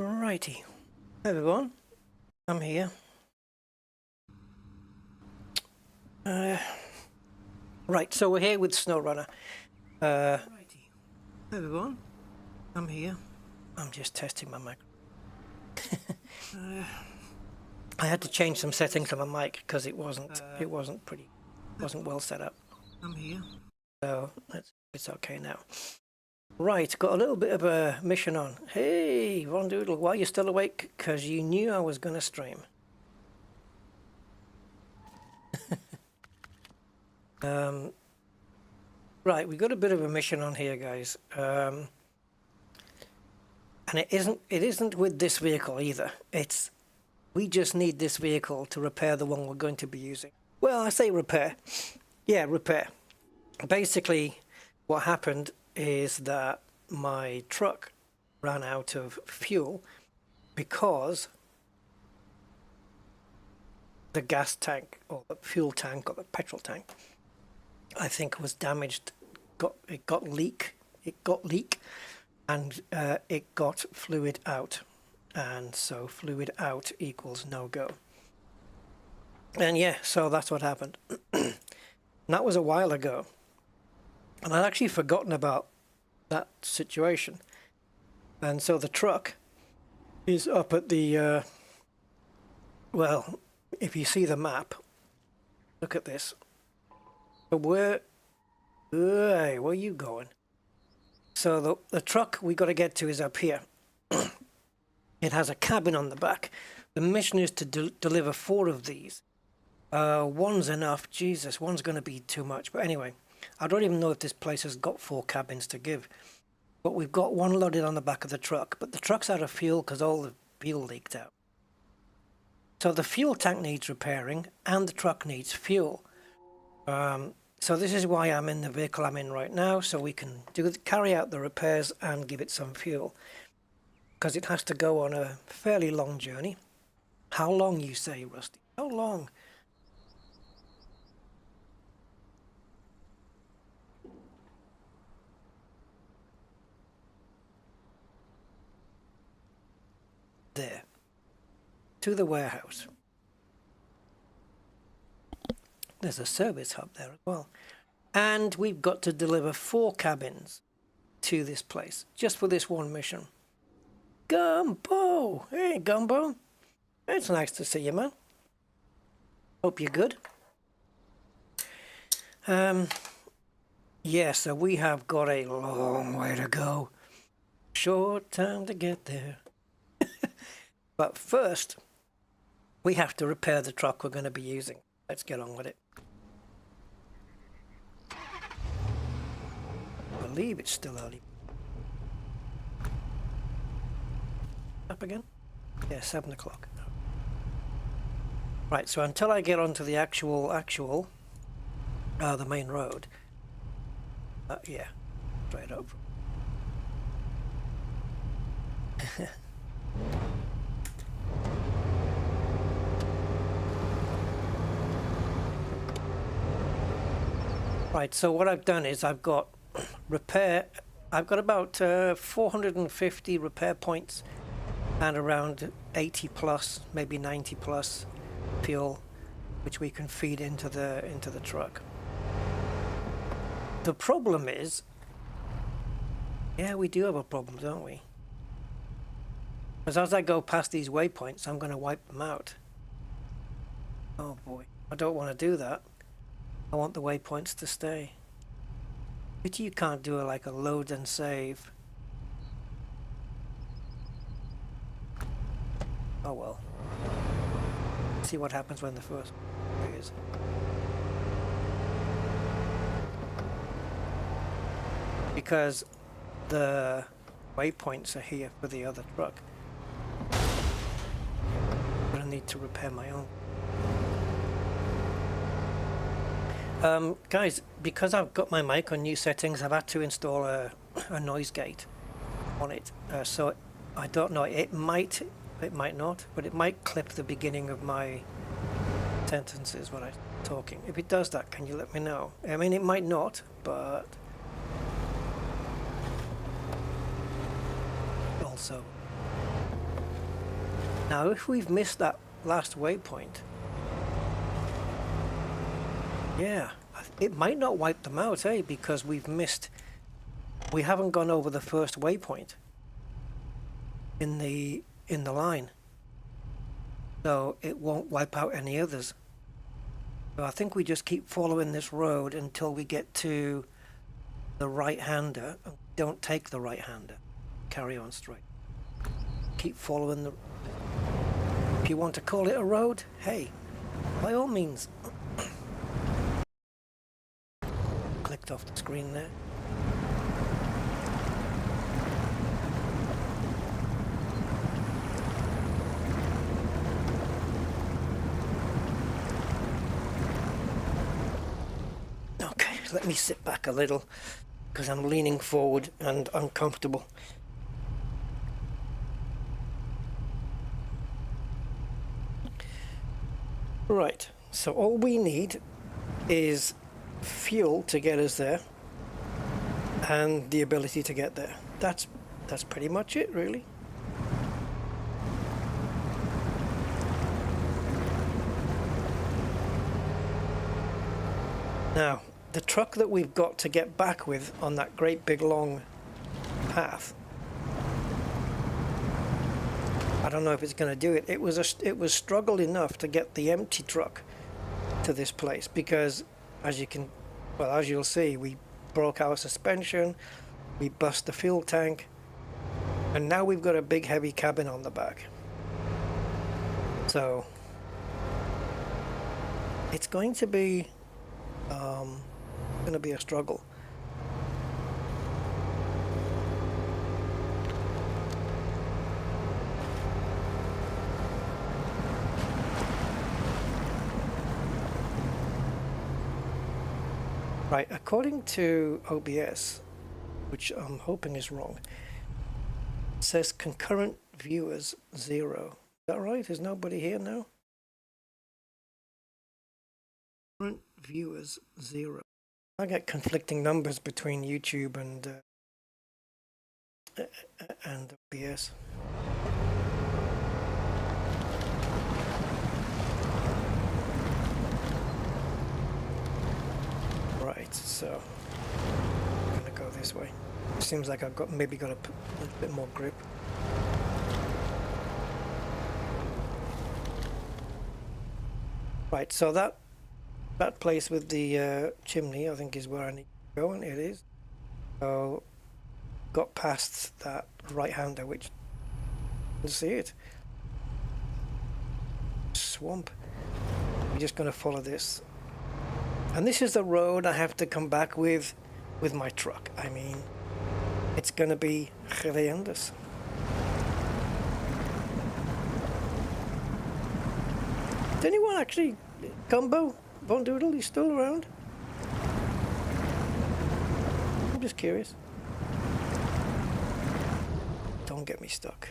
Righty, hi everyone, I'm here. Right, so we're here with SnowRunner. Righty, hi everyone, I'm here. I'm just testing my mic. I had to change some settings on my mic because it wasn't well set up. I'm here. So it's okay now. Right, got a little bit of a mission on. Hey, Von Doodle, why are you still awake? Because you knew I was going to stream. Right, we got a bit of a mission on here, guys. And it isn't with this vehicle either. We just need this vehicle to repair the one we're going to be using. Well, I say repair. Yeah, repair. Basically, what happened is that my truck ran out of fuel because the gas tank or the fuel tank or the petrol tank, I think, was damaged. It got leak and it got fluid out, and so fluid out equals no go. And yeah, so that's what happened. And that was a while ago. And I'd actually forgotten about that situation. And so the truck is up at the, well, if you see the map, look at this. So where are you going? So the truck we got to get to is up here. It has a cabin on the back. The mission is to deliver 4 of these. One's enough. Jesus, one's going to be too much. But anyway, I don't even know if this place has got 4 cabins to give. But we've got one loaded on the back of the truck. But the truck's out of fuel because all the fuel leaked out. So the fuel tank needs repairing and the truck needs fuel. So this is why I'm in the vehicle I'm in right now, so we can carry out the repairs and give it some fuel. Because it has to go on a fairly long journey. How long, you say, Rusty? How long? There. To the warehouse. There's a service hub there as well. And we've got to deliver 4 cabins to this place, just for this one mission. Gumbo! Hey, Gumbo. It's nice to see you, man. Hope you're good. Yeah, so we have got a long way to go. Short time to get there. But first, we have to repair the truck we're going to be using. Let's get on with it. I believe it's still early. Up again? Yeah, 7 o'clock. Right, so until I get onto the actual, the main road. Yeah, straight up. Right, so what I've done is I've got about 450 repair points and around 80 plus, maybe 90 plus fuel, which we can feed into the truck. The problem is, yeah, we do have a problem, don't we? Because as I go past these waypoints, I'm going to wipe them out. Oh boy, I don't want to do that. I want the waypoints to stay. But you can't do like a load and save. Oh well. See what happens when the first is. Because the waypoints are here for the other truck. But I need to repair my own. Guys, because I've got my mic on new settings, I've had to install a noise gate on it. So I don't know, it might not, but it might clip the beginning of my sentences when I'm talking. If it does that, can you let me know? I mean, it might not, but also Now, if we've missed that last waypoint, yeah, it might not wipe them out, eh? Because we haven't gone over the first waypoint in the line, so it won't wipe out any others. So I think we just keep following this road until we get to the right-hander. Don't take the right-hander. Carry on straight. Keep following the... If you want to call it a road, hey, by all means. Clicked off the screen there. Okay, let me sit back a little because I'm leaning forward and uncomfortable. Right, so all we need is fuel to get us there and the ability to get there. That's pretty much it, really. Now, the truck that we've got to get back with on that great big long path, I don't know if it's going to do it. It was struggle enough to get the empty truck to this place because, as you'll see, we broke our suspension, we bust the fuel tank, and now we've got a big heavy cabin on the back. So it's going to be a struggle. Right, according to OBS, which I'm hoping is wrong, it says concurrent viewers 0. Is that right? Is nobody here now? Current viewers 0. I get conflicting numbers between YouTube and OBS. Right, so I'm gonna go this way. Seems like I've maybe got a little bit more grip. Right, so that place with the chimney, I think, is where I need to go, and it is. So got past that right-hander, which you can see it. Swamp. We're just gonna follow this. And this is the road I have to come back with my truck. I mean, it's going to be horrendous. Is anyone actually... Gumbo? Von Doodle, he's still around? I'm just curious. Don't get me stuck.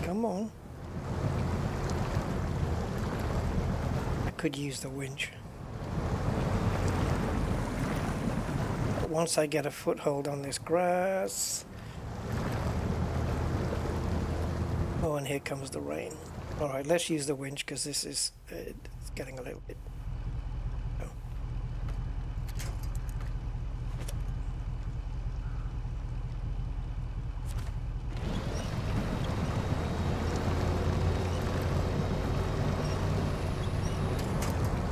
Come on. I could use the winch. But once I get a foothold on this grass... Oh, and here comes the rain. Alright, let's use the winch because this is it's getting a little bit... Oh.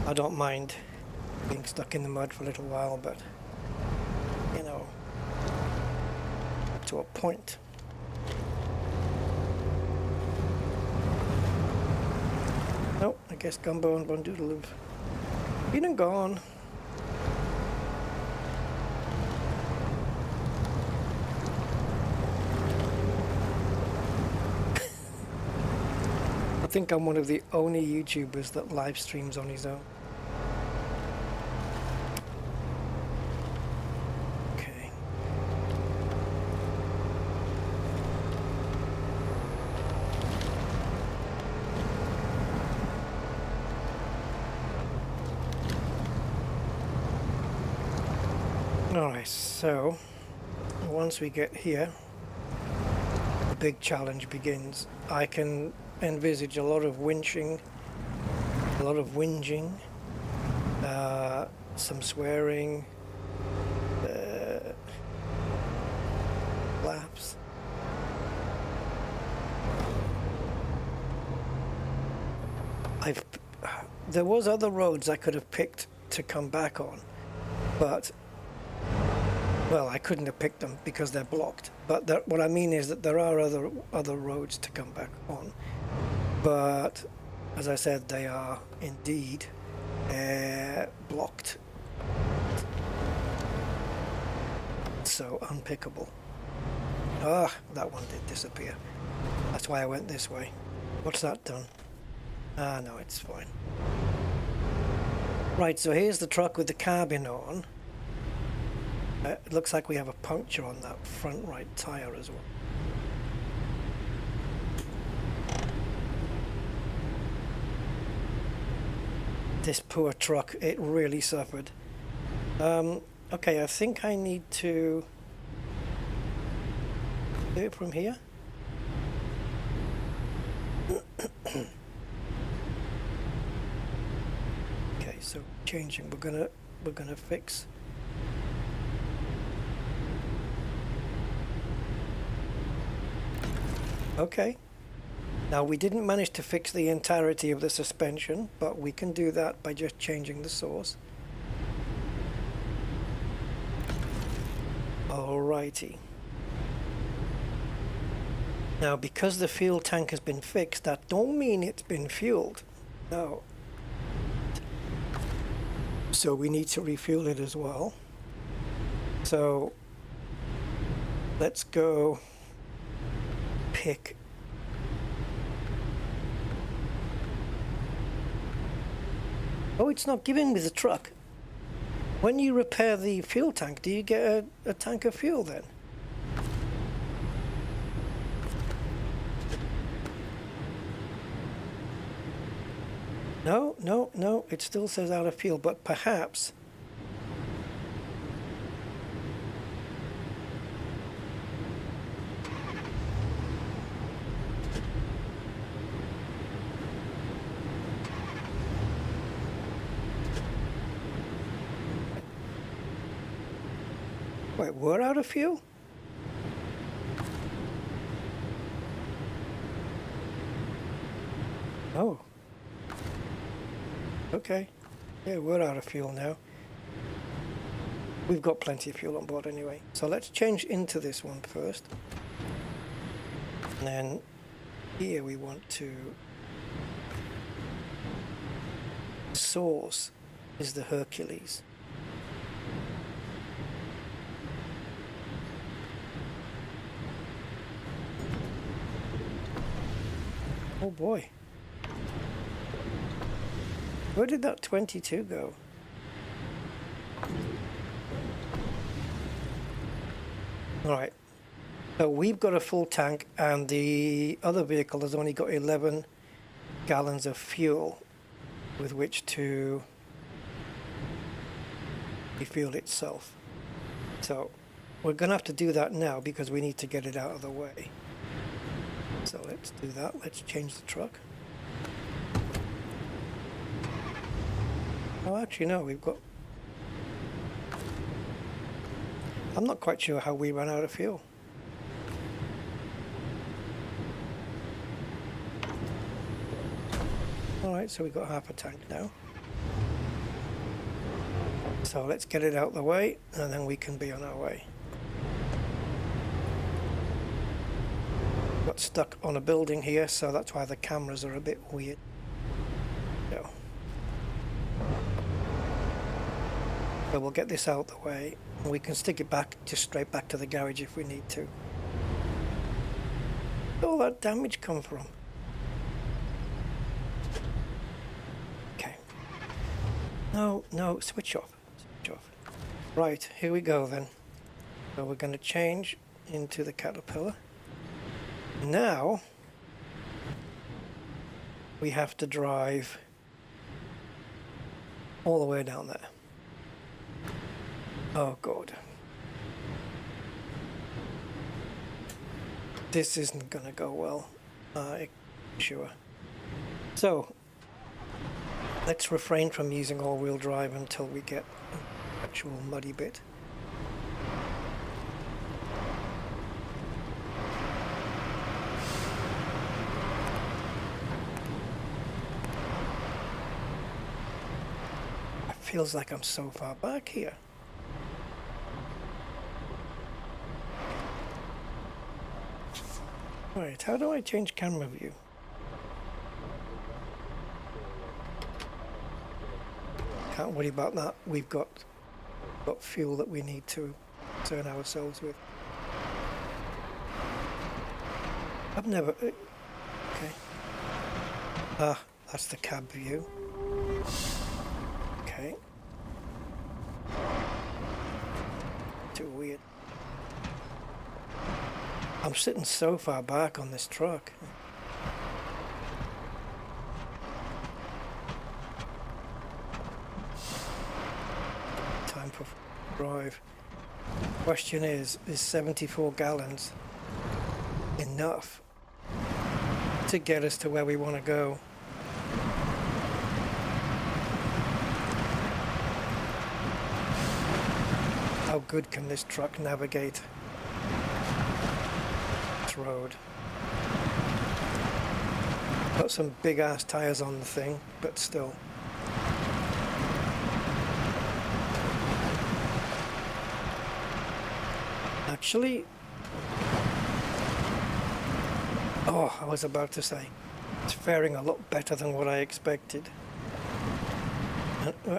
I don't mind being stuck in the mud for a little while, but, you know, to a point. Oh, I guess Gumbo and Bondoodle have been and gone. I think I'm one of the only YouTubers that live streams on his own. Okay. Alright, so once we get here, the big challenge begins. I can envisage a lot of winching, a lot of whinging, some swearing, laps. There was other roads I could have picked to come back on, but well, I couldn't have picked them because they're blocked. But what I mean is that there are other roads to come back on, but as I said, they are indeed blocked, so unpickable. Ah, that one did disappear. That's why I went this way. What's that done? Ah, no, it's fine. Right, so here's the truck with the carbon on. It looks like we have a puncture on that front right tyre as well. This poor truck, it really suffered. Okay, I think I need to do it from here. Okay, so changing, we're gonna fix. Okay. Now we didn't manage to fix the entirety of the suspension, but we can do that by just changing the source. Alrighty. Now because the fuel tank has been fixed, that don't mean it's been fueled. No. So we need to refuel it as well. So let's go pick Oh, it's not giving me the truck. When you repair the fuel tank, do you get a tank of fuel then? No, it still says out of fuel, but perhaps wait, we're out of fuel? Oh. Okay. Yeah, we're out of fuel now. We've got plenty of fuel on board anyway. So let's change into this one first. And then here we want to... Source is the Hercules. Oh boy. Where did that 22 go? Alright. So we've got a full tank and the other vehicle has only got 11 gallons of fuel with which to refuel itself. So we're going to have to do that now because we need to get it out of the way. So let's do that. Let's change the truck. Oh, actually, no, we've got... I'm not quite sure how we ran out of fuel. Alright, so we've got half a tank now. So let's get it out the way, and then we can be on our way. Got stuck on a building here, so that's why the cameras are a bit weird. So we'll get this out the way, and we can stick it back, just straight back to the garage if we need to. Where'd all that damage come from? Okay. No, switch off. Switch off. Right, here we go then. So we're going to change into the Caterpillar. Now, we have to drive all the way down there. Oh god. This isn't gonna go well, sure. So, let's refrain from using all-wheel drive until we get an actual muddy bit. It feels like I'm so far back here. Right, how do I change camera view? Can't worry about that. We've got fuel that we need to concern ourselves with. I've never... okay. Ah, that's the cab view. Okay. Too weird. I'm sitting so far back on this truck. Time for drive. Question is 74 gallons enough to get us to where we want to go? How good can this truck navigate road? Got some big ass tires on the thing, but still. Actually, oh, I was about to say, it's faring a lot better than what I expected.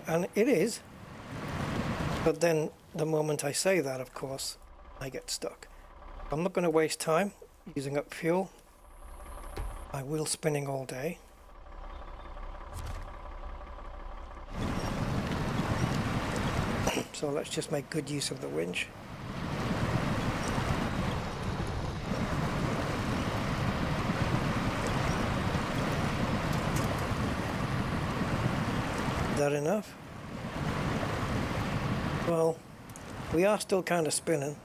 And it is. But then the moment I say that, of course, I get stuck. I'm not going to waste time using up fuel. My wheel spinning all day. So let's just make good use of the winch. Is that enough? Well, we are still kind of spinning.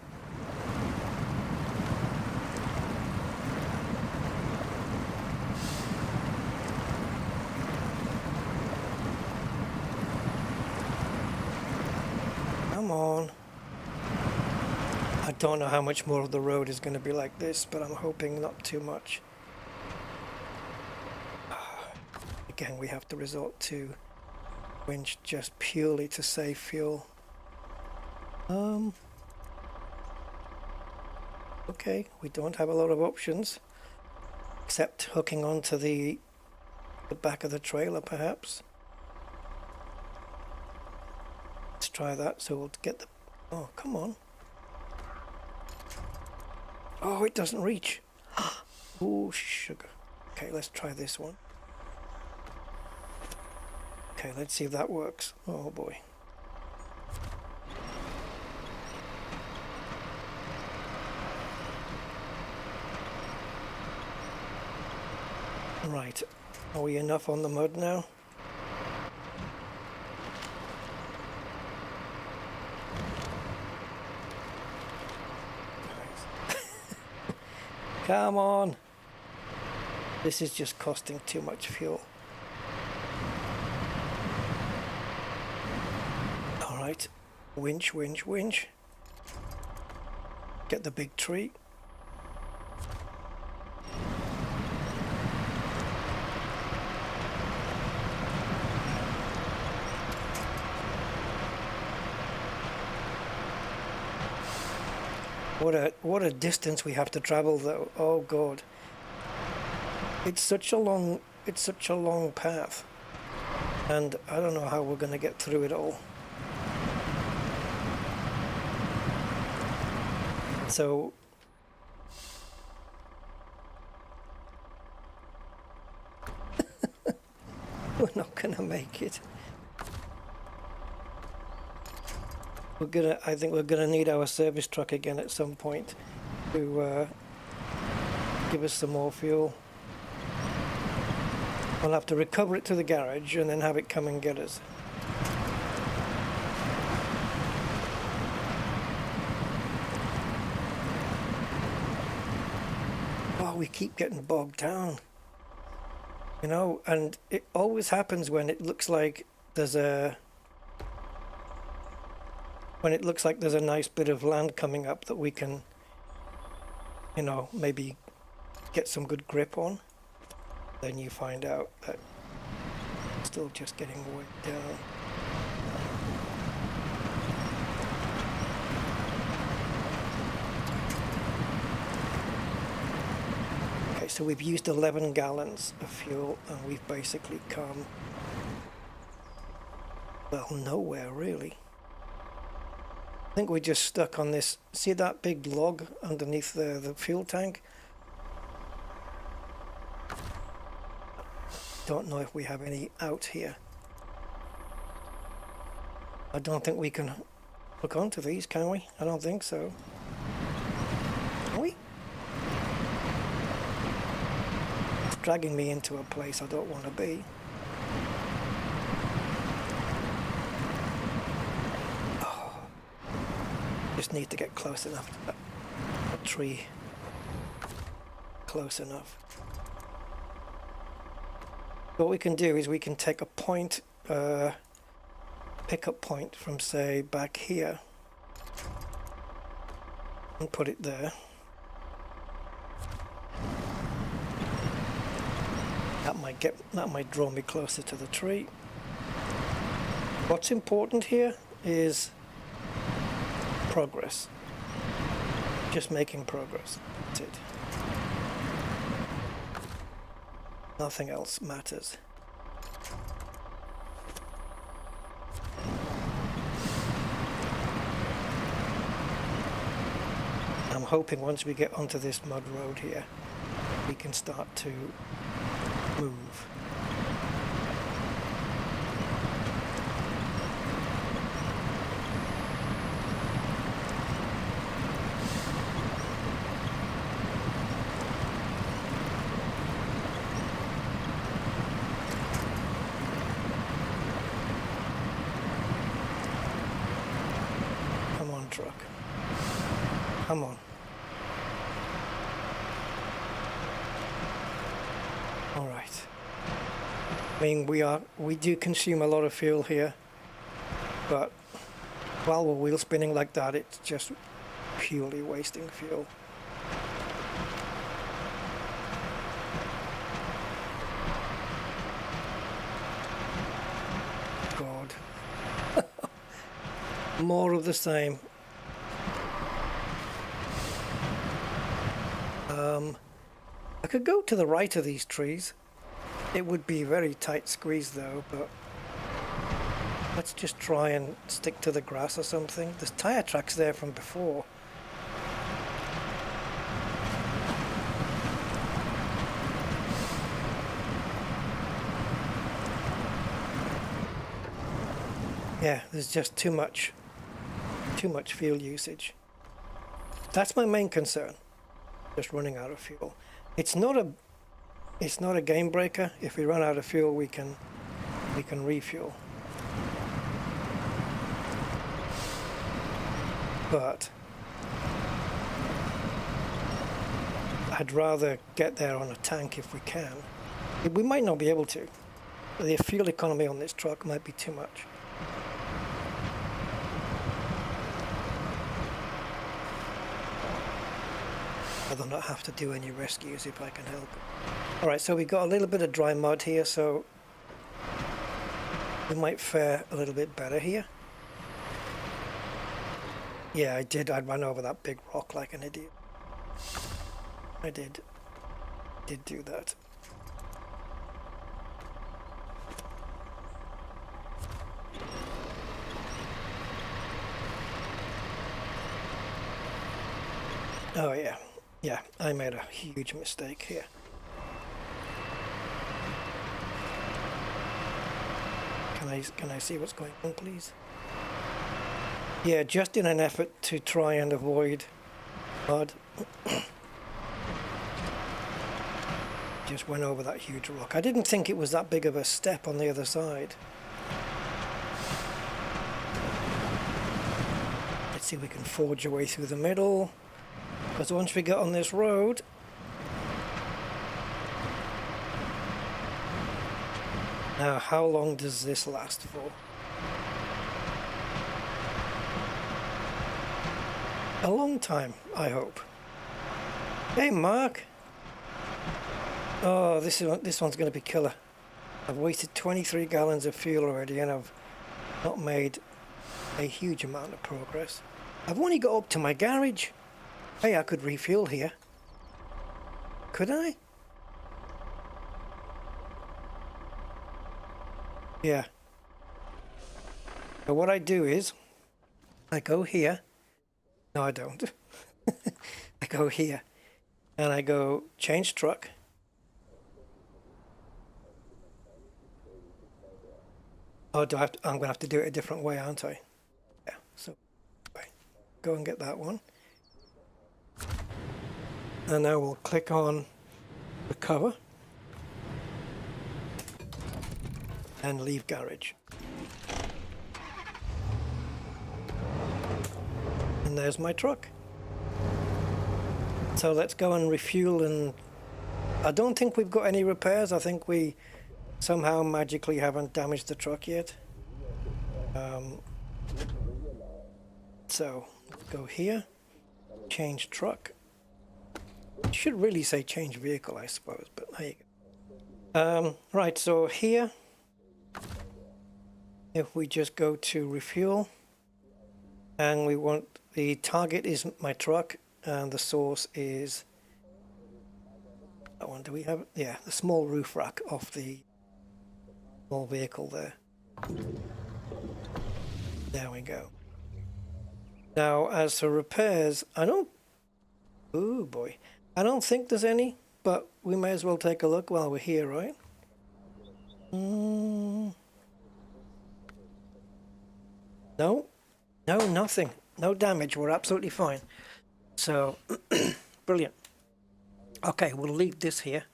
Come on. I don't know how much more of the road is going to be like this, but I'm hoping not too much. Again, we have to resort to winch just purely to save fuel. Okay, we don't have a lot of options except hooking onto the back of the trailer, perhaps. Let's try that. So we'll get the... oh, come on. Oh, it doesn't reach. Oh, sugar. Okay, let's try this one. Okay, let's see if that works. Oh boy. Right, are we enough on the mud now? Come on! This is just costing too much fuel. Alright, winch, winch, winch. Get the big tree. What a distance we have to travel though. Oh god. It's such a long path. And I don't know how we're going to get through it all. So we're not going to make it. I think we're gonna need our service truck again at some point to give us some more fuel. We'll have to recover it to the garage and then have it come and get us. Oh, we keep getting bogged down. You know, and it always happens when it looks like there's a... when it looks like there's a nice bit of land coming up that we can, you know, maybe get some good grip on. Then you find out that it's still just getting way down. Okay, so we've used 11 gallons of fuel and we've basically come, well, nowhere really. I think we're just stuck on this. See that big log underneath the fuel tank? Don't know if we have any out here. I don't think we can hook onto these, can we? I don't think so. Can we? It's dragging me into a place I don't want to be. Just need to get close enough to that tree. Close enough. What we can do is we can take a point, pickup point from, say, back here and put it there. That might draw me closer to the tree. What's important here is progress. Just making progress. That's it. Nothing else matters. I'm hoping once we get onto this mud road here, we can start to move. Come on. All right. I mean, we do consume a lot of fuel here, but while we're wheel spinning like that, it's just purely wasting fuel. God. More of the same. I could go to the right of these trees. It would be very tight squeeze though, but let's just try and stick to the grass or something. There's tire tracks there from before. Yeah, there's just too much fuel usage. That's my main concern. Just running out of fuel. It's not a game breaker. If we run out of fuel, we can refuel. But I'd rather get there on a tank if we can. We might not be able to. The fuel economy on this truck might be too much. Rather not have to do any rescues if I can help it. Alright, so we've got a little bit of dry mud here, so we might fare a little bit better here. Yeah, I did. I ran over that big rock like an idiot. I did do that. Oh yeah. Yeah, I made a huge mistake here. Can I see what's going on, please? Yeah, just in an effort to try and avoid mud. Just went over that huge rock. I didn't think it was that big of a step on the other side. Let's see if we can forge our way through the middle. Because once we get on this road, Now, how long does this last for? A long time, I hope. Hey, Mark. Oh, this one's going to be killer. I've wasted 23 gallons of fuel already, and I've not made a huge amount of progress. I've only got up to my garage. Hey, I could refuel here. Could I? Yeah. So what I do is, I go here. No, I don't. I go here, and I go change truck. Oh, do I have to, I'm going to have to do it a different way, aren't I? Yeah, so go and get that one. And now we'll click on the cover and leave garage. And there's my truck. So let's go and refuel, and I don't think we've got any repairs. I think we somehow magically haven't damaged the truck yet. So go here, change truck. It should really say change vehicle, I suppose, but there you go. Right, so here, if we just go to refuel, and we want, the target is my truck, and the source is that one. Do we have, yeah, the small roof rack off the small vehicle there. There we go. Now, as for repairs, I don't, oh boy, I don't think there's any, but we may as well take a look while we're here, right? No, nothing, no damage, we're absolutely fine. So, brilliant. Okay, we'll leave this here.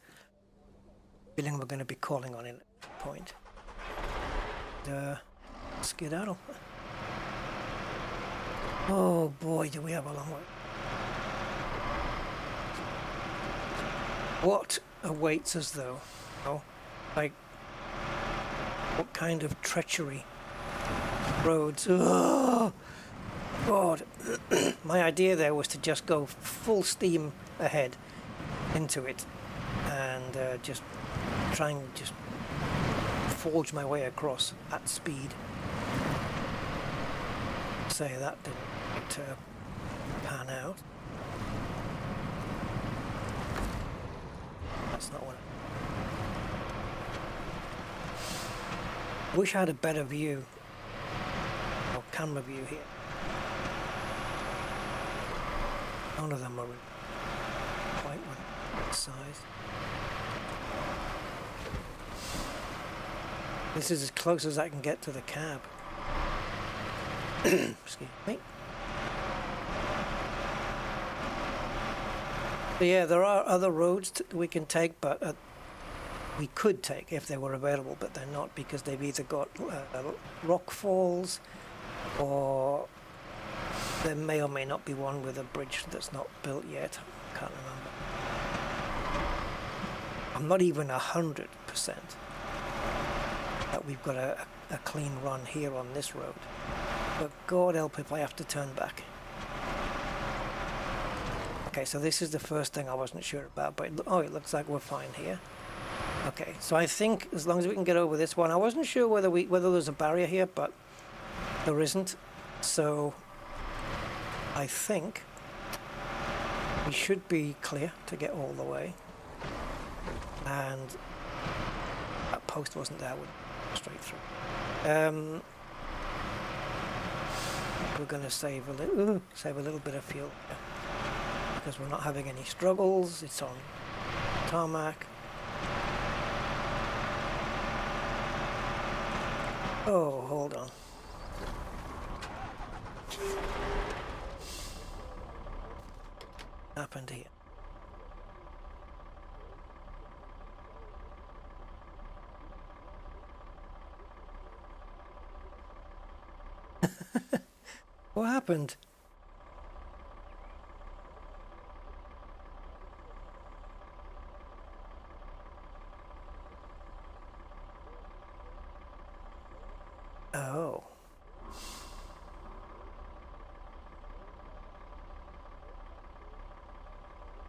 Feeling we're going to be calling on it at a point. Skedaddle. Oh boy, do we have a long way. What awaits us though? Oh, like, what kind of treachery? Roads. Oh, God. My idea there was to just go full steam ahead into it and just try and just forge my way across at speed. Say that didn't pan out. That's not what I wish I had a better view, or camera view here. None of them are quite one size. This is as close as I can get to the cab. Excuse me. So yeah, there are other roads we can take, but we could take if they were available, but they're not, because they've either got rock falls, or there may or may not be one with a bridge that's not built yet. Can't remember. I'm not even 100% that we've got a clean run here on this road. But God help if I have to turn back. Okay, so this is the first thing I wasn't sure about, but oh, it looks like we're fine here. Okay, so I think as long as we can get over this one, I wasn't sure whether there's a barrier here, but there isn't. So I think we should be clear to get all the way. And that post wasn't there, we'd straight through. We're going to save a little bit of fuel because we're not having any struggles. It's on tarmac. Oh, hold on. What happened here? What happened? Oh.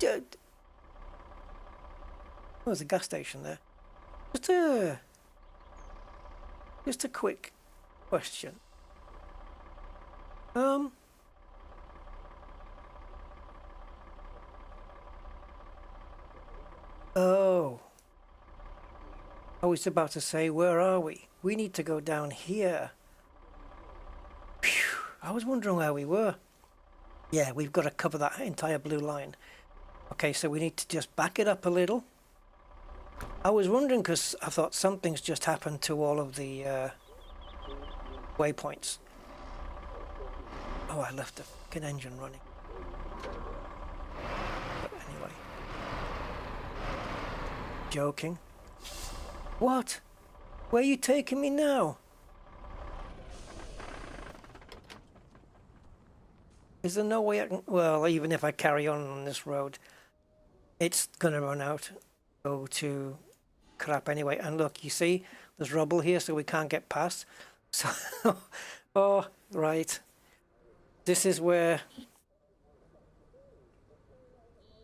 Oh, there's a gas station there. Just a quick question. Oh. I was about to say, where are we? We need to go down here. Phew, I was wondering where we were. Yeah, we've got to cover that entire blue line. Okay, so we need to just back it up a little. I was wondering because I thought something's just happened to all of the waypoints. Oh, I left the fucking engine running. But anyway. Joking. What? Where are you taking me now? Is there no way I can... Well, even if I carry on this road, it's gonna run out. Go to crap anyway. And look, you see, there's rubble here, so we can't get past. So, oh, right. This is where...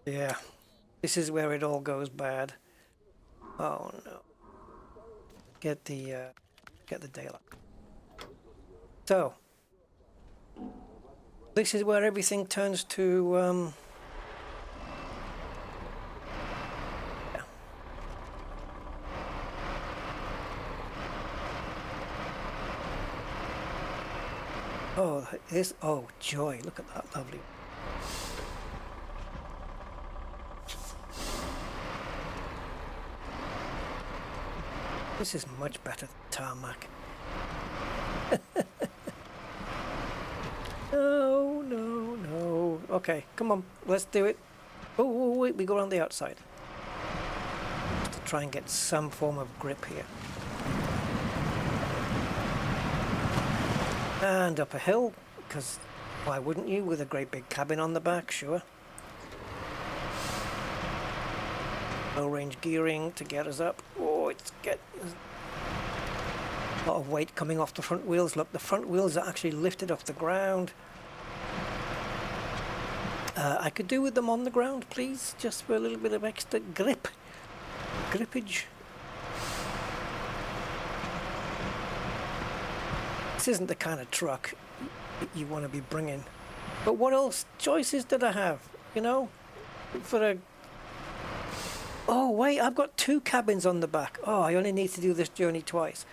Yeah. This is where it all goes bad. Oh, no. Get the daylight. So, this is where everything turns to, yeah. Oh, this, oh, joy, look at that, lovely. This is much better than tarmac. No, no, no. Okay, come on, let's do it. Oh, wait, we go around the outside. Just to try and get some form of grip here. And up a hill, because why wouldn't you, with a great big cabin on the back, sure. Low range gearing to get us up. Oh, it's getting a lot of weight coming off the front wheels. Look, the front wheels are actually lifted off the ground. I could do with them on the ground, please, just for a little bit of extra grippage. This isn't the kind of truck you want to be bringing. But what else choices did I have? You know, for a... Oh, wait, I've got 2 cabins on the back. Oh, I only need to do this journey twice.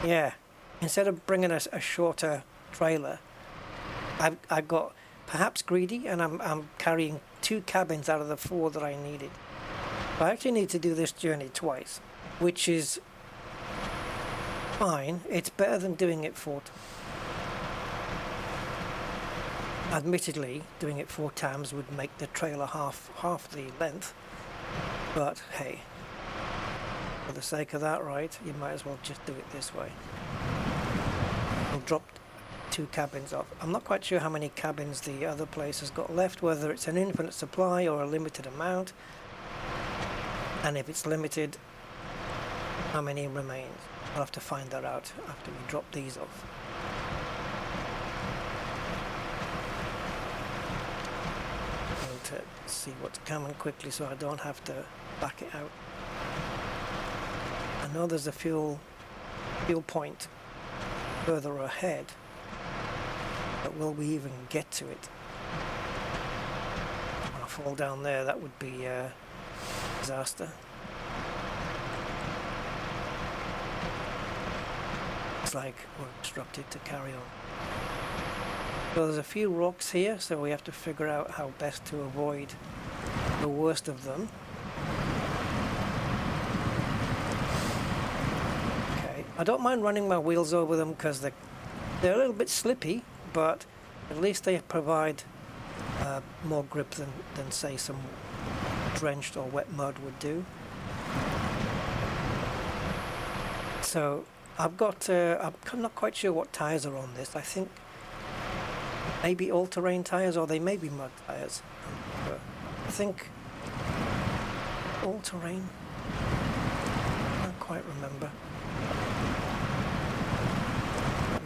Yeah, instead of bringing a shorter trailer, I've got perhaps greedy, and I'm carrying 2 cabins out of the 4 that I needed. I actually need to do this journey twice, which is fine. It's better than doing it 4 times. Admittedly, doing it 4 times would make the trailer half the length. But hey, for the sake of that, right, you might as well just do it this way. We'll drop 2 cabins off. I'm not quite sure how many cabins the other place has got left, whether it's an infinite supply or a limited amount. And if it's limited, how many remains? I'll have to find that out after we drop these off. To see what's coming quickly so I don't have to back it out. I know there's a fuel point further ahead, but will we even get to it? When I fall down there, that would be a disaster. It's like we're instructed to carry on. So there's a few rocks here, so we have to figure out how best to avoid the worst of them. Okay, I don't mind running my wheels over them because they're a little bit slippy, but at least they provide more grip than say some drenched or wet mud would do. So I've got, I'm not quite sure what tyres are on this. I think maybe all-terrain tyres, or they may be mud tyres. I think all-terrain. I can't quite remember.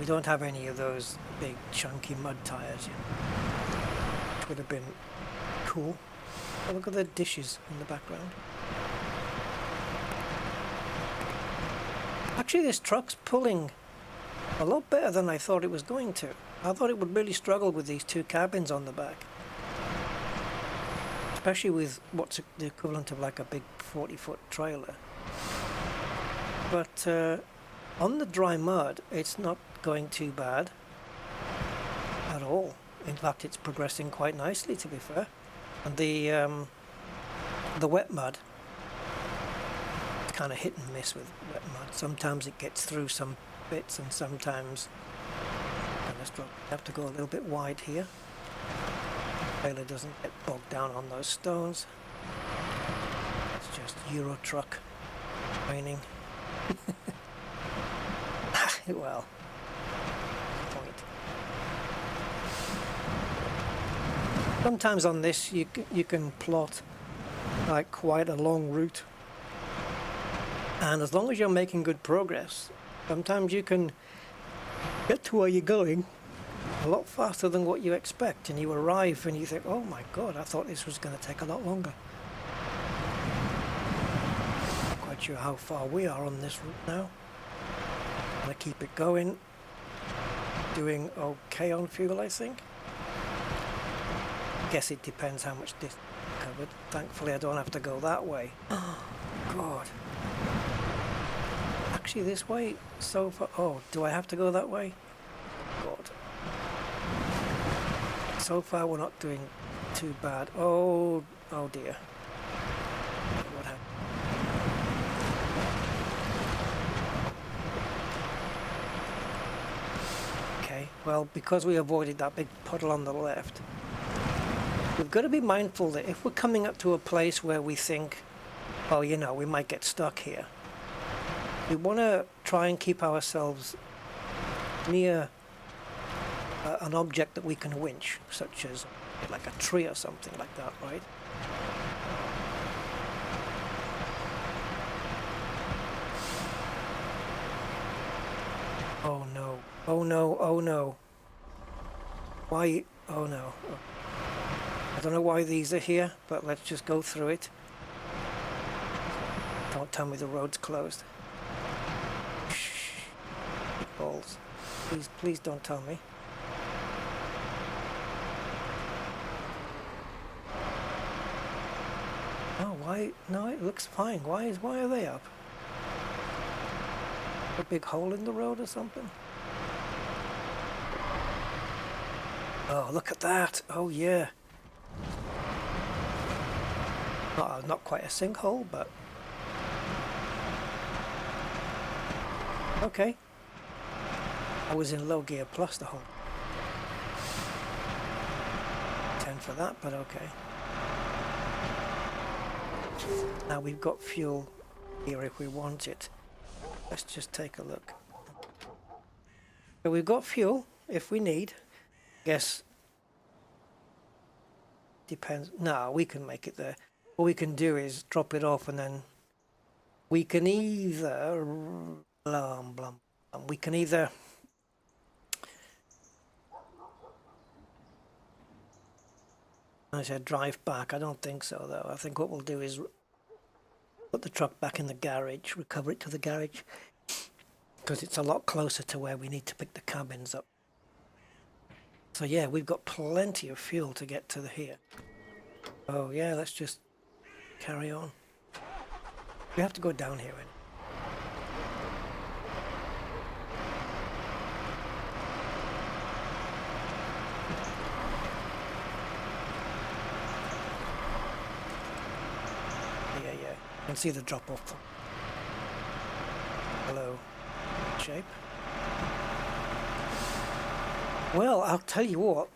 We don't have any of those big chunky mud tires, which would have been cool. Oh, look at the dishes in the background. Actually, this truck's pulling a lot better than I thought it was going to. I thought it would really struggle with these two cabins on the back, especially with what's the equivalent of like a big 40-foot trailer. But on the dry mud, it's not going too bad at all. In fact, it's progressing quite nicely, to be fair. And the wet mud, it's kind of hit and miss with wet mud. Sometimes it gets through some bits, and sometimes I have to go a little bit wide here. The trailer doesn't get bogged down on those stones. It's just Euro truck raining. Well, point. Sometimes on this you can plot like quite a long route, and as long as you're making good progress, sometimes you can get to where you're going a lot faster than what you expect, and you arrive and you think, oh my god, I thought this was going to take a lot longer. Not quite sure how far we are on this route now. I'm going to keep it going. Doing okay on fuel, I think. Guess it depends how much distance covered. Thankfully I don't have to go that way. Oh god. Actually this way so far. Oh, do I have to go that way? God. So far we're not doing too bad. Oh dear. What happened? Okay, well, because we avoided that big puddle on the left, we've got to be mindful that if we're coming up to a place where we think, oh, you know, we might get stuck here, we want to try and keep ourselves near an object that we can winch, such as like a tree or something like that, right? Oh no, oh no, oh no. Why? Oh no. I don't know why these are here, but let's just go through it. Don't tell me the road's closed. Shh. Balls. Please don't tell me. Oh, why? No, it looks fine. Why are they up? A big hole in the road or something? Oh, look at that. Oh, yeah. Not quite a sinkhole, but... okay. I was in low gear plus the whole... 10 for that, but okay. Now we've got fuel here if we want it. Let's just take a look. So we've got fuel if we need. Guess depends. No, we can make it there. What we can do is drop it off, and then we can either we can either I said drive back. I don't think so though. I think what we'll do is put the truck back in the garage, recover it to the garage, because it's a lot closer to where we need to pick the cabins up. So yeah, we've got plenty of fuel to get to here. Oh yeah, let's just carry on. We have to go down here. Yeah. You can see the drop off. Hello. Shape. Well, I'll tell you what,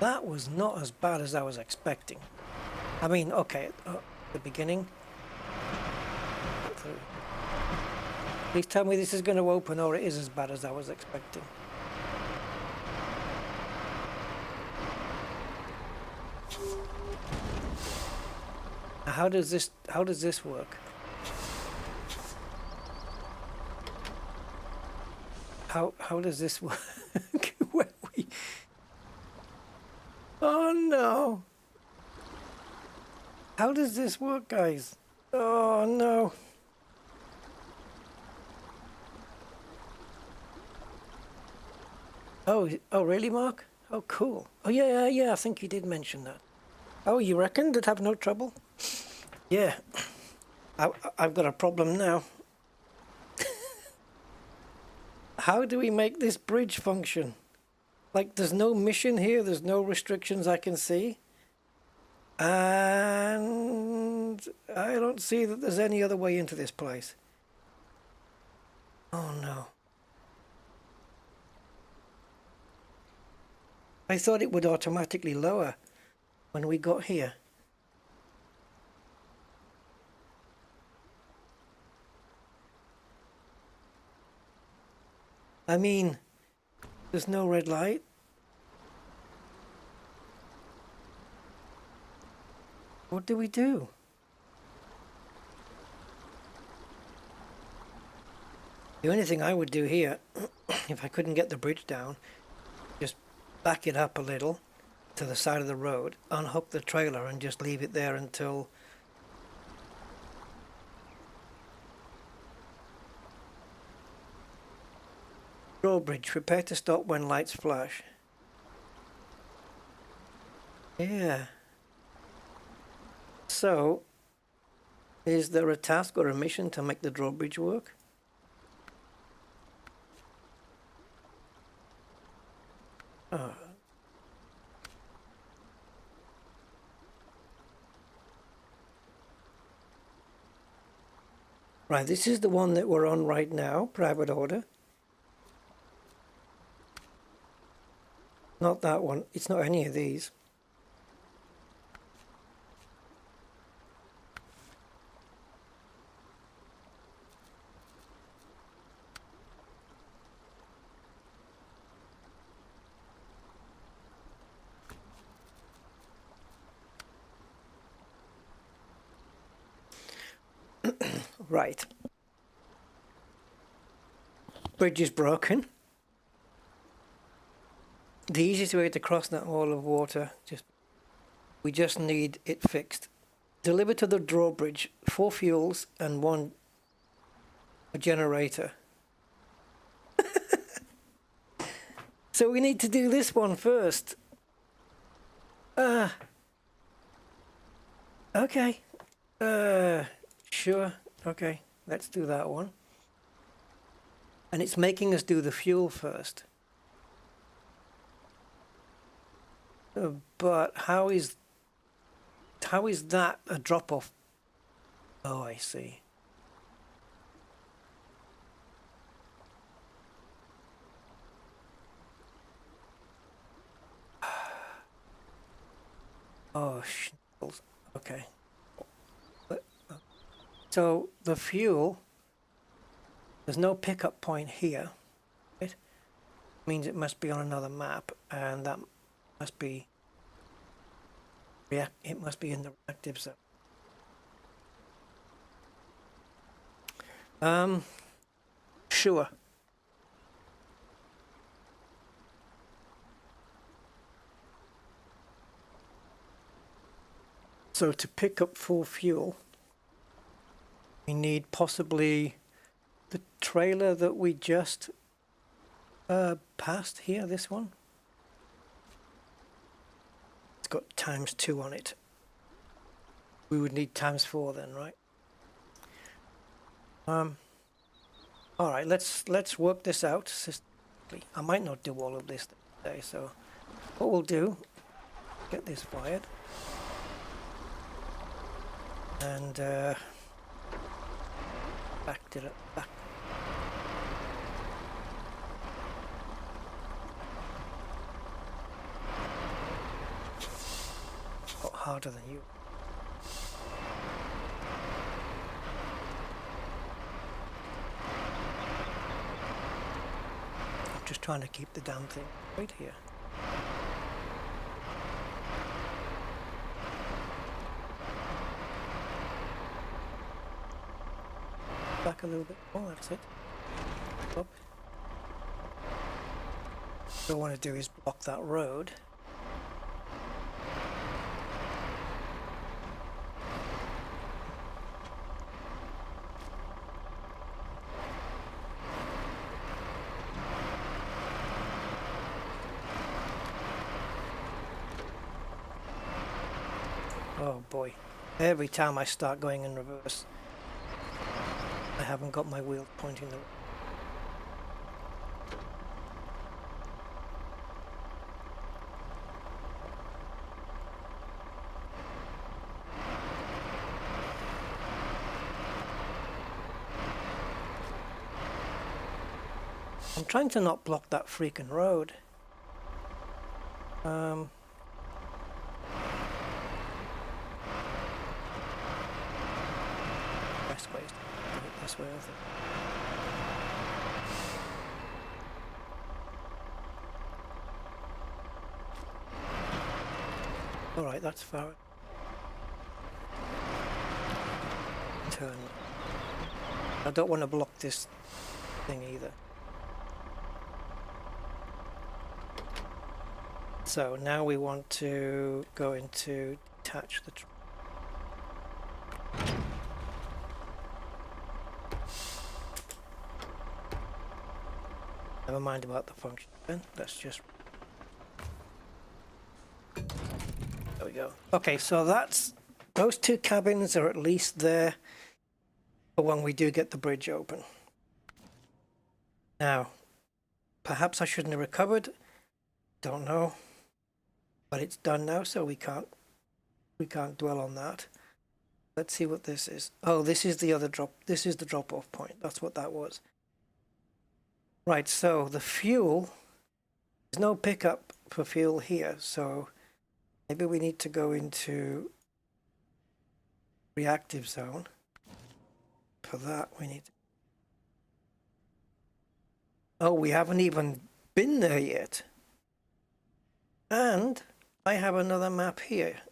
that was not as bad as I was expecting. I mean, okay, at the beginning. Please tell me this is going to open, or it is as bad as I was expecting. Now, how does this work? How does this work? When we... Oh no! How does this work, guys? Oh no! Oh really, Mark? Oh cool. Oh yeah, I think you did mention that. Oh, you reckon they'd have no trouble? Yeah. I've got a problem now. How do we make this bridge function? Like, there's no mission here, there's no restrictions I can see. And I don't see that there's any other way into this place. Oh no. I thought it would automatically lower when we got here. I mean, there's no red light. What do we do? The only thing I would do here, if I couldn't get the bridge down, just back it up a little to the side of the road, unhook the trailer and just leave it there until... Drawbridge, prepare to stop when lights flash. Yeah. So, is there a task or a mission to make the drawbridge work? Oh. Right, this is the one that we're on right now, private order. Not that one. It's not any of these. Right. Bridge is broken. The easiest way to cross that wall of water, we just need it fixed. Deliver to the drawbridge 4 fuels and 1 generator. So we need to do this one first. Okay. Sure. Okay, let's do that one. And it's making us do the fuel first. But how is that a drop-off? Oh, I see. Oh, okay. So the fuel, there's no pickup point here. It means it must be on another map, and that must be it must be in the reactive zone. Sure. So to pick up full fuel, we need possibly the trailer that we just passed here, this one. It's got ×2 on it. We would need ×4 then, right? All right, let's work this out systematically. I might not do all of this today, so what we'll do, get this fired. And backed it up, back. A lot harder than you. I'm just trying to keep the damn thing right here. Back a little bit more, that's it. Up. What I want to do is block that road. Oh boy, every time I start going in reverse, I haven't got my wheel pointing the... I'm trying to not block that freaking road. Best way is to do it this way, I think. Alright, that's far. Turn. I don't want to block this thing either. So now we want to go into detach the truck. Never mind about the function then, let's just... There we go. Okay, so that's... Those two cabins are at least there for when we do get the bridge open. Now, perhaps I shouldn't have recovered, don't know. But it's done now, so we can't dwell on that. Let's see what this is. Oh, this is the other drop. This is the drop-off point. That's what that was. Right, so the fuel, there's no pickup for fuel here, so maybe we need to go into reactive zone. For that, we need to... Oh, we haven't even been there yet. And I have another map here,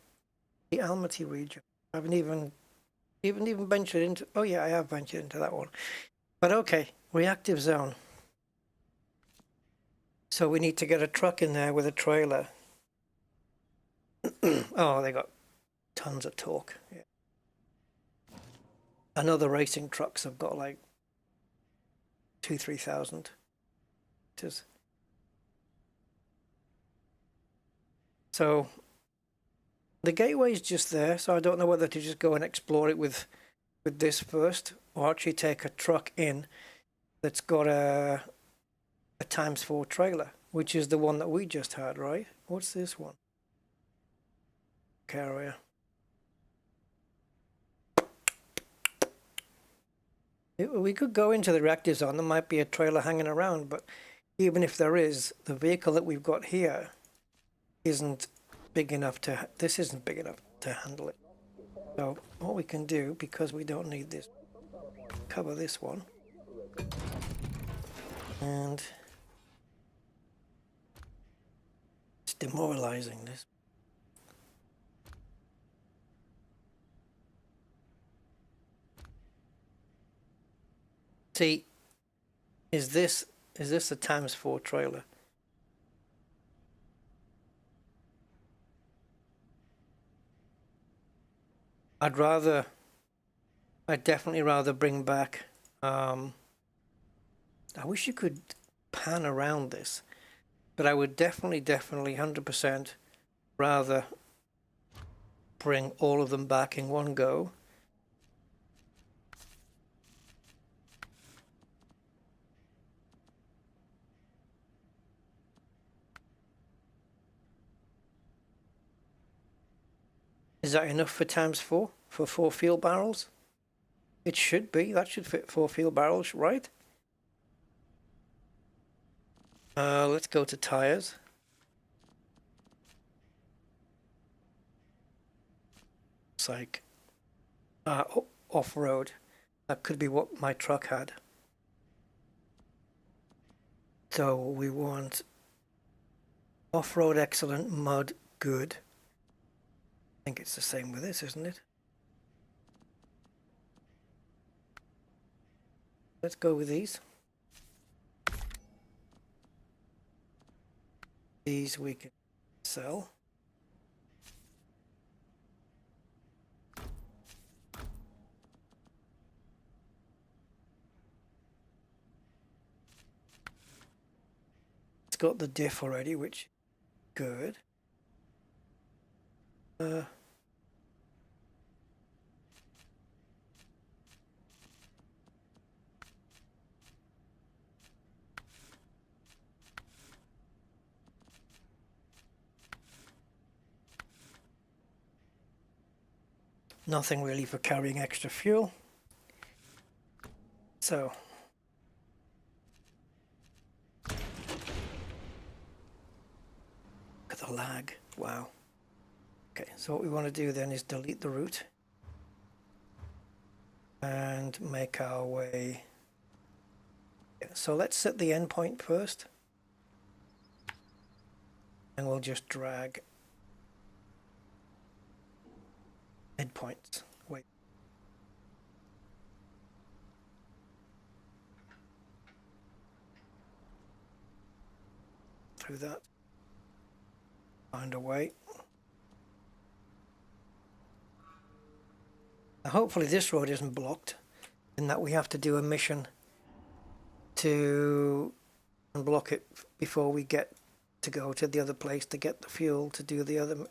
the Almaty region. I haven't even ventured into... Oh yeah, I have ventured into that one. But okay, reactive zone. So we need to get a truck in there with a trailer. Oh, they got tons of torque. Yeah. And other racing trucks have got like 2,000-3,000. So the gateway is just there, so I don't know whether to just go and explore it with this first, or actually take a truck in that's got a ×4 trailer, which is the one that we just had, right? What's this one? Carrier. We could go into the reactive zone. There might be a trailer hanging around, but even if there is, the vehicle that we've got here isn't big enough to... This isn't big enough to handle it. So what we can do, because we don't need this, cover this one. And it's demoralizing, this. See, is this a ×4 trailer? I'd definitely rather bring back, I wish you could pan around this, but I would definitely 100% rather bring all of them back in one go. Is that enough for ×4 for 4 fuel barrels? It should be. That should fit 4 fuel barrels, right? Let's go to tires. It's like off-road. That could be what my truck had. So we want off-road excellent, mud good. I think it's the same with this, isn't it? Let's go with these. These we can sell. It's got the diff already, which is good. Nothing really for carrying extra fuel. So look at the lag. Wow. Okay, so what we want to do then is delete the route and make our way. So let's set the endpoint first, and we'll just drag endpoints. Wait. Through that. Find a way. Now hopefully this road isn't blocked, in that we have to do a mission to unblock it before we get to go to the other place to get the fuel to do the other.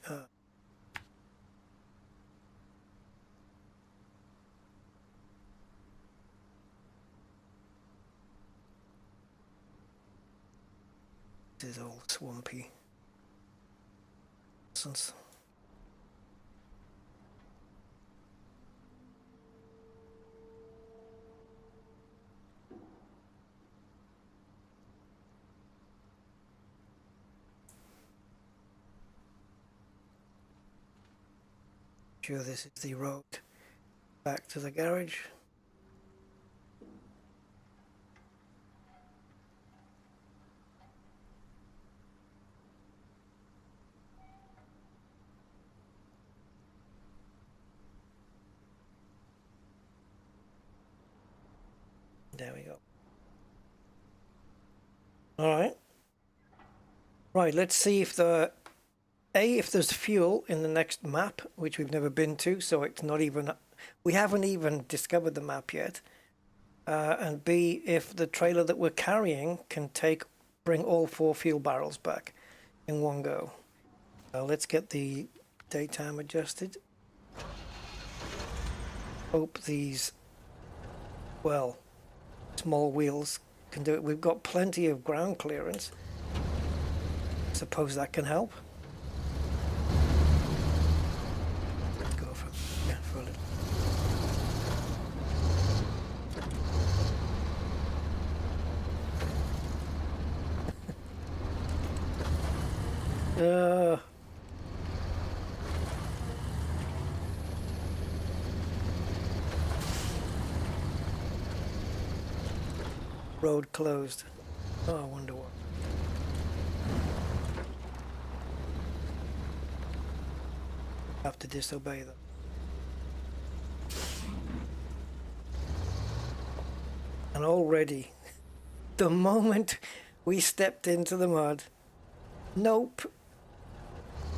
This is all swampy nonsense. Sure, this is the road back to the garage. There we go. All right. Right, let's see if if there's fuel in the next map, which we've never been to, so it's not even, we haven't even discovered the map yet. And B, if the trailer that we're carrying can bring all 4 fuel barrels back in one go. Let's get the daytime adjusted. Hope these, well, small wheels can do it. We've got plenty of ground clearance. Suppose that can help. Let's go for a little. Road closed. Oh, I wonder what. Have to disobey them. And already, the moment we stepped into the mud, nope,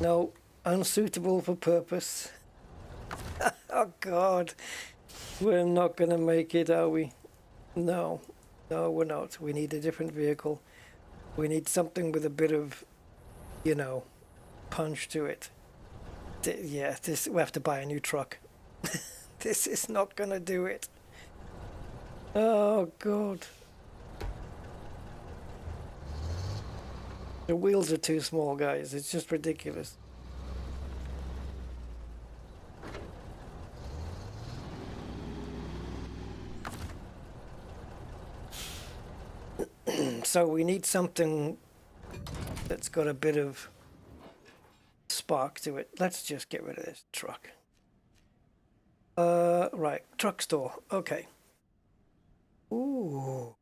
no, unsuitable for purpose. Oh God, we're not gonna make it, are we? No, no, we're not. We need a different vehicle. We need something with a bit of, you know, punch to it. Yeah, we have to buy a new truck. This is not gonna do it. Oh God. The wheels are too small, guys. It's just ridiculous. So we need something that's got a bit of spark to it. Let's just get rid of this truck. Right, truck store. Okay. Ooh.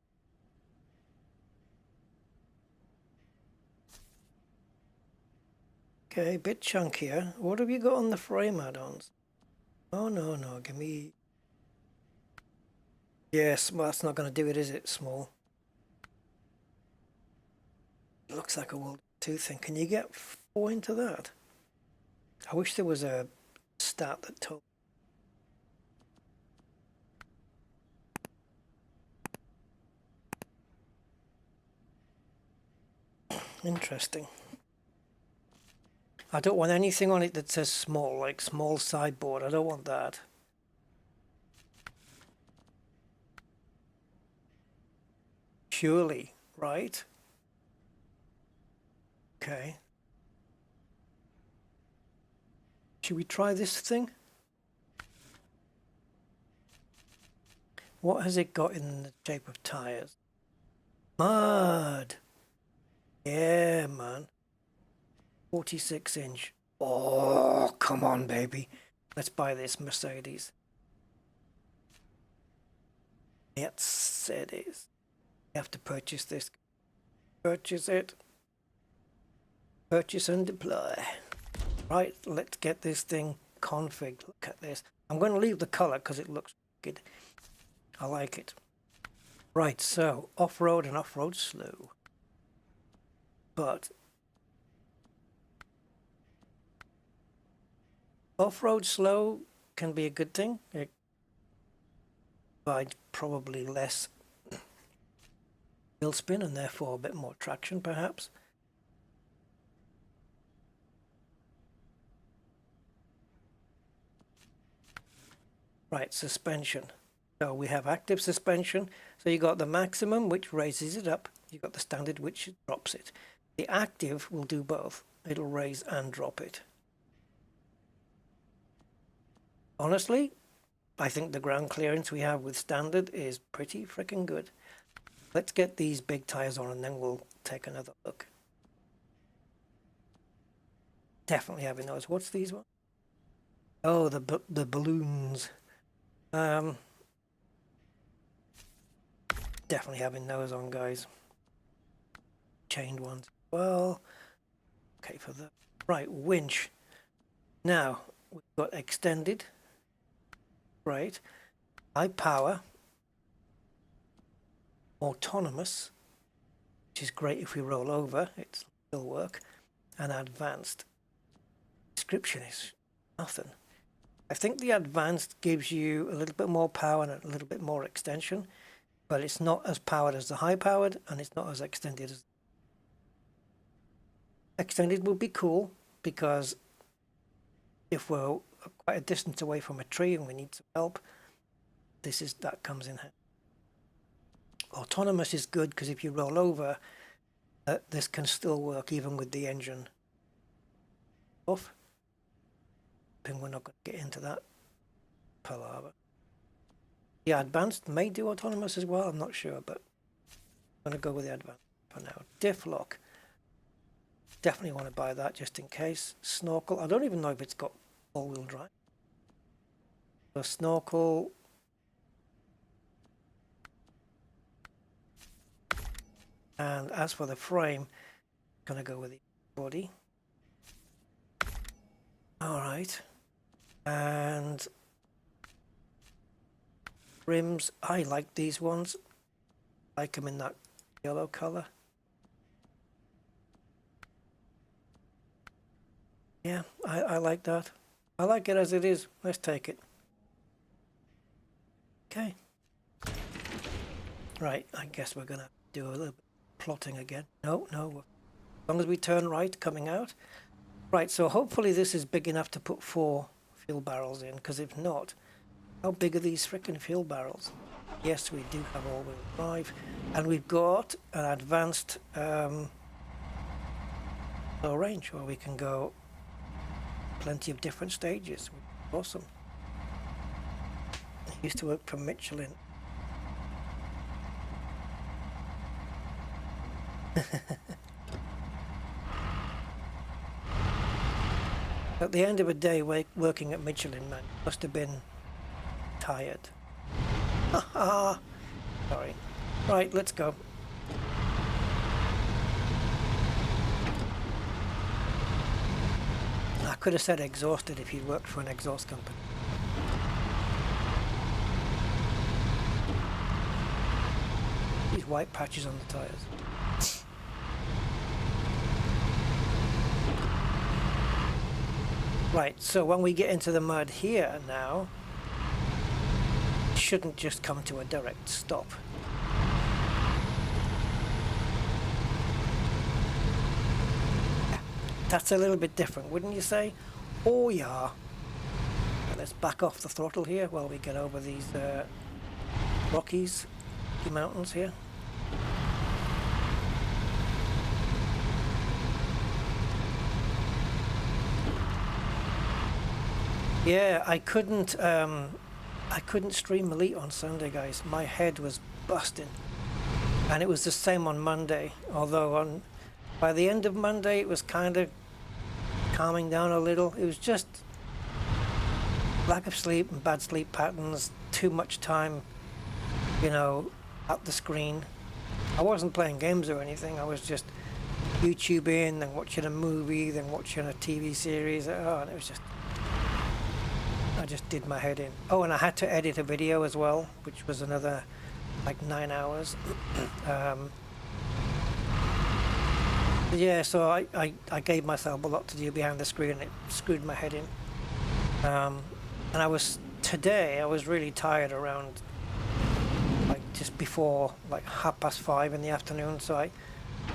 Okay, a bit chunkier. What have you got on the frame add-ons? Oh, no, no, give me... Yes, well, that's not going to do it, is it? Small. It looks like a world. two thing. Can you get 4 into that? I wish there was a stat that told. Interesting. I don't want anything on it that says small, like small sideboard. I don't want that. Surely, right? Okay. Should we try this thing? What has it got in the shape of tires? Mud! Yeah, man. 46 inch. Oh, come on, baby. Let's buy this Mercedes. Yes, it is. You have to purchase this. Purchase it. Purchase and deploy. Right, let's get this thing configured. Look at this. I'm going to leave the color because it looks good. I like it. Right, so off-road and off-road slow. But off-road slow can be a good thing. It provides probably less wheel spin and therefore a bit more traction perhaps. Right, suspension. So we have active suspension. So you got the maximum, which raises it up. You got the standard, which drops it. The active will do both. It'll raise and drop it. Honestly, I think the ground clearance we have with standard is pretty freaking good. Let's get these big tires on and then we'll take another look. Definitely having those. What's these ones? Oh, the balloons. Definitely having those on, guys. Chained ones. Well, okay for that. Right, winch. Now we've got extended. Right. High power. Autonomous, which is great if we roll over. It will work. And advanced. Description is nothing. I think the advanced gives you a little bit more power and a little bit more extension, but it's not as powered as the high powered and it's not as extended as. Extended would be cool because if we're quite a distance away from a tree and we need some help, that comes in handy. Autonomous is good because if you roll over, this can still work even with the engine off. And we're not going to get into that palaver. Yeah, advanced may do autonomous as well. I'm not sure, but I'm going to go with the advanced for now. Diff lock. Definitely want to buy that just in case. Snorkel. I don't even know if it's got all-wheel drive. So snorkel. And as for the frame, I'm going to go with the body. All right. And rims, I like these ones. I like them in that yellow color. Yeah, I like that. I like it as it is. Let's take it. Okay. Right, I guess we're going to do a little bit of plotting again. No, as long as we turn right coming out. Right, so hopefully this is big enough to put 4 fuel barrels in, because if not, how big are these frickin' fuel barrels? Yes, we do have all-wheel drive, and we've got an advanced low range where we can go plenty of different stages. Awesome. I used to work for Michelin. At the end of a day working at Michelin, man, must have been tired. Sorry. Right, let's go. I could have said exhausted if you'd worked for an exhaust company. These white patches on the tyres. Right, so when we get into the mud here now, it shouldn't just come to a direct stop. That's a little bit different, wouldn't you say? Oh yeah. Let's back off the throttle here while we get over these Rockies, the mountains here. Yeah, I couldn't stream Elite on Sunday, guys. My head was busting, and it was the same on Monday. Although by the end of Monday, it was kind of calming down a little. It was just lack of sleep and bad sleep patterns, too much time, you know, at the screen. I wasn't playing games or anything. I was just YouTubing, then watching a movie, then watching a TV series. Oh, and it was just, I just did my head in. Oh, and I had to edit a video as well, which was another like 9 hours. Yeah, so I gave myself a lot to do behind the screen, and it screwed my head in. And today I was really tired around like just before like 5:30 in the afternoon, so I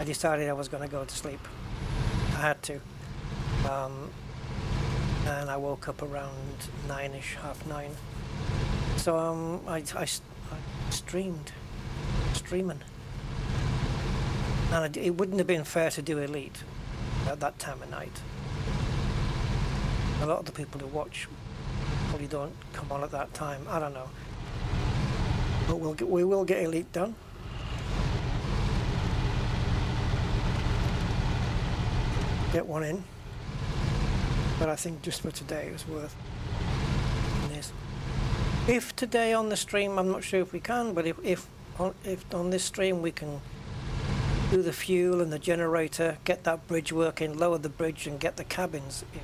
decided I was going to go to sleep. I had to. And I woke up around 9ish, 9:30. So I streaming. And it wouldn't have been fair to do Elite at that time of night. A lot of the people who watch probably don't come on at that time. I don't know. But we will get Elite done. Get one in. But I think just for today it was worth this. If today on the stream, I'm not sure if we can, but if on this stream we can do the fuel and the generator, get that bridge working, lower the bridge and get the cabins in.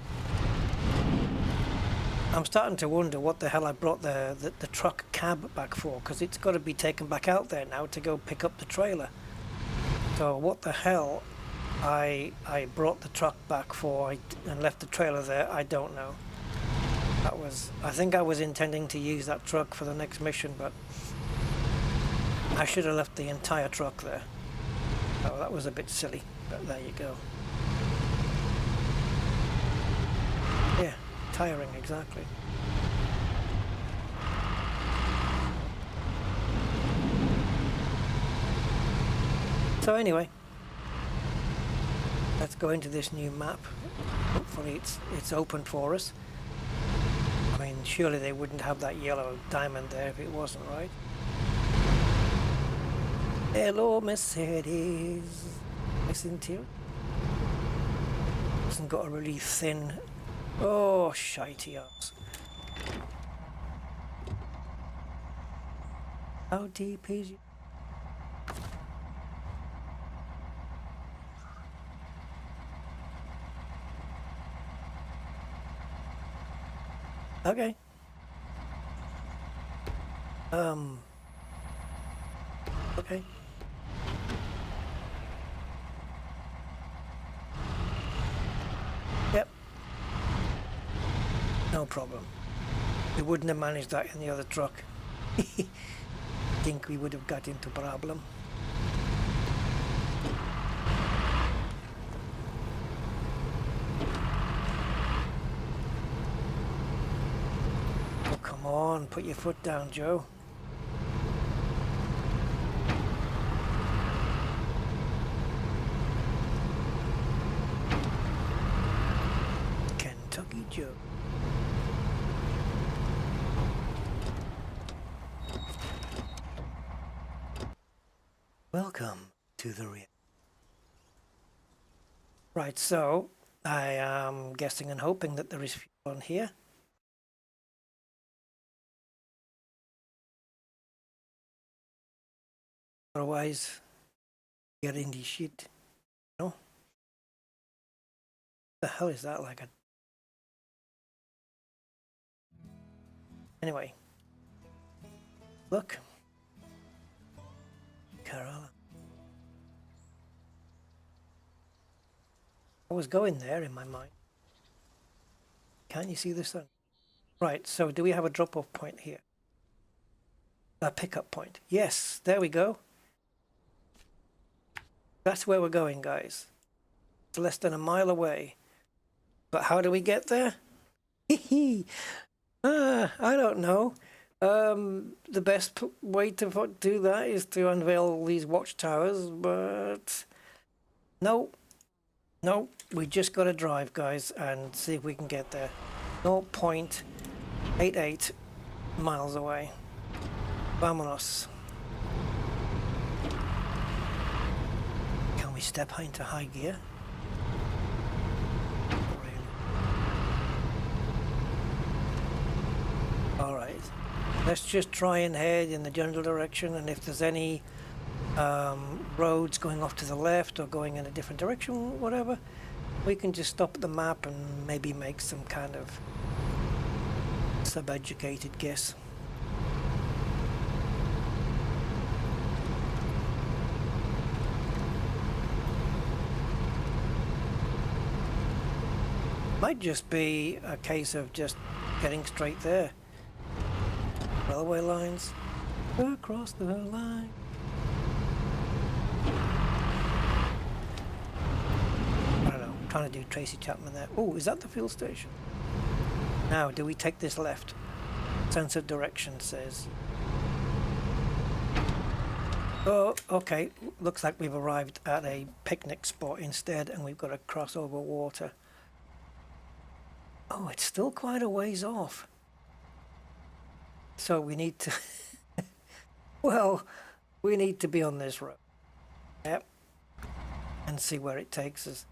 I'm starting to wonder what the hell I brought the truck cab back for, because it's got to be taken back out there now to go pick up the trailer. So what the hell I brought the truck back for and left the trailer there, I don't know. I think I was intending to use that truck for the next mission, but I should have left the entire truck there. Oh, that was a bit silly, but there you go. Yeah, tiring, exactly. So anyway, let's go into this new map. Hopefully it's open for us. I mean, surely they wouldn't have that yellow diamond there if it wasn't, right? Hello, Mercedes. Nice interior. Hasn't got a really thin. Oh, shitey ass. How deep is you? Okay. Okay. Yep. No problem. We wouldn't have managed that in the other truck. Think we would have got into problem. Oh, come on, put your foot down, Joe. Kentucky Joe. Welcome to the real. Right, so I am guessing and hoping that there is fuel on here. Otherwise, get in the shit. No? What the hell is that like a... Anyway. Look. Kerala. I was going there in my mind. Can't you see the sun? Right, so do we have a drop-off point here? A pickup point. Yes, there we go. That's where we're going, guys. It's less than a mile away. But how do we get there? I don't know. The best way to do that is to unveil all these watchtowers, but no, we just got to drive, guys, and see if we can get there. 0.88 miles away. Vámonos. Can we step into high gear? Alright, let's just try and head in the general direction, and if there's any roads going off to the left or going in a different direction, whatever, we can just stop at the map and maybe make some kind of sub-educated guess. Might just be a case of just getting straight there. Railway lines across the line. I don't know, I'm trying to do Tracy Chapman there. Oh, is that the fuel station? Now, do we take this left? Sense of direction says. Oh, okay. Looks like we've arrived at a picnic spot instead, and we've got to cross over water. Oh, it's still quite a ways off. So we need to, well, we need to be on this road. Yep. And see where it takes us.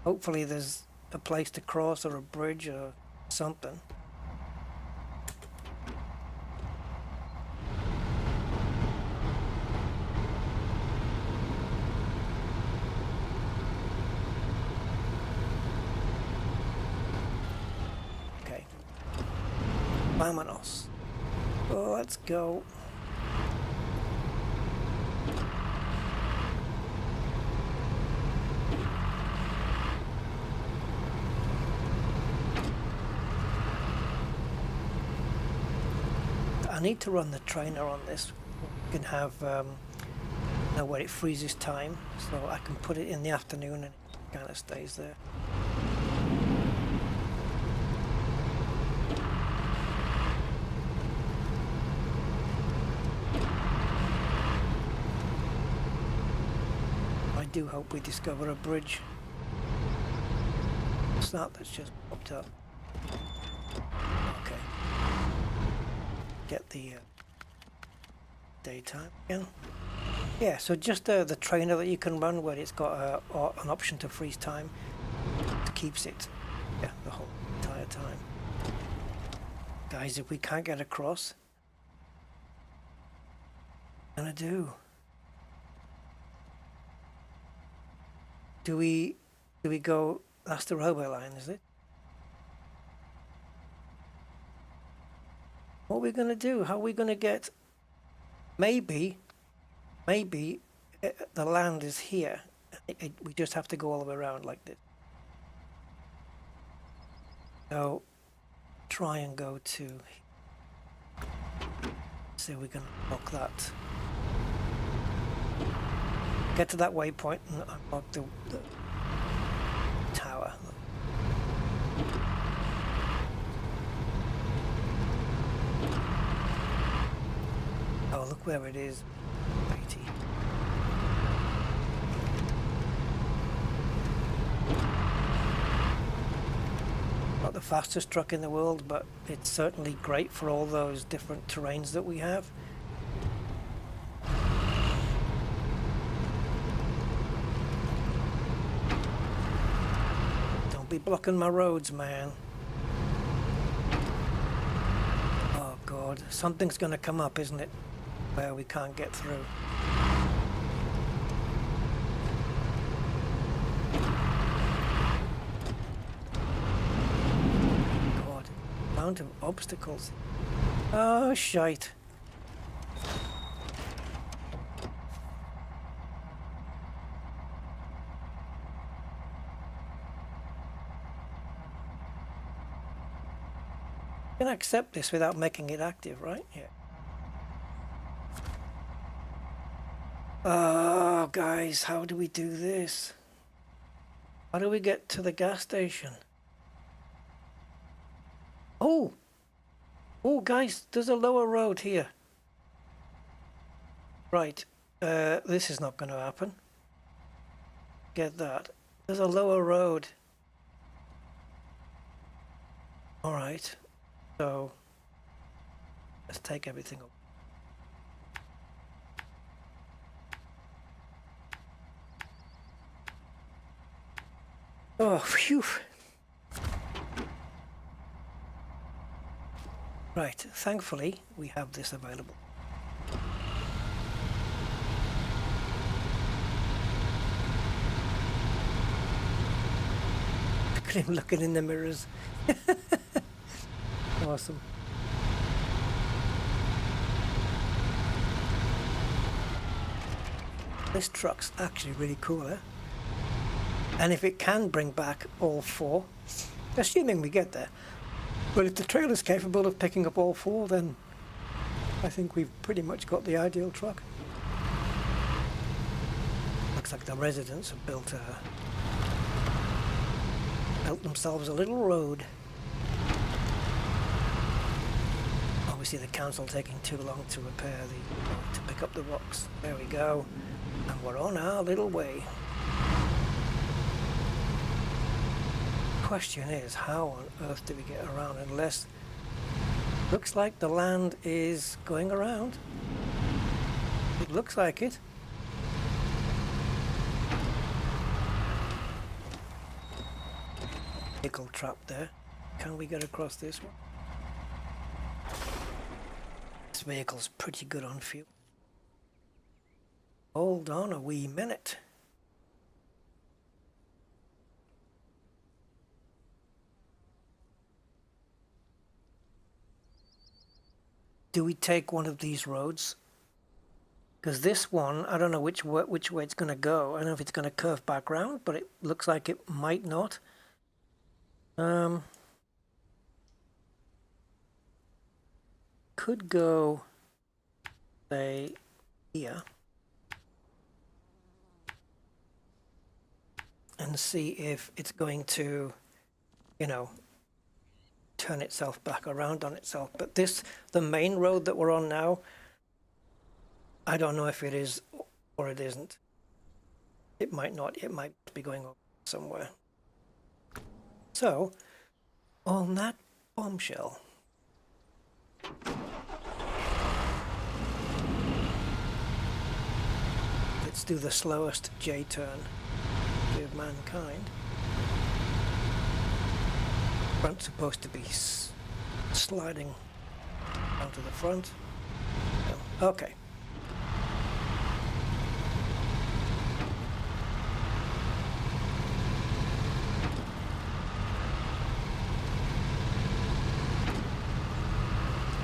Hopefully there's a place to cross or a bridge or something. Okay. Vámonos. Oh, let's go. I need to run the trainer on this. We can have know where it freezes time, so I can put it in the afternoon and it kind of stays there. I do hope we discover a bridge. It's that that's just popped up. Okay. Get the daytime again. Yeah, so just the trainer that you can run where it's got an option to freeze time. It keeps it, yeah, the whole entire time. Guys, if we can't get across, what are we gonna do? Do we go? That's the railway line, is it? What are we gonna do? How are we gonna get? Maybe the land is here. We just have to go all the way around like this. So try and go to. See if we can unlock that. Get to that waypoint and unlock the tower. Oh, look where it is. Pretty. Not the fastest truck in the world, but it's certainly great for all those different terrains that we have. Don't be blocking my roads, man. Oh God, something's gonna come up, isn't it? Where we can't get through. God, amount of obstacles. Oh shite. can accept this without making it active, right? Yeah. Oh, guys, how do we do this? How do we get to the gas station? Oh! Oh, guys, there's a lower road here. Right. This is not going to happen. Get that. There's a lower road. Alright. So, let's take everything up. Oh, phew. Right, thankfully we have this available. Look at him looking in the mirrors. Awesome. This truck's actually really cool, eh? And if it can bring back all four, assuming we get there, but if the trailer's capable of picking up all four, then I think we've pretty much got the ideal truck. Looks like the residents have built themselves a little road. Obviously the council taking too long to repair to pick up the rocks. There we go. And we're on our little way. Question is, how on earth do we get around? Unless looks like the land is going around. It looks like it. Vehicle trap there. Can we get across this one? This vehicle's pretty good on fuel. Hold on a wee minute. Do we take one of these roads? Because this one, I don't know which way it's going to go. I don't know if it's going to curve back round, but it looks like it might not. Could go, say, here. And see if it's going to, you know, turn itself back around on itself. But the main road that we're on now, I don't know if it is or it isn't. It might not. It might be going over somewhere. So, on that bombshell, let's do the slowest J-turn of mankind. Front's supposed to be sliding onto the front. Oh, okay.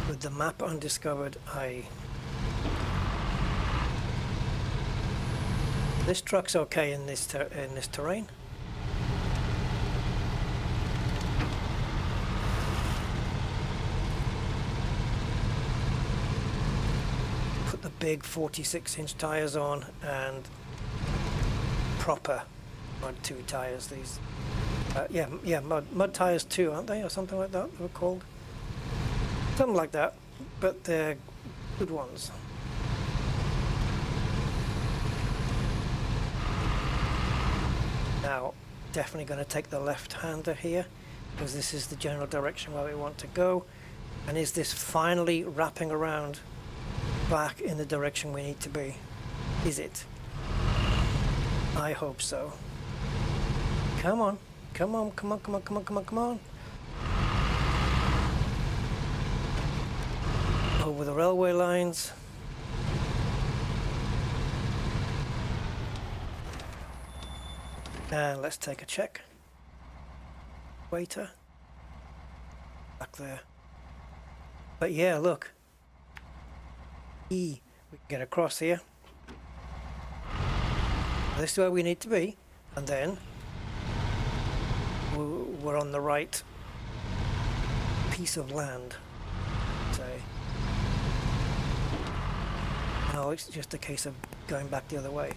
With the map undiscovered, this truck's okay in this terrain. Put the big 46-inch tires on and proper mud 2 tires. These, yeah, mud tires 2, aren't they, or something like that? They were called something like that, but they're good ones. Now, definitely going to take the left-hander here, because this is the general direction where we want to go. And is this finally wrapping around back in the direction we need to be? Is it? I hope so. Come on, come on, come on, come on, come on, come on, come on. Over the railway lines. And let's take a check. Waiter. Back there. But yeah, look. We can get across here. This is where we need to be. And then we're on the right piece of land, say. No, it's just a case of going back the other way.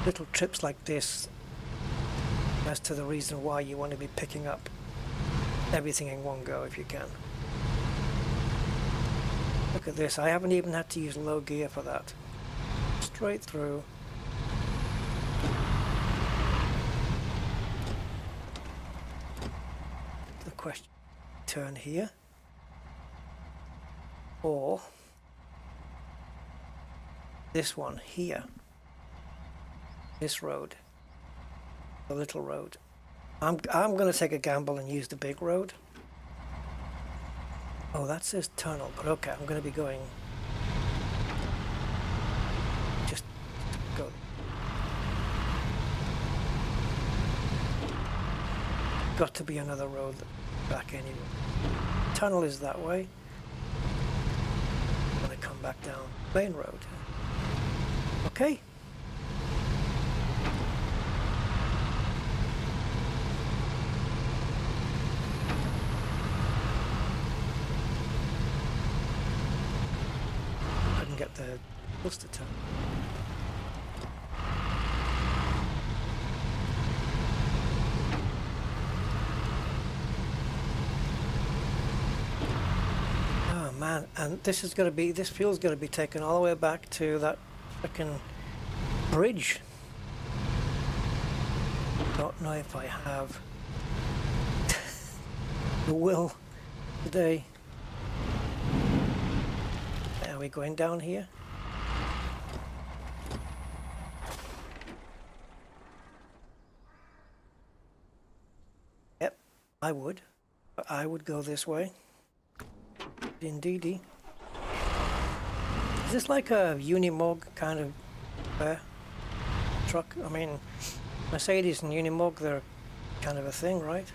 Little trips like this as to the reason why you want to be picking up everything in one go if you can. Look at this, I haven't even had to use low gear for that. Straight through. The question, turn here or this one here, this road, the little road. I'm going to take a gamble and use the big road. Oh, that says tunnel, but okay, I'm going to be going, just go. Got to be another road back anyway. Tunnel is that way. I'm going to come back down main road. Okay. Get the booster turn. Oh man, and this is going to be, this fuel's going to be taken all the way back to that frickin' bridge. Don't know if I have the will today. Are we going down here? Yep, I would. I would go this way. Indeedy. Is this like a Unimog kind of truck? I mean, Mercedes and Unimog, they're kind of a thing, right?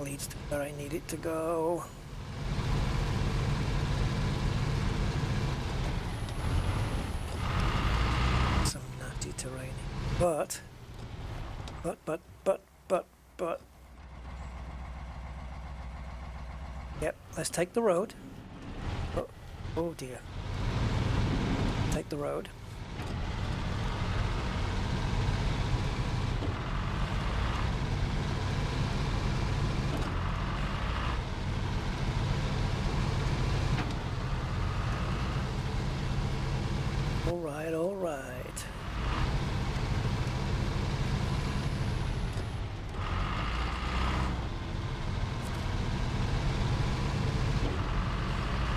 Leads to where I need it to go. Some nutty terrain, but yep, let's take the road. Oh dear, take the road. All right.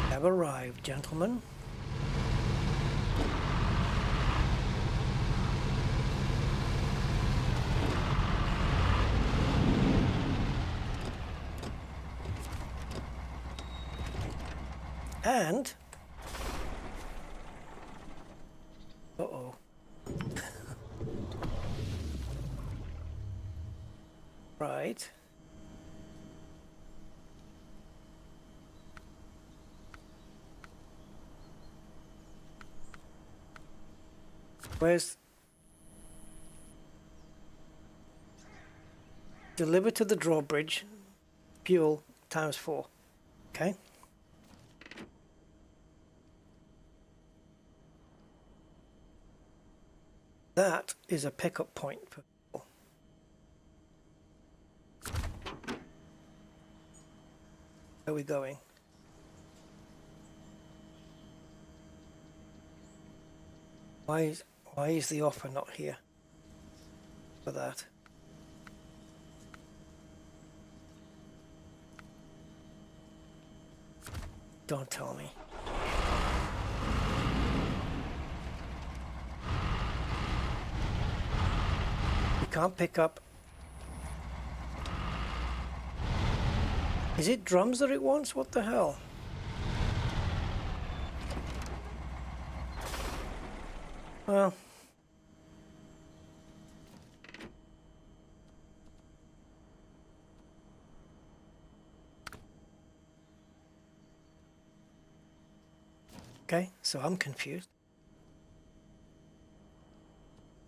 Have arrived, gentlemen. And uh-oh. Right. Where's deliver to the drawbridge, fuel ×4. Okay. That is a pickup point for people. Where are we going? Why is the offer not here for that? Don't tell me. You can't pick up. Is it drums that it wants? What the hell? Well, okay, so I'm confused.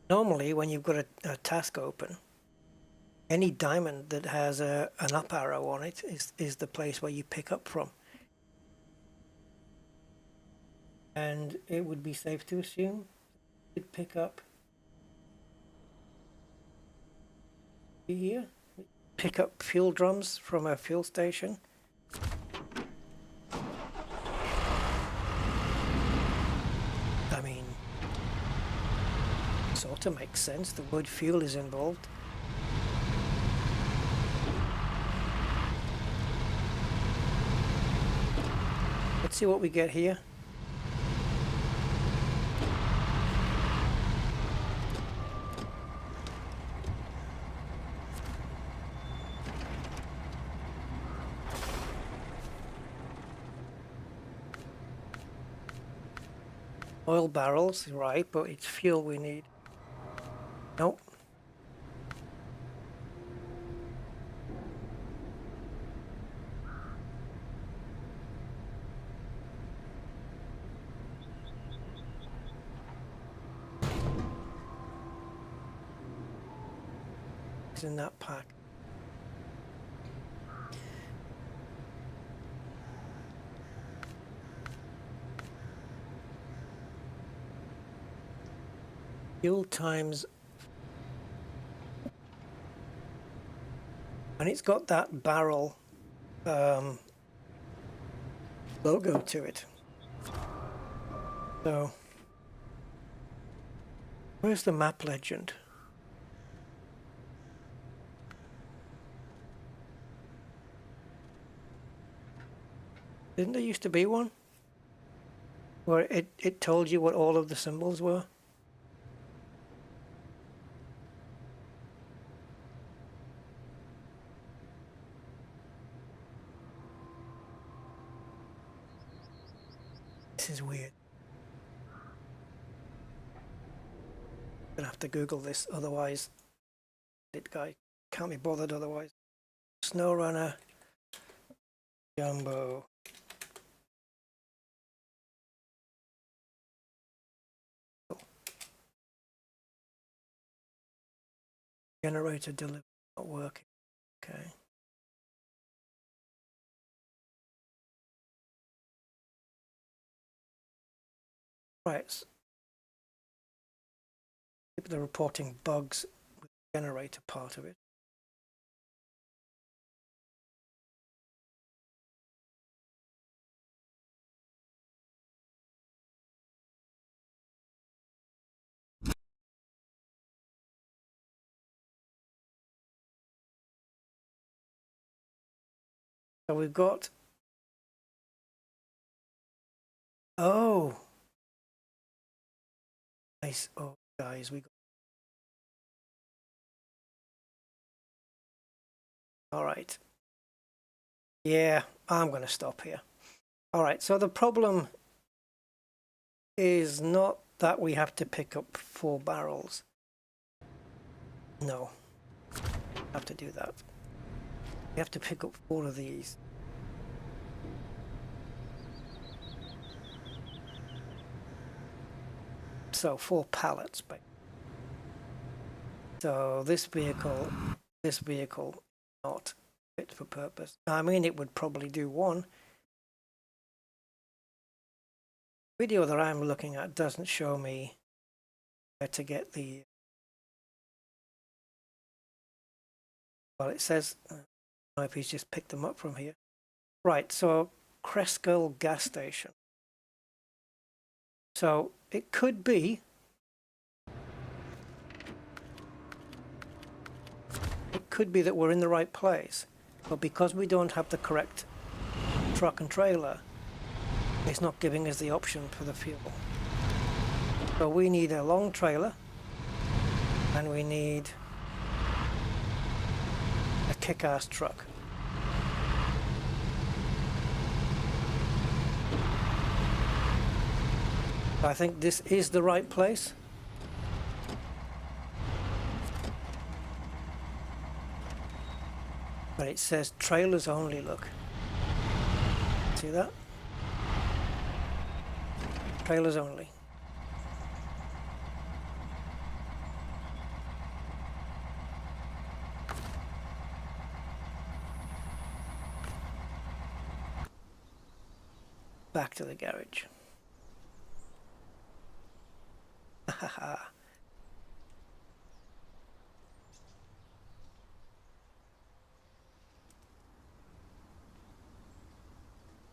Normally, when you've got a task open, any diamond that has an up arrow on it is the place where you pick up from. And it would be safe to assume you'd pick up here, pick up fuel drums from a fuel station. I mean, sort of makes sense. The word fuel is involved. Let's see what we get here. Oil barrels, right, but it's fuel we need. Nope. It's in that pack. Fuel times, and it's got that barrel logo to it. So where's the map legend? Didn't there used to be one where it told you what all of the symbols were? This is weird. I'm gonna have to Google this, otherwise it guy can't be bothered otherwise. SnowRunner Jumbo. Generator delivery not working. Okay. Right. People are reporting bugs with the generator part of it. So we've got, oh, nice. Oh, guys, we got, all right. Yeah, I'm going to stop here. All right, so the problem is not that we have to pick up 4 barrels. No, have to do that. We have to pick up 4 of these. So 4 pallets, but so this vehicle not fit for purpose. I mean, it would probably do 1. The video that I'm looking at doesn't show me where to get the, well, it says, I don't know if he's just picked them up from here. Right, so Cresskull gas station. So it could be, that we're in the right place, but because we don't have the correct truck and trailer, it's not giving us the option for the fuel. So we need a long trailer, and we need a kick-ass truck. I think this is the right place. But it says trailers only, look. See that? Trailers only. Back to the garage.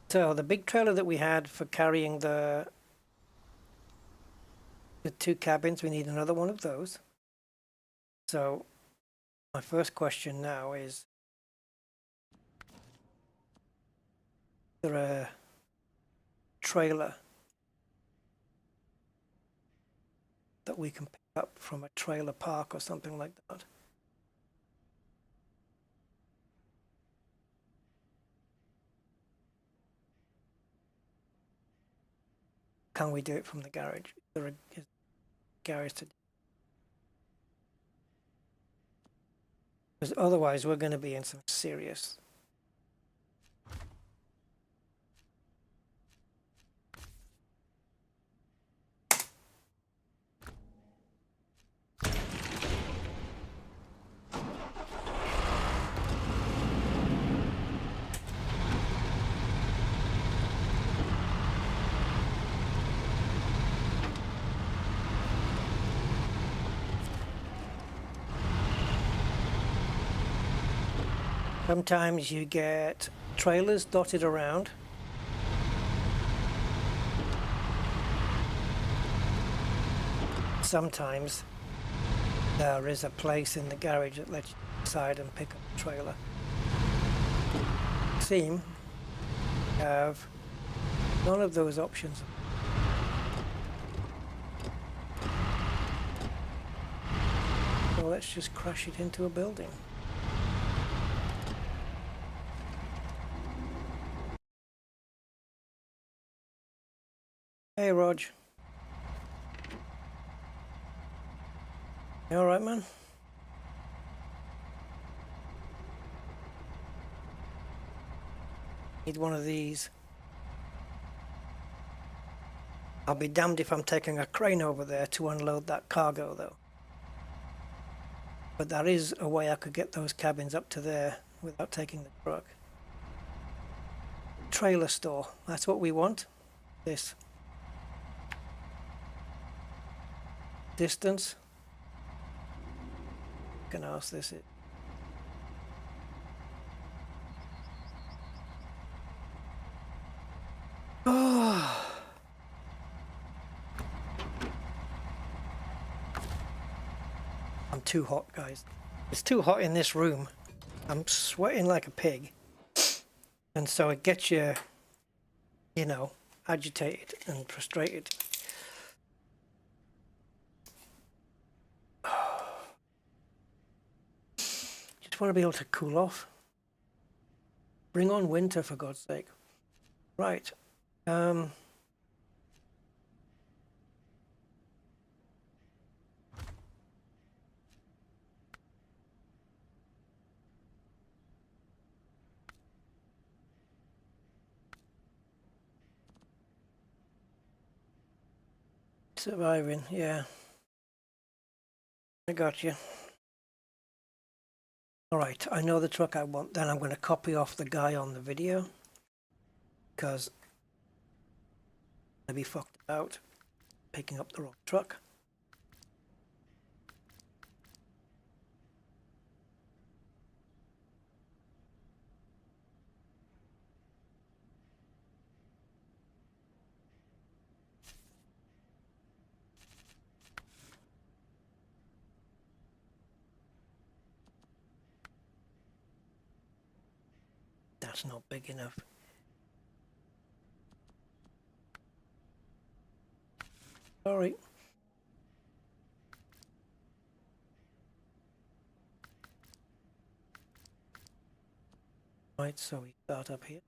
So the big trailer that we had for carrying the 2 cabins, we need another one of those. So my first question now is there a trailer that we can pick up from a trailer park or something like that? Can we do it from the garage? Is there a garage to do? Because otherwise we're going to be in some serious. Sometimes you get trailers dotted around. Sometimes there is a place in the garage that lets you decide and pick up a trailer. Seem to have none of those options. So let's just crash it into a building. Hey, Rog. You alright, man? Need one of these. I'll be damned if I'm taking a crane over there to unload that cargo, though. But there is a way I could get those cabins up to there without taking the truck. Trailer store. That's what we want. This. Distance. Can ask this. Oh. I'm too hot, guys. It's too hot in this room. I'm sweating like a pig. And so it gets you, you know, agitated and frustrated. Just want to be able to cool off. Bring on winter, for God's sake. Right. Surviving, yeah. I got you. Alright, I know the truck I want. Then I'm going to copy off the guy on the video. Because I'll be fucked out picking up the wrong truck. That's not big enough. Sorry. Right, so we start up here.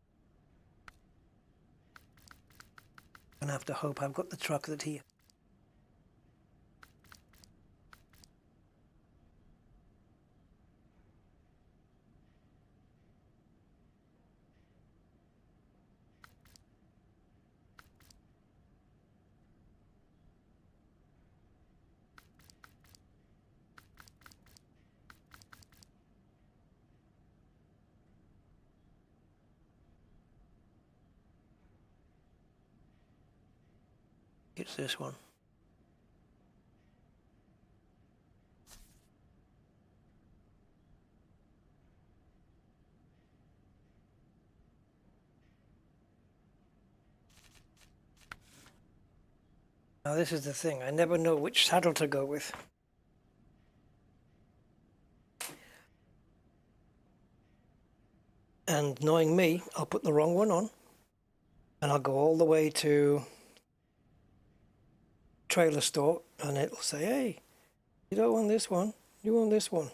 I'm gonna have to hope I've got the truck that he. It's this one. Now this is the thing, I never know which saddle to go with. And knowing me, I'll put the wrong one on and I'll go all the way to trailer store and it'll say, hey, you don't want this one, you want this one.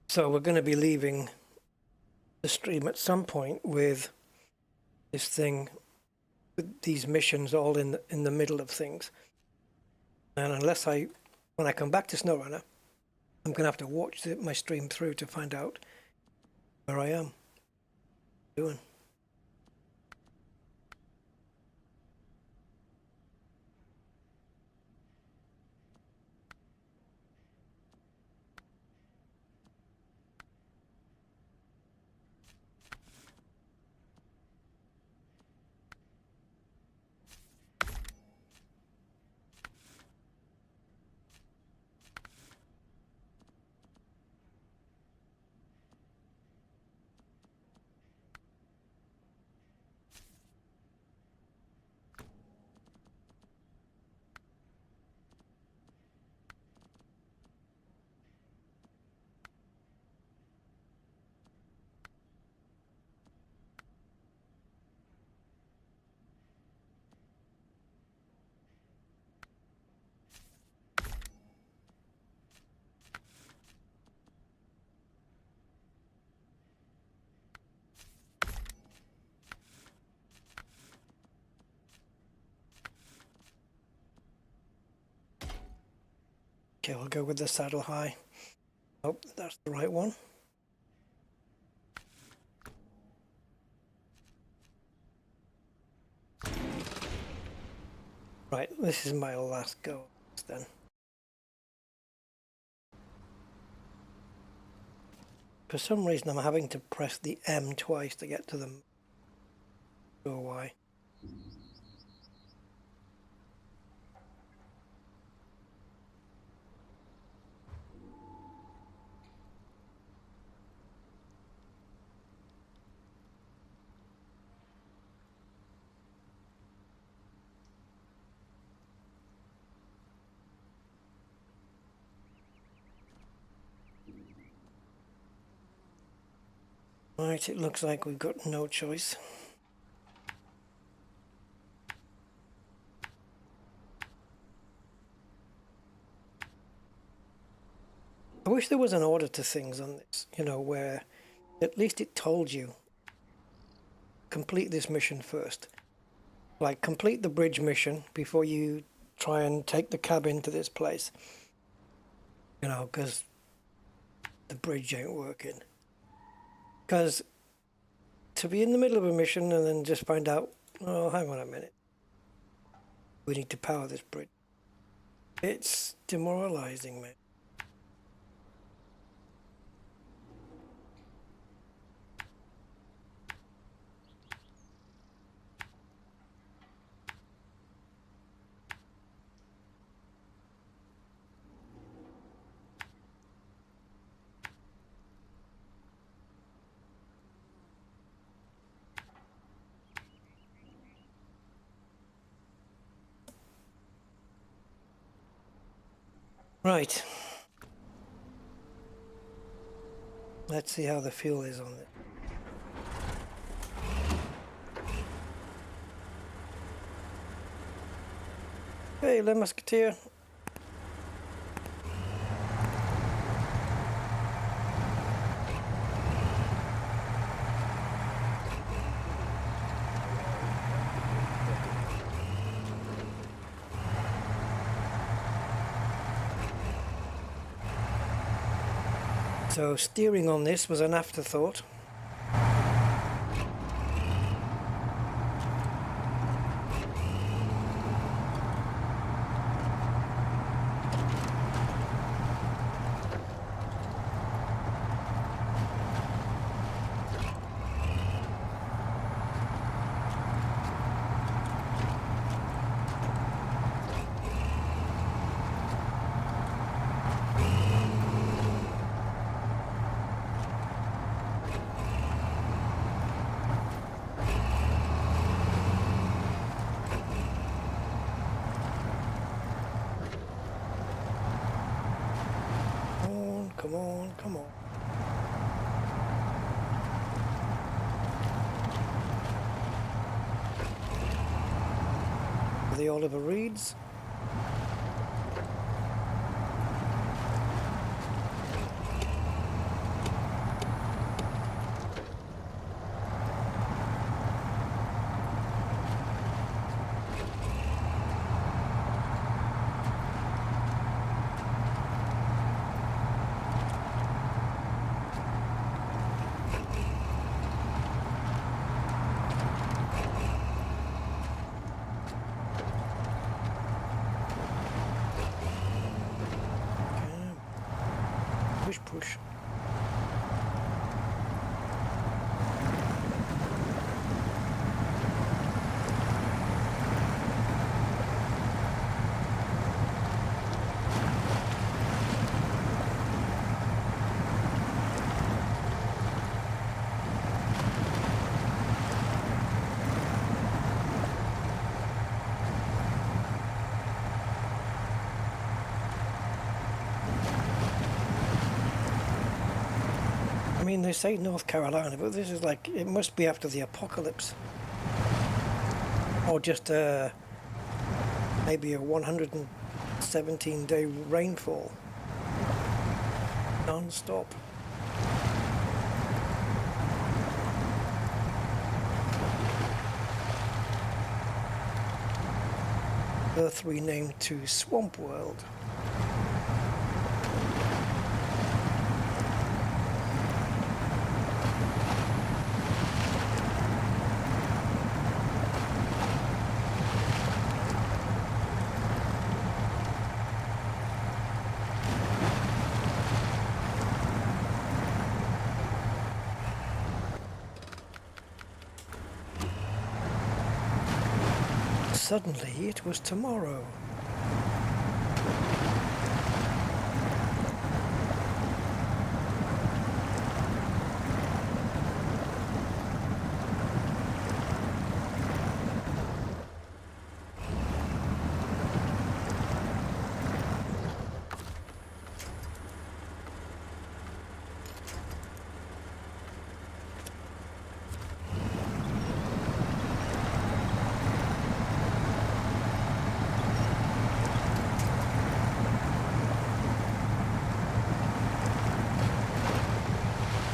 So we're going to be leaving the stream at some point with this thing, with these missions all in the middle of things. And unless when I come back to SnowRunner, I'm going to have to watch my stream through to find out where I am doing. Okay, I'll go with the saddle high. Oh, that's the right one. Right, this is my last go then. For some reason I'm having to press the M twice to get to them. I don't know why. Right, it looks like we've got no choice. I wish there was an order to things on this, you know, where at least it told you, complete this mission first. Like, complete the bridge mission before you try and take the cab into this place. You know, because the bridge ain't working. Because to be in the middle of a mission and then just find out, oh, hang on a minute, we need to power this bridge. It's demoralizing, man. Right. Let's see how the fuel is on it. Hey, Le Musketeer. So steering on this was an afterthought. come on, come on. The Oliver Reeds. Push. I mean, they say North Carolina, but this is like, it must be after the apocalypse. Or just maybe a 117-day rainfall. Non-stop. Earth renamed to Swamp World. Suddenly it was tomorrow.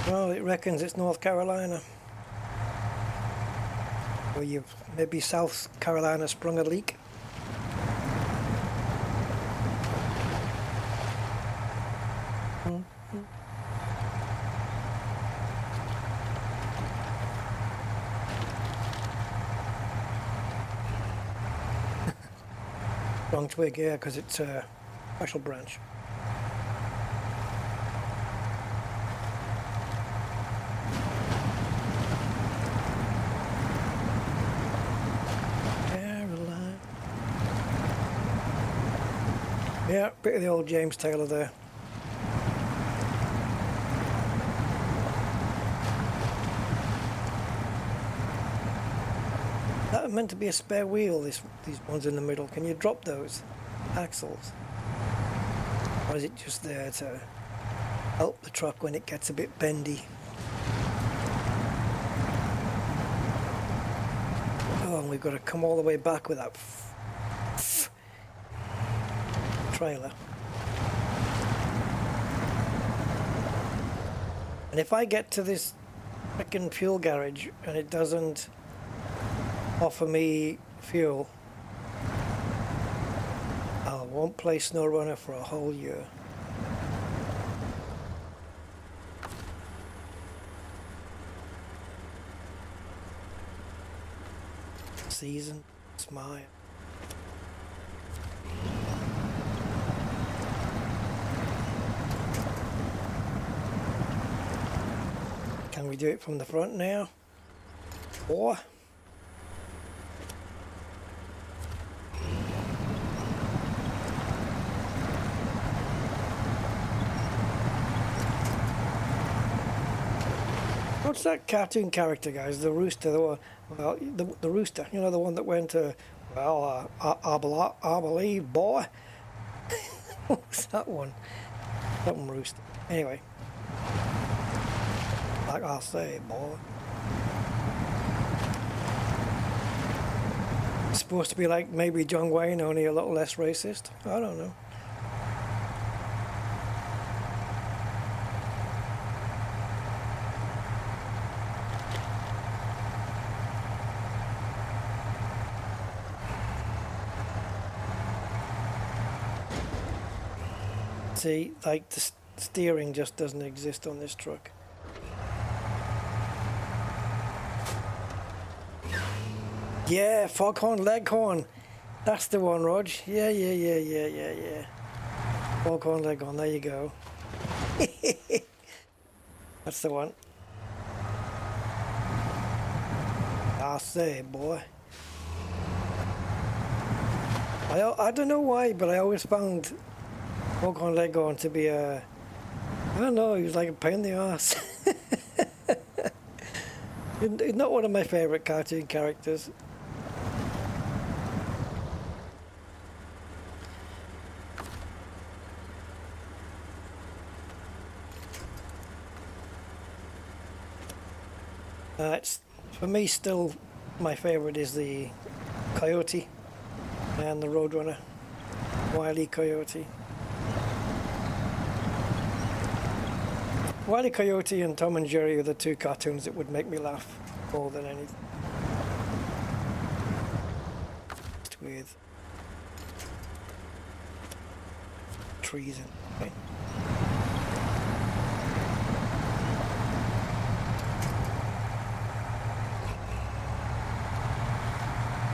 Well, it reckons it's North Carolina. Or maybe South Carolina sprung a leak. Wrong twig, yeah, because it's a special branch. Yeah, bit of the old James Taylor there. That meant to be a spare wheel, these ones in the middle. Can you drop those axles? Or is it just there to help the truck when it gets a bit bendy? Oh, and we've got to come all the way back with that trailer. And if I get to this frickin' fuel garage and it doesn't offer me fuel, I won't play SnowRunner for a whole year. Season smile. Can we do it from the front now? Or what's that cartoon character, guys? The rooster, the rooster. You know, the one that went to, well, I believe, boy. What's that one? That one, rooster. Anyway, like I say, boy. It's supposed to be like maybe John Wayne, only a lot less racist. I don't know. See, like the steering just doesn't exist on this truck. Yeah, foghorn leghorn. That's the one, Rog. Yeah. Foghorn leghorn, there you go. That's the one. I say, boy. I don't know why, but I always found Foghorn Leghorn to be I don't know, he was like a pain in the ass. He's not one of my favourite cartoon characters. It's, for me, still my favourite is the Coyote and the Roadrunner, Wile E. Coyote. Wile E. Coyote and Tom and Jerry are the two cartoons that would make me laugh more than anything. With trees and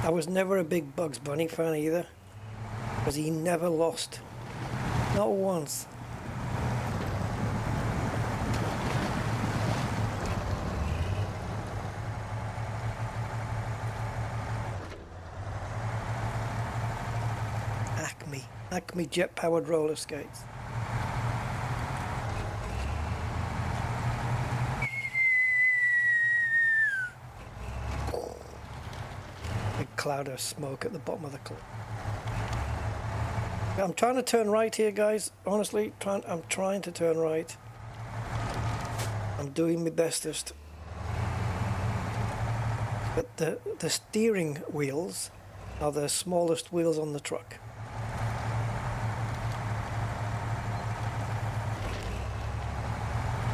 I was never a big Bugs Bunny fan either, because he never lost, not once. Acme jet-powered roller skates. Big cloud of smoke at the bottom of the cliff. I'm trying to turn right here, guys. Honestly, I'm trying to turn right. I'm doing my bestest. But the steering wheels are the smallest wheels on the truck.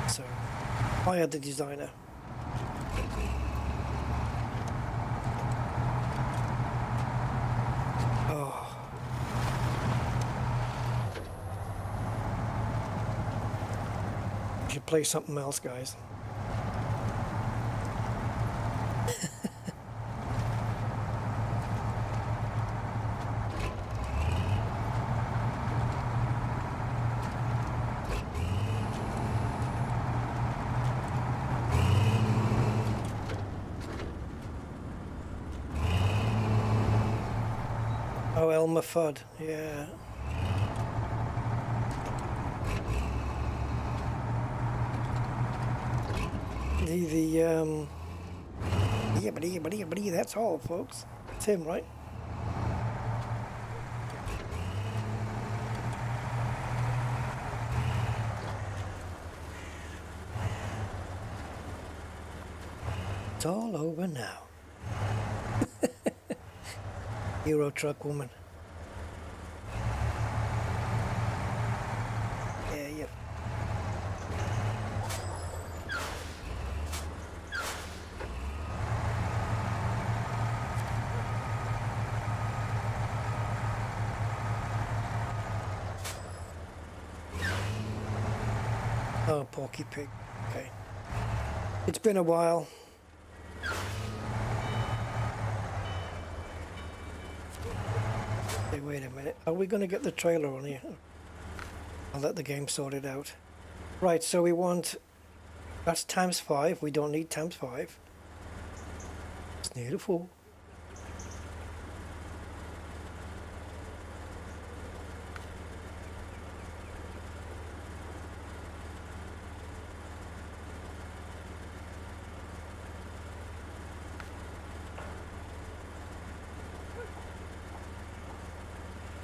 So, hire the designer. Oh. We should play something else, guys. Oh, Elmer Fudd, yeah. Yeah, that's all, folks. It's him, right? It's all over now. Euro Truck Woman. Yeah. Oh, Porky Pig. Okay. It's been a while. Hey, wait a minute. Are we going to get the trailer on here? I'll let the game sort it out. Right, so we want... That's ×5. We don't need ×5. It's near the 4.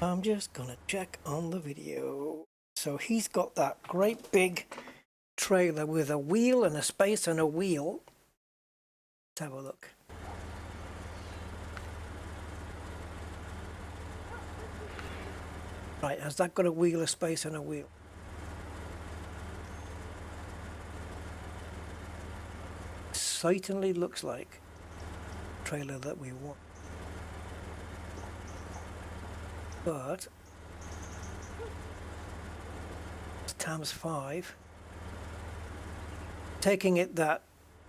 I'm just gonna check on the video. So he's got that great big trailer with a wheel and a space and a wheel. Let's have a look. Right, has that got a wheel, a space and a wheel? Certainly looks like the trailer that we want. But it's times 5. Taking it that,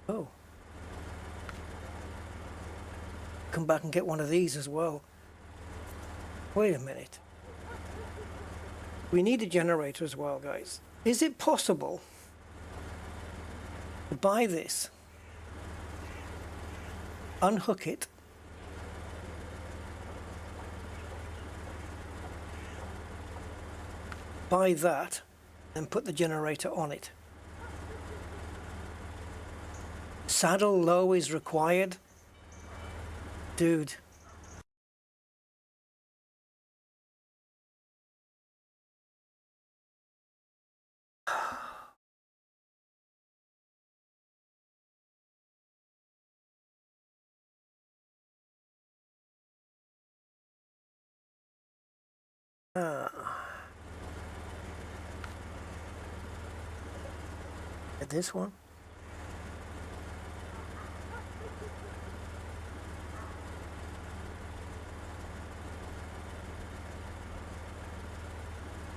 oh, come back and get one of these as well. Wait a minute. We need a generator as well, guys. Is it possible to buy this, unhook it, buy that, and put the generator on it? Saddle low is required. Dude. This one.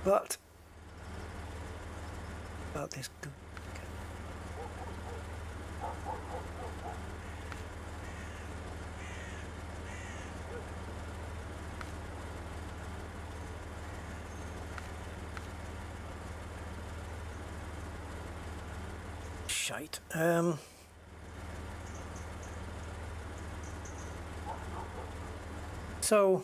But about this good. Shite. So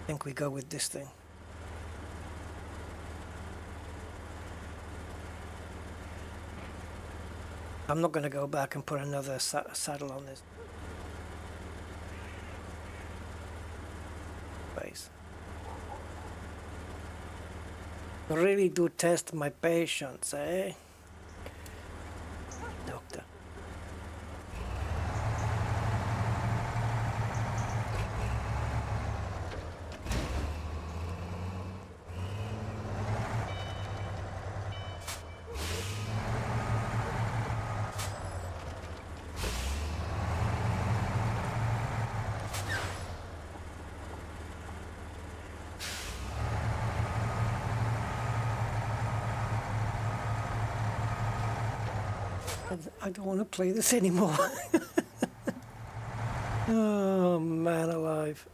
I think we go with this thing. I'm not going to go back and put another saddle on this base. Really do test my patience, eh? Doctor. I don't want to play this anymore. Oh, man alive.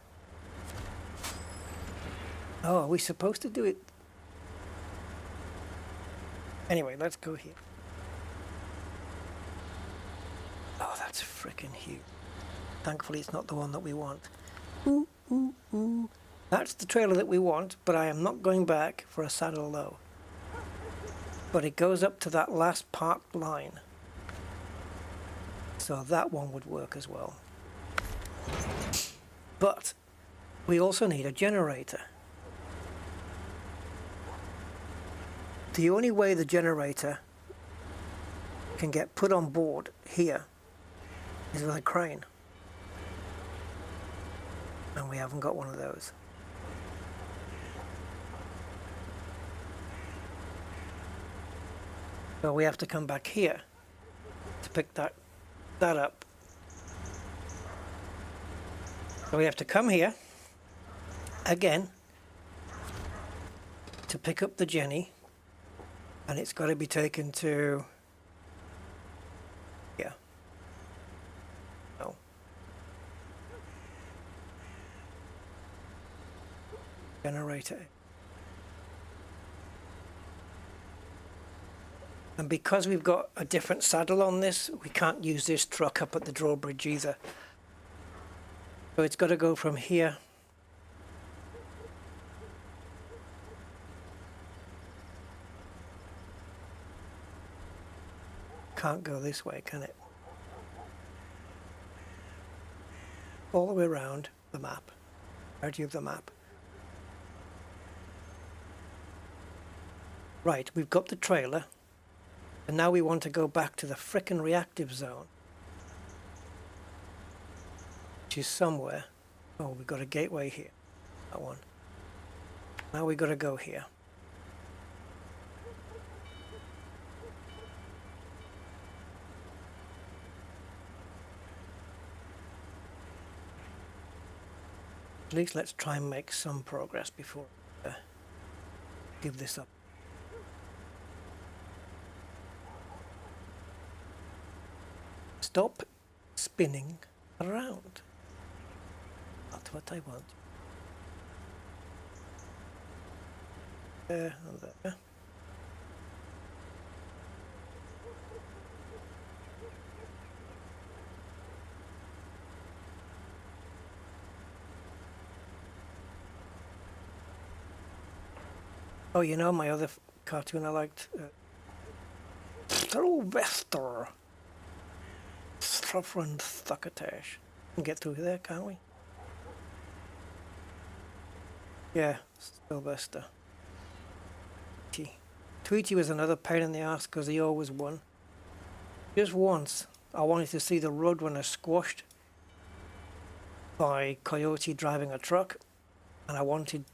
Oh, are we supposed to do it? Anyway, let's go here. Oh, that's freaking huge. Thankfully, it's not the one that we want. Ooh, ooh, ooh. That's the trailer that we want, but I am not going back for a saddle low. But it goes up to that last parked line. So that one would work as well. But we also need a generator. The only way the generator can get put on board here is with a crane. And we haven't got one of those. So we have to come back here to pick that up. So we have to come here again to pick up the Jenny, and it's got to be taken to here. No. Generator. And because we've got a different saddle on this, we can't use this truck up at the drawbridge either. So it's got to go from here can't go this way, can it? all the way around the map, entirety of the map. Right, we've got the trailer, and now we want to go back to the frickin' reactive zone, which is somewhere. Oh, we've got a gateway here, that one. Now we've got to go here. At least let's try and make some progress before give this up. Stop spinning around. That's what I want. There and there. Oh, you know my other cartoon I liked? Sylvester. Struffrand Thuckatash. We can get through there, can't we? Yeah, Sylvester. Tweety was another pain in the ass because he always won. Just once, I wanted to see the Roadrunner squashed by Coyote driving a truck, and I wanted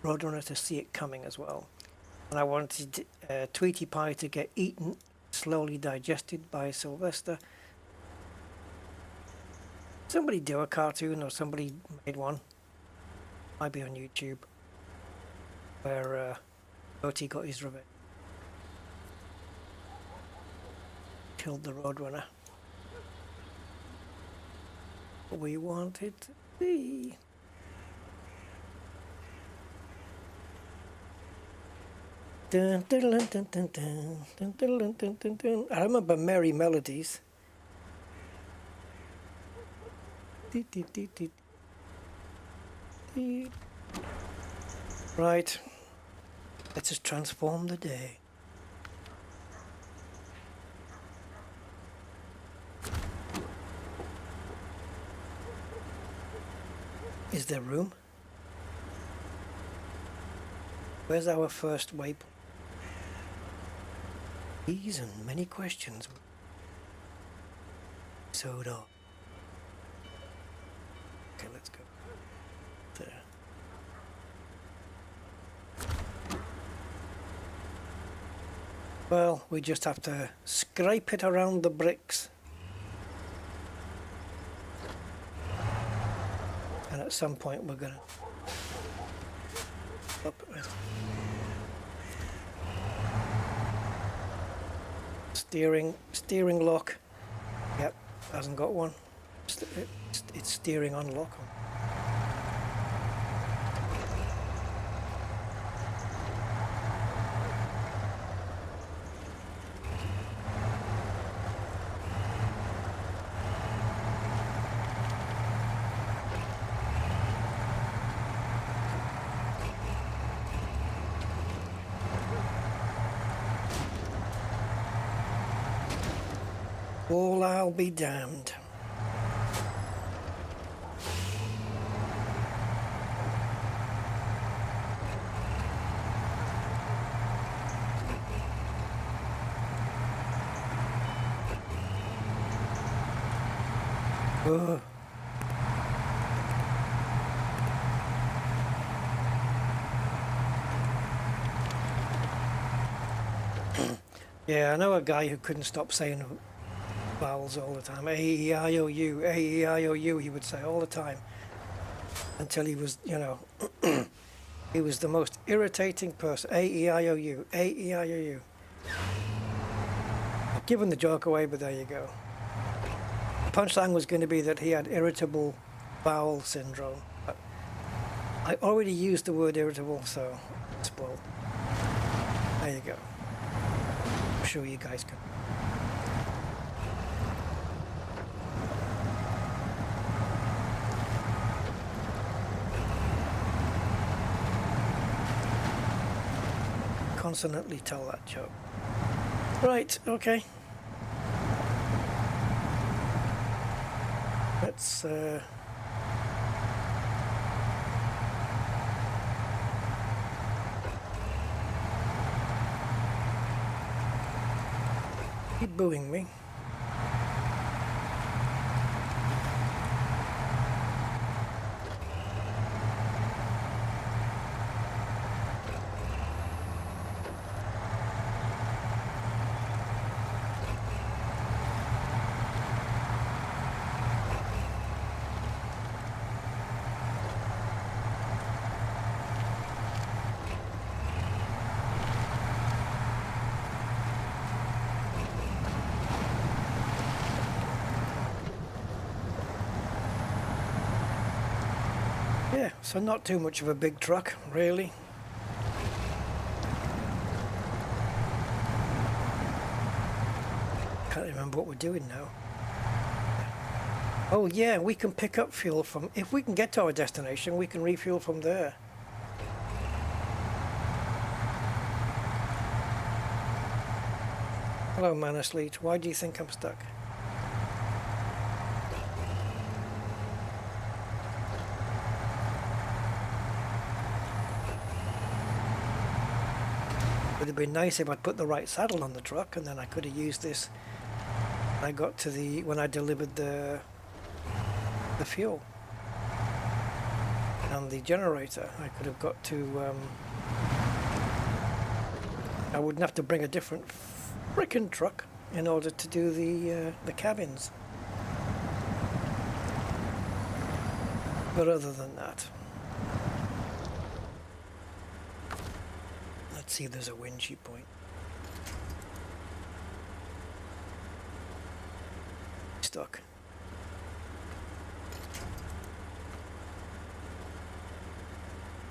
Roadrunner to see it coming as well. And I wanted Tweety Pie to get eaten, slowly digested by Sylvester. Somebody do a cartoon, or somebody made one. Might be on YouTube, where Coyote got his revenge. Killed the Roadrunner. We wanted to be. Dun, dun, dun, dun, dun, dun, dun, dun, dun, dun, dun. I remember Merry Melodies. Right, let's just transform the day. Is there room? Where's our first waypoint? These and many questions. So do. Okay, let's go there. Well, we just have to scrape it around the bricks. And at some point we're gonna up it. Steering lock. Yep, hasn't got one. It's steering on lock. Well, I'll be damned. Ugh. Yeah, I know a guy who couldn't stop saying vowels all the time. A-E-I-O-U, A-E-I-O-U, he would say all the time. Until he was, you know, he was the most irritating person. A-E-I-O-U, A-E-I-O-U. I've given the joke away, but there you go. The punchline was going to be that he had irritable bowel syndrome. But I already used the word irritable, so it's spoiled. There you go. I'm sure you guys can. Consonantly tell that joke. Right, okay. Let's Keep booing me. Yeah, so not too much of a big truck, really. Can't remember what we're doing now. Oh yeah, we can pick up fuel from, if we can get to our destination, we can refuel from there. Hello, Manasleet. Why do you think I'm stuck? It would have been nice if I'd put the right saddle on the truck, and then I could have used this when I got to the, when I delivered the fuel and the generator. I could have got to I wouldn't have to bring a different frickin' truck in order to do the cabins. But other than that, let's see if there's a windshield point. Stuck.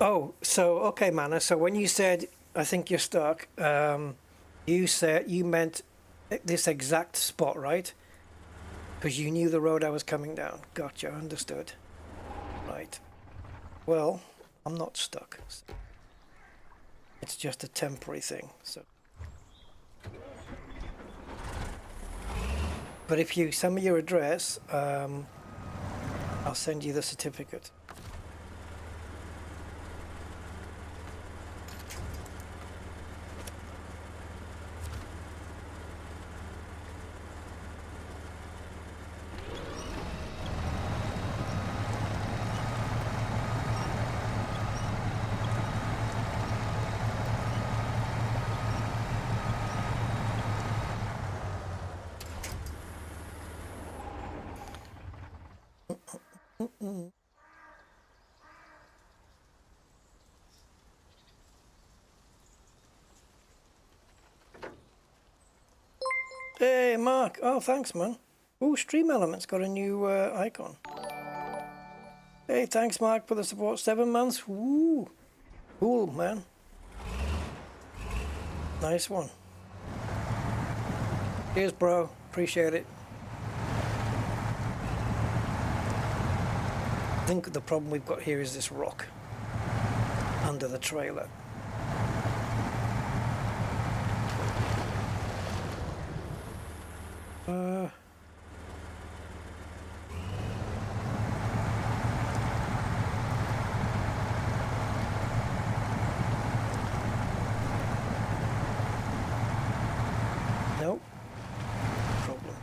Oh, so okay, Mana. So when you said I think you're stuck, you said you meant this exact spot, right? Because you knew the road I was coming down. Gotcha, understood. Right. Well, I'm not stuck. It's just a temporary thing. So, but if you send me your address, I'll send you the certificate. Hey, Mark. Oh, thanks, man. Oh, Stream Elements got a new icon. Hey, thanks, Mark, for the support. 7 months. Woo. Cool, man. Nice one. Cheers, bro. Appreciate it. I think the problem we've got here is this rock under the trailer. Nope. Problem.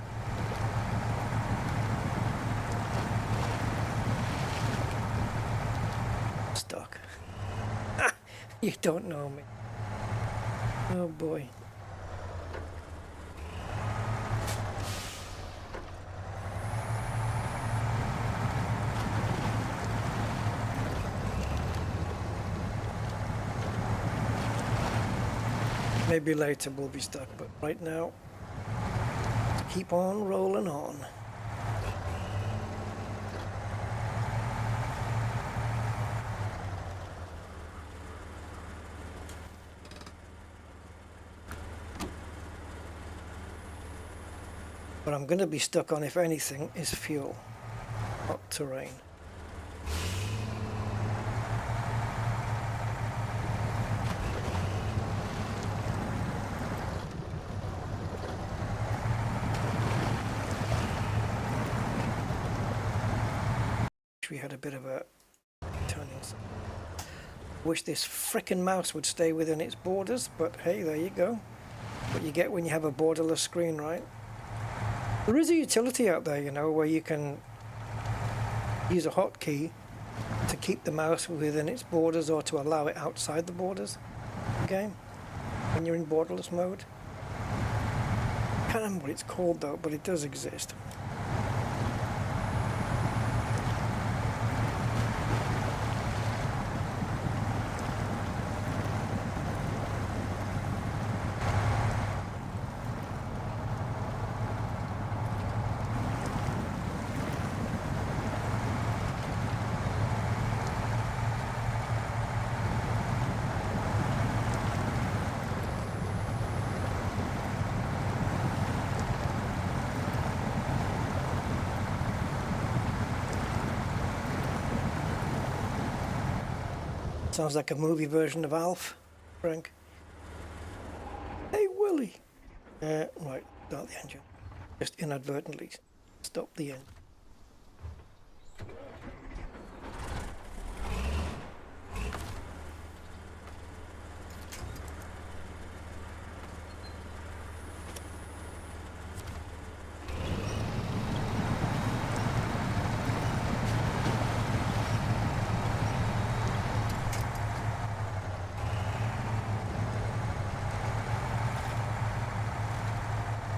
Stuck. You don't know me. Oh boy. Maybe later we'll be stuck, but right now, keep on rolling on. What I'm going to be stuck on, if anything, is fuel, not terrain. We had a bit of a turning. Wish this frickin' mouse would stay within its borders, but hey, there you go. what you get when you have a borderless screen, right? There is a utility out there, you know, where you can use a hotkey to keep the mouse within its borders or to allow it outside the borders of the game when you're in borderless mode. I can't remember what it's called though, but it does exist. Sounds like a movie version of Alf, Frank. Hey, Willie! Right, start the engine. Just inadvertently stop the engine.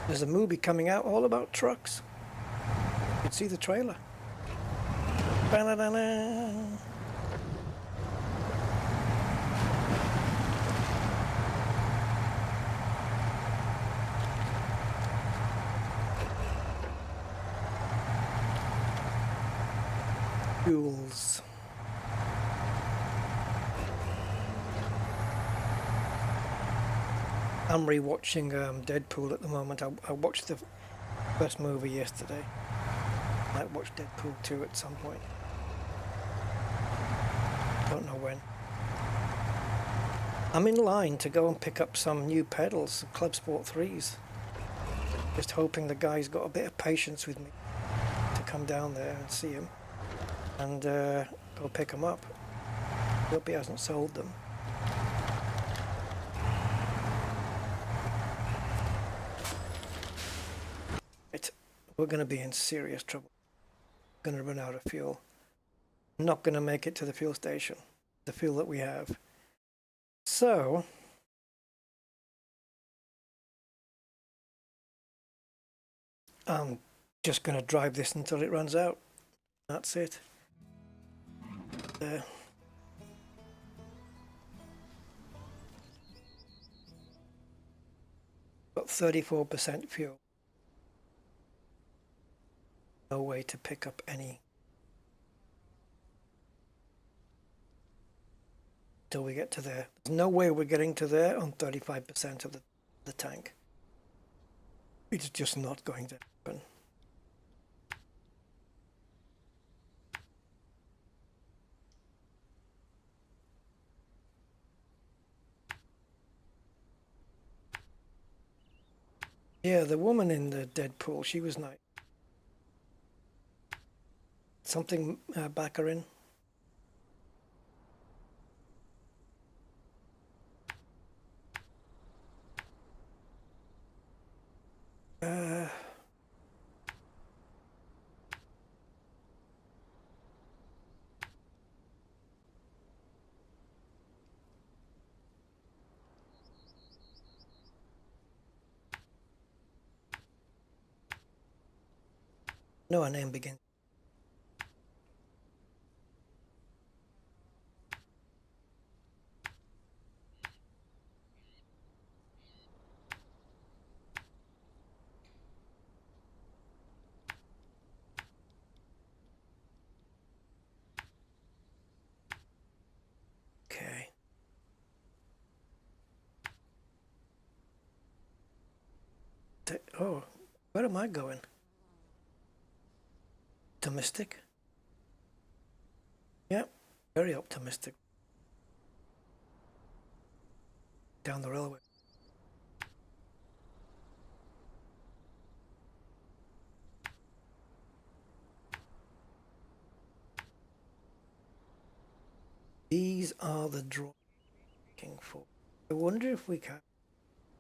There's a movie coming out all about trucks. You can see the trailer. Ba-da-da-da. Fuels. I'm rewatching Deadpool at the moment. I watched the first movie yesterday. I might watch Deadpool 2 at some point. Don't know when. I'm in line to go and pick up some new pedals, Clubsport 3s. Just hoping the guy's got a bit of patience with me to come down there and see him and go pick them up. Hope he hasn't sold them. We're going to be in serious trouble. We're going to run out of fuel. I'm not going to make it to the fuel station, the fuel that we have. So, I'm just going to drive this until it runs out. That's it. Got 34% fuel. No way to pick up any till we get to there. There's no way we're getting to there on 35% of the tank. It's just not going to happen. Yeah, the woman in the Deadpool, she was nice. Something back her in. No, her name begins. Okay. Oh, where am I going? Optimistic? Yeah, very optimistic. Down the railway. These are the draw looking for. I wonder if we can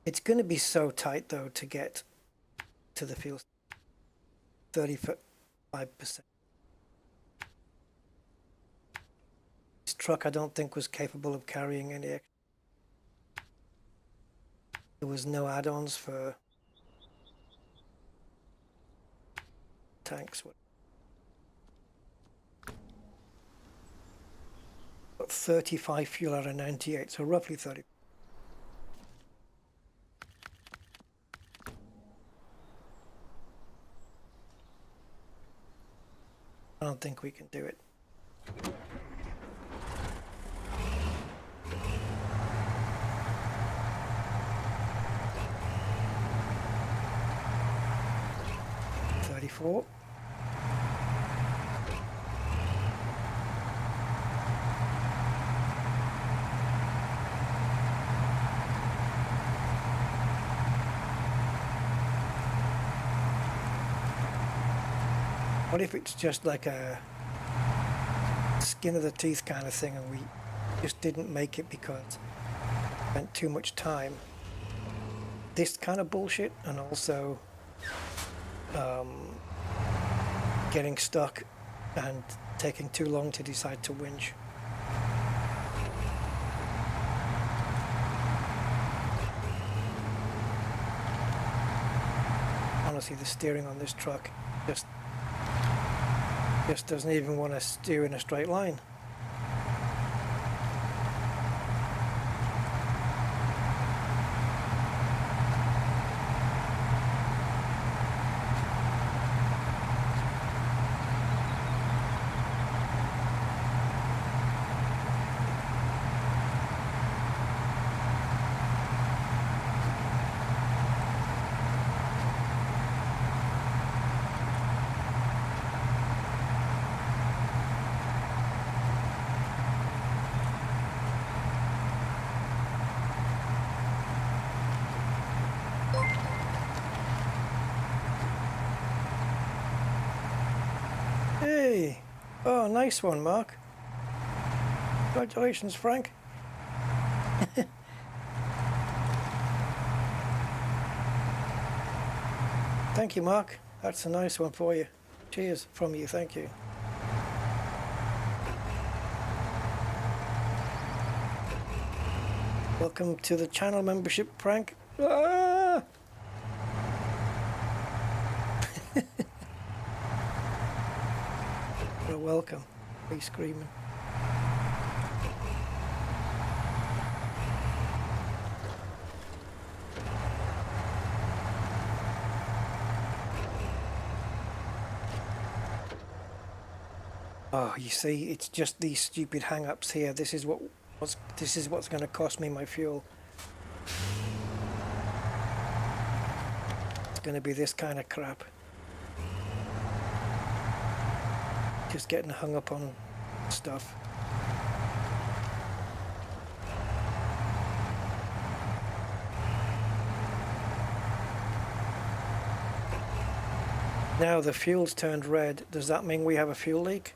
It's going to be so tight though to get to the fuel. 35%. This truck I don't think was capable of carrying any extra. There was no add-ons for tanks. Got 35 fuel out of 98, so roughly 30. I don't think we can do it. What if it's just like a skin of the teeth kind of thing and we just didn't make it because we spent too much time this kind of bullshit, and also getting stuck and taking too long to decide to winch. Honestly, the steering on this truck just doesn't even want to steer in a straight line. Hey! Oh, nice one, Mark. Congratulations, Frank. Thank you, Mark. That's a nice one for you. Cheers from you, thank you. Welcome to the channel membership, Frank. Ah! Well, welcome. Be screaming. Oh, you see, it's just these stupid hang-ups here. This is what's going to cost me my fuel. It's going to be this kind of crap. Just getting hung up on stuff. Now the fuel's turned red. Does that mean we have a fuel leak?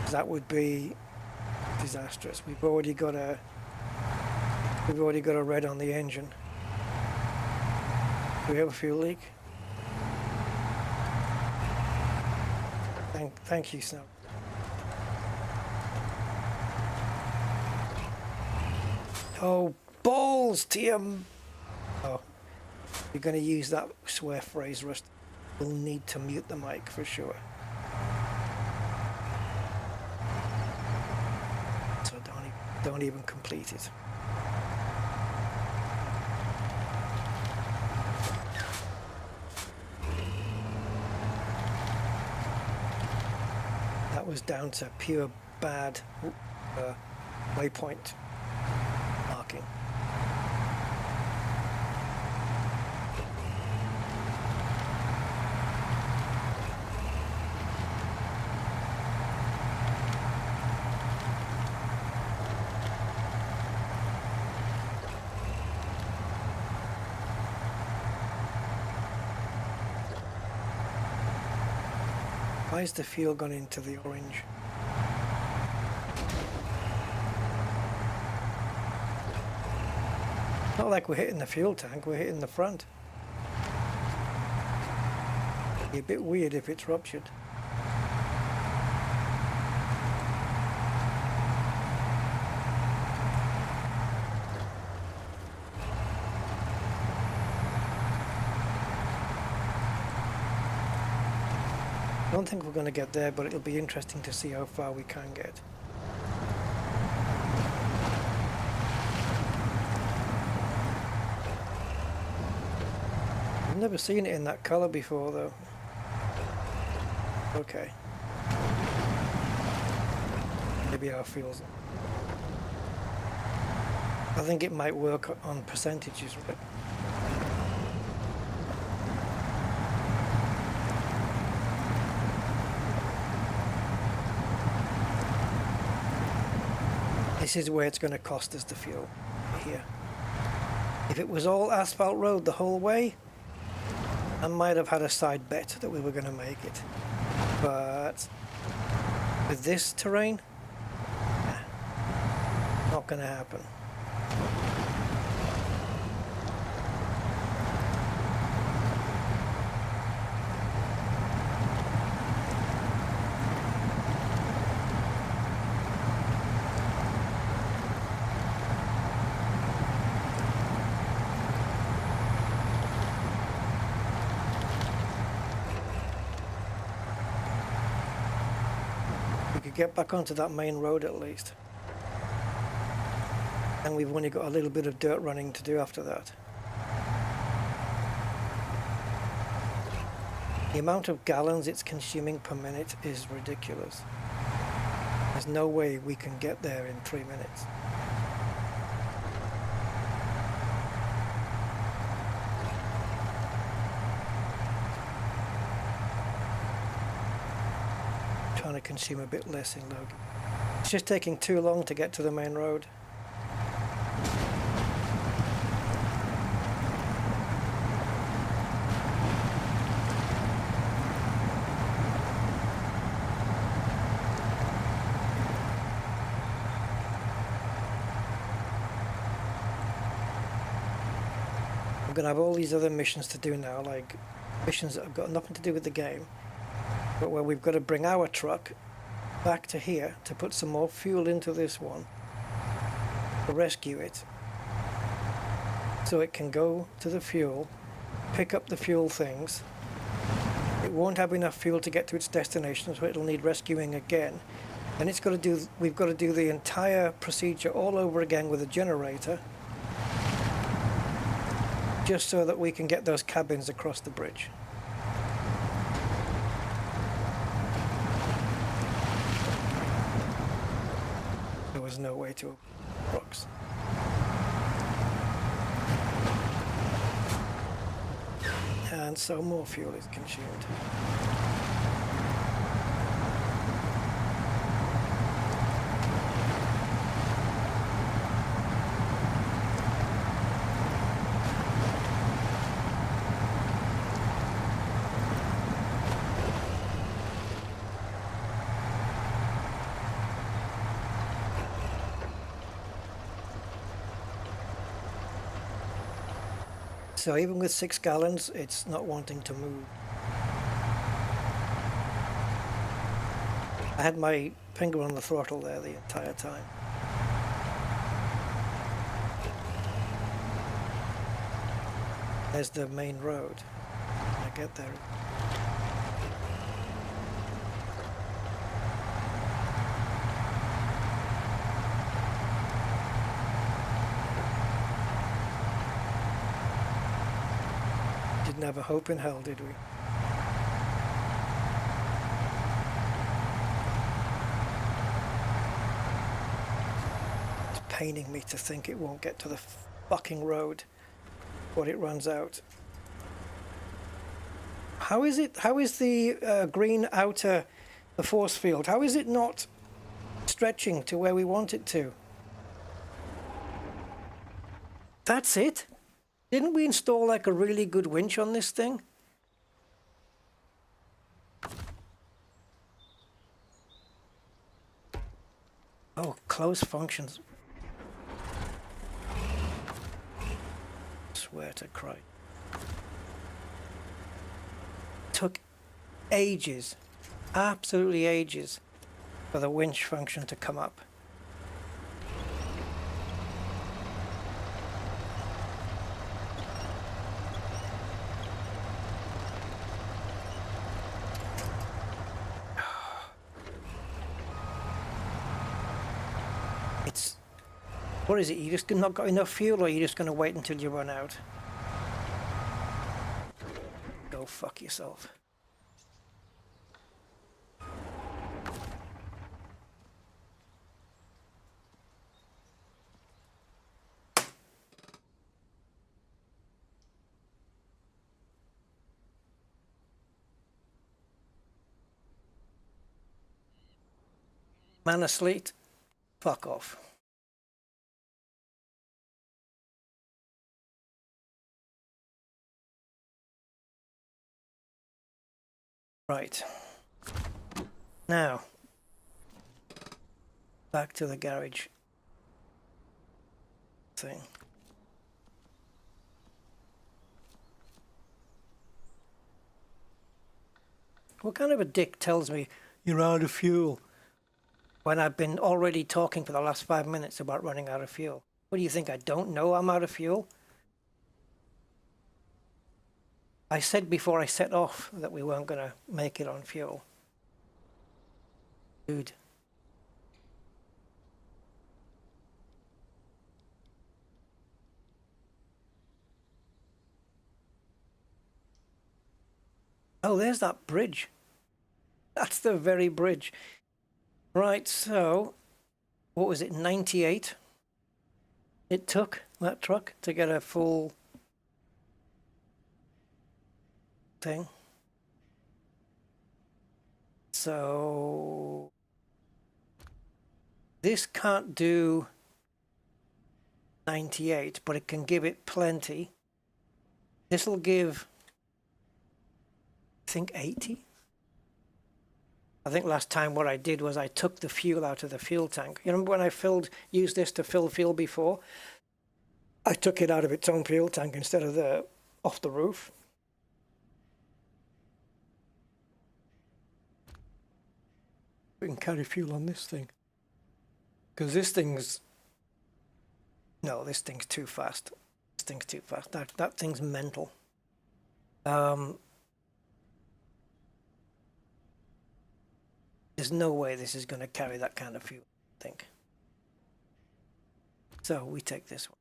That would be disastrous. We've already got a red on the engine. Do we have a fuel leak? Thank you, Snow. Oh, balls, TM! Oh, you're going to use that swear phrase, Rust. We'll need to mute the mic for sure. So don't even complete it. That was down to pure bad waypoint marking. Why is the fuel gone into the orange? not like we're hitting the fuel tank, we're hitting the front. It'd be a bit weird if it's ruptured. I don't think we're going to get there, but it'll be interesting to see how far we can get. I've never seen it in that color before though. Okay. Maybe our fuels. I think it might work on percentages, right? This is where it's going to cost us the fuel, here. If it was all asphalt road the whole way, I might have had a side bet that we were going to make it. But with this terrain, not going to happen. Get back onto that main road at least, and we've only got a little bit of dirt running to do after that. The amount of gallons it's consuming per minute is ridiculous. There's no way we can get there in 3 minutes. To consume a bit less in Logan. It's just taking too long to get to the main road. I'm gonna have all these other missions to do now, like missions that have got nothing to do with the game, but where we've got to bring our truck back to here to put some more fuel into this one to rescue it so it can go to the fuel, pick up the fuel things. It won't have enough fuel to get to its destination, so it'll need rescuing again, and we've got to do the entire procedure all over again with a generator just so that we can get those cabins across the bridge. There was no way to rocks. And so more fuel is consumed. So even with 6 gallons, it's not wanting to move. I had my finger on the throttle there the entire time. There's the main road. When I get there. Didn't have a hope in hell, did we? It's paining me to think it won't get to the fucking road when it runs out. How is the green outer, the force field, how is it not stretching to where we want it to? That's it? Didn't we install like a really good winch on this thing? Oh, close functions. swear to Christ. Took ages, absolutely ages, for the winch function to come up. It's, what is it, you just not got enough fuel, or you're just going to wait until you run out? Go fuck yourself. Man asleep, fuck off. Right. Now, back to the garage thing. What kind of a dick tells me you're out of fuel when I've been already talking for the last 5 minutes about running out of fuel? What do you think, I don't know I'm out of fuel? I said before I set off that we weren't going to make it on fuel. Dude. Oh, there's that bridge. That's the very bridge. Right, so, what was it, 98? It took, that truck, to get a full thing. So, this can't do 98, but it can give it plenty. This will give, I think, 80. I think last time what I did was I took the fuel out of the fuel tank. You remember when I used this to fill fuel before? I took it out of its own fuel tank instead of off the roof. We can carry fuel on this thing. Because this thing's... No, this thing's too fast. This thing's too fast. That thing's mental. There's no way this is going to carry that kind of fuel, I think. So we take this one.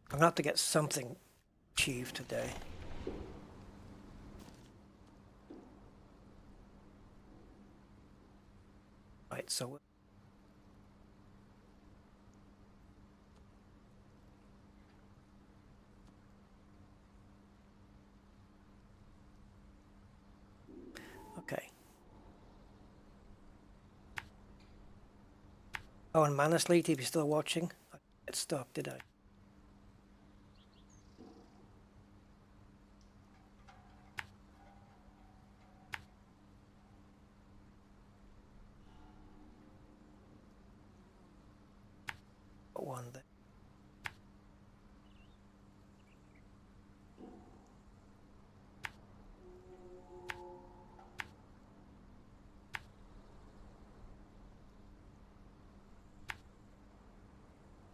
I'm going to have to get something achieved today. Right, so... Okay. Oh, and Manasleet, if you're still watching, I didn't get stopped, did I? Got one there.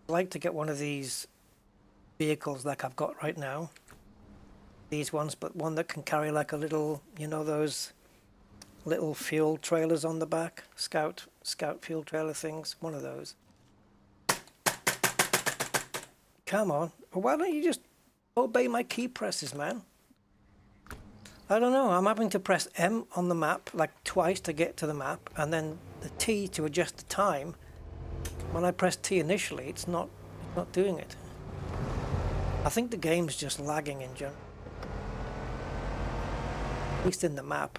I'd like to get one of these vehicles like I've got right now. These ones, but one that can carry like a little, you know, those little fuel trailers on the back, scout fuel trailer things, one of those. Come on, why don't you just obey my key presses, man? I don't know, I'm having to press M on the map like twice to get to the map, and then the T to adjust the time. When I press T initially, it's not doing it. I think the game's just lagging in general. At least in the map.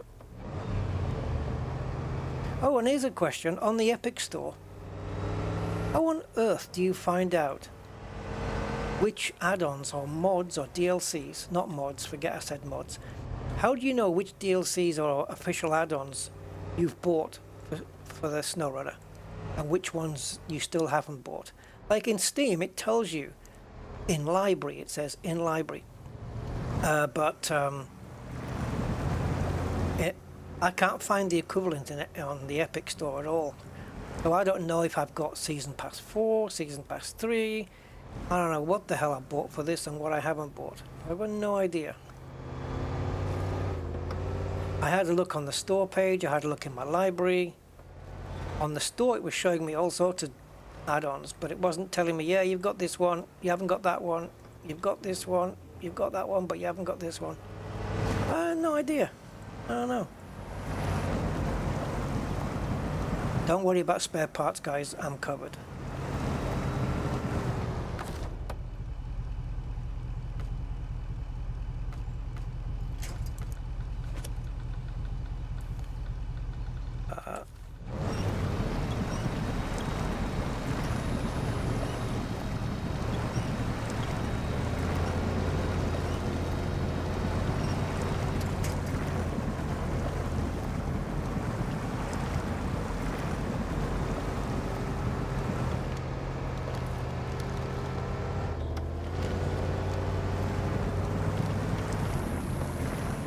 Oh, and here's a question. On the Epic Store, how on earth do you find out which add-ons or mods or DLCs, not mods, forget I said mods. How do you know which DLCs or official add-ons you've bought for the SnowRunner? And which ones you still haven't bought? Like in Steam, it tells you in library. It says in library, but I can't find the equivalent in it on the Epic Store at all. So I don't know if I've got Season Pass 4, Season Pass 3. I don't know what the hell I bought for this and what I haven't bought. I have no idea. I had a look on the store page, I had a look in my library. On the store it was showing me all sorts of add-ons, but it wasn't telling me, yeah, you've got this one, you haven't got that one, you've got this one, you've got that one, but you haven't got this one. I have no idea. I don't know. Don't worry about spare parts, guys, I'm covered.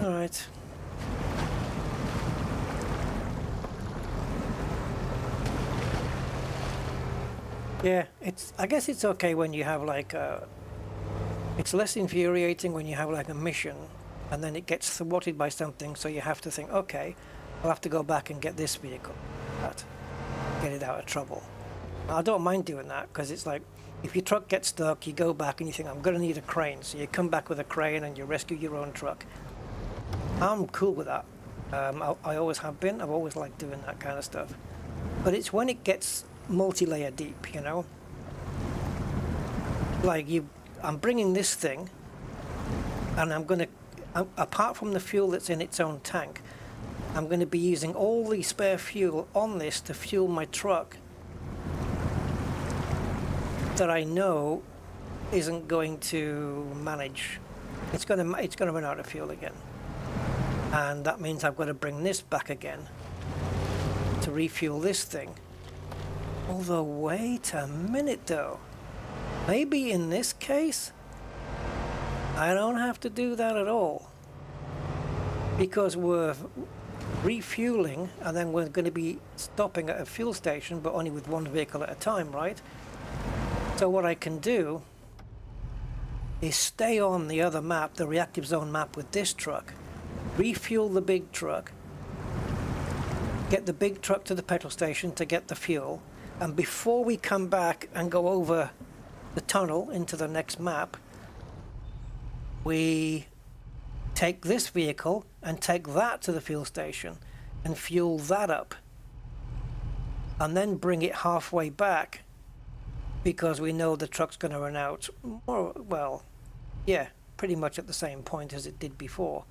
Alright. Yeah, I guess it's okay when you have like it's less infuriating when you have like a mission and then it gets thwarted by something, so you have to think, okay, I'll have to go back and get this vehicle, get it out of trouble. I don't mind doing that, because it's like, if your truck gets stuck, you go back and you think, I'm going to need a crane, so you come back with a crane and you rescue your own truck. I'm cool with that. I always have been. I've always liked doing that kind of stuff. But it's when it gets multi-layer deep, you know? Like I'm bringing this thing, and apart from the fuel that's in its own tank, I'm going to be using all the spare fuel on this to fuel my truck that I know isn't going to manage. It's going to run out of fuel again. And that means I've got to bring this back again to refuel this thing. Although, wait a minute though. Maybe in this case, I don't have to do that at all. Because we're refueling and then we're going to be stopping at a fuel station, but only with one vehicle at a time, right? So what I can do is stay on the other map, the reactive zone map, with this truck, refuel the big truck, get the big truck to the petrol station to get the fuel, and before we come back and go over the tunnel into the next map, we take this vehicle and take that to the fuel station and fuel that up, and then bring it halfway back, because we know the truck's going to run out more, well, yeah, pretty much at the same point as it did before.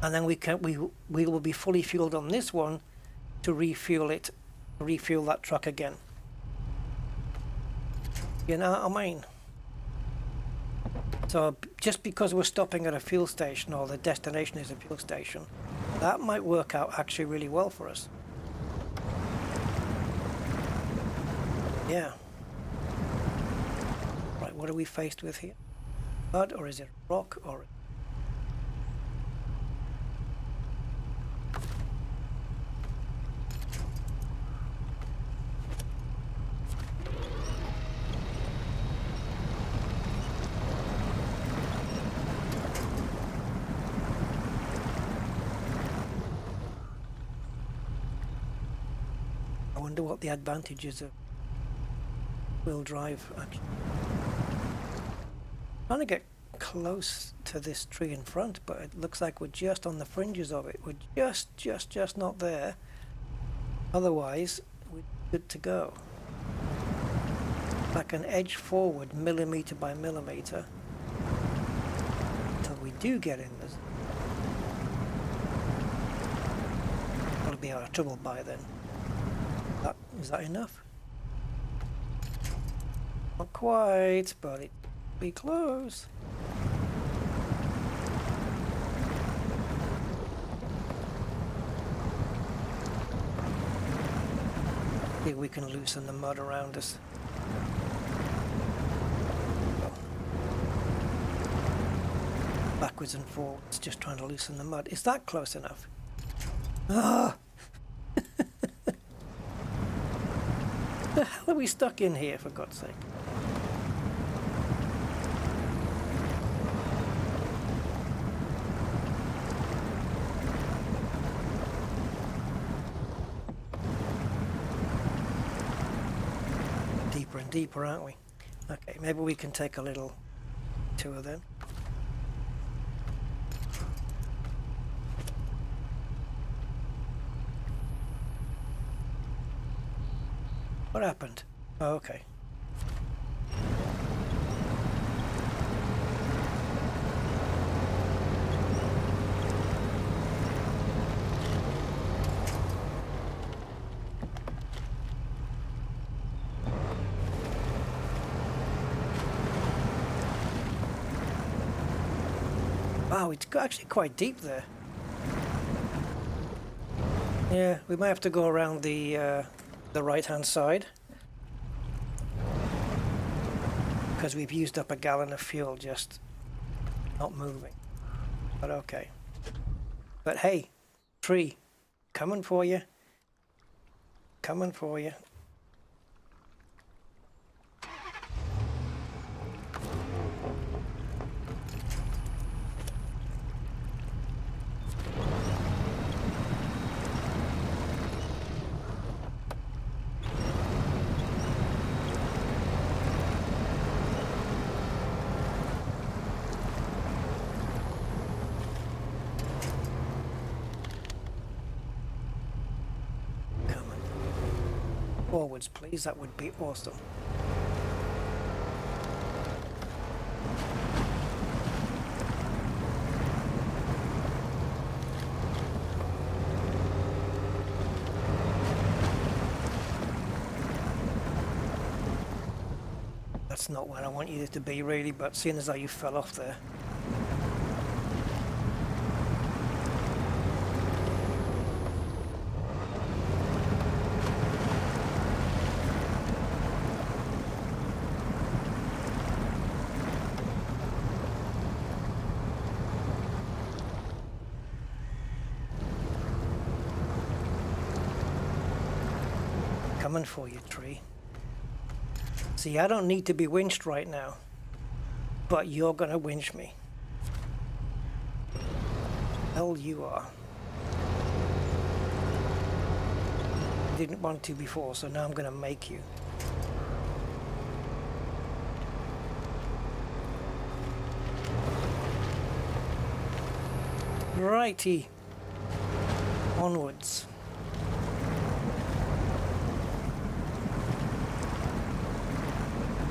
And then we will be fully fueled on this one to refuel that truck again. You know what I mean? So just because we're stopping at a fuel station, or the destination is a fuel station, that might work out actually really well for us. Yeah. Right, what are we faced with here? Mud, or is it rock, or... I wonder what the advantages of wheel drive actually. Trying to get close to this tree in front, but it looks like we're just on the fringes of it. We're just not there. Otherwise, we're good to go. Like an edge forward, millimeter by millimeter, until we do get in this. We'll be out of trouble by then. Is that enough? Not quite, but it'll be close. See if we can loosen the mud around us. backwards and forwards, just trying to loosen the mud. Is that close enough? Ah! The hell are we stuck in here, for God's sake? Deeper and deeper, aren't we? Okay, maybe we can take a little tour then. What happened? Oh, okay. Wow, it's actually quite deep there. Yeah, we might have to go around the right-hand side, because we've used up a gallon of fuel just not moving. But okay. But hey, tree, coming for you. Coming for you. Forwards, please, that would be awesome. That's not where I want you to be really, but seeing as how you fell off there. Coming for you, tree. See, I don't need to be winched right now, but you're gonna winch me. Hell, you are. Didn't want to before, so now I'm gonna make you. Righty. Onwards.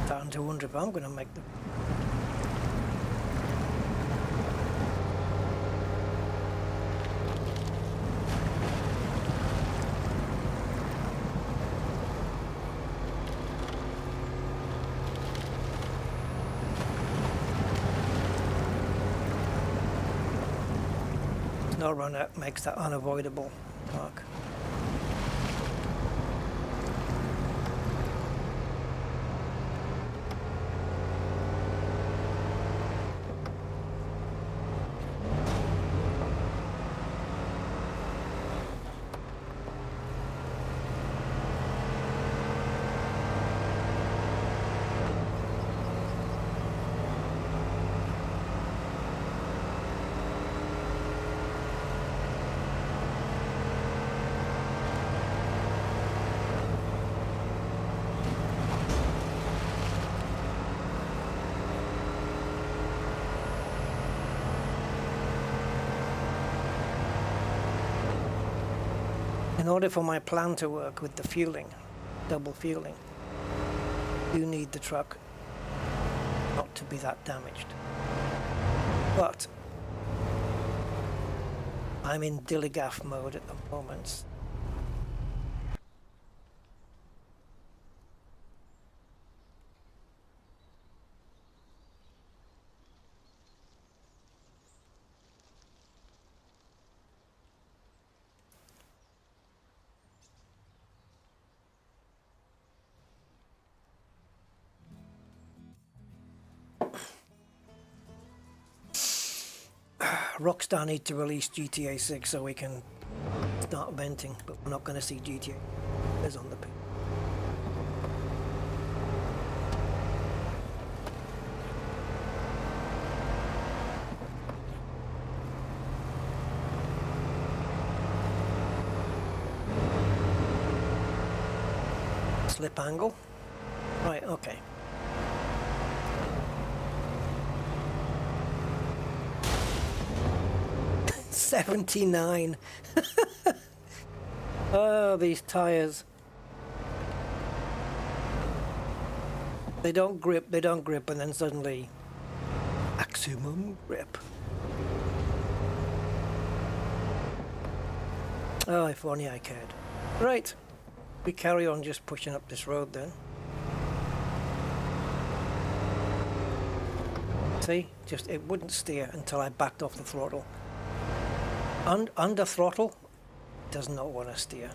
Starting to wonder if I'm going to make them. SnowRunner makes that unavoidable, Mark. In order for my plan to work with the fueling, double fueling, you need the truck not to be that damaged. But I'm in dilly-gaff mode at the moment. Rockstar need to release GTA 6 so we can start venting, but we're not going to see GTA is on the pit. Slip angle. Right, okay. $79. Oh, these tires. They don't grip, and then suddenly maximum grip. Oh, if only I cared. Right. We carry on just pushing up this road then. See, just it wouldn't steer until I backed off the throttle. Under throttle, does not want to steer.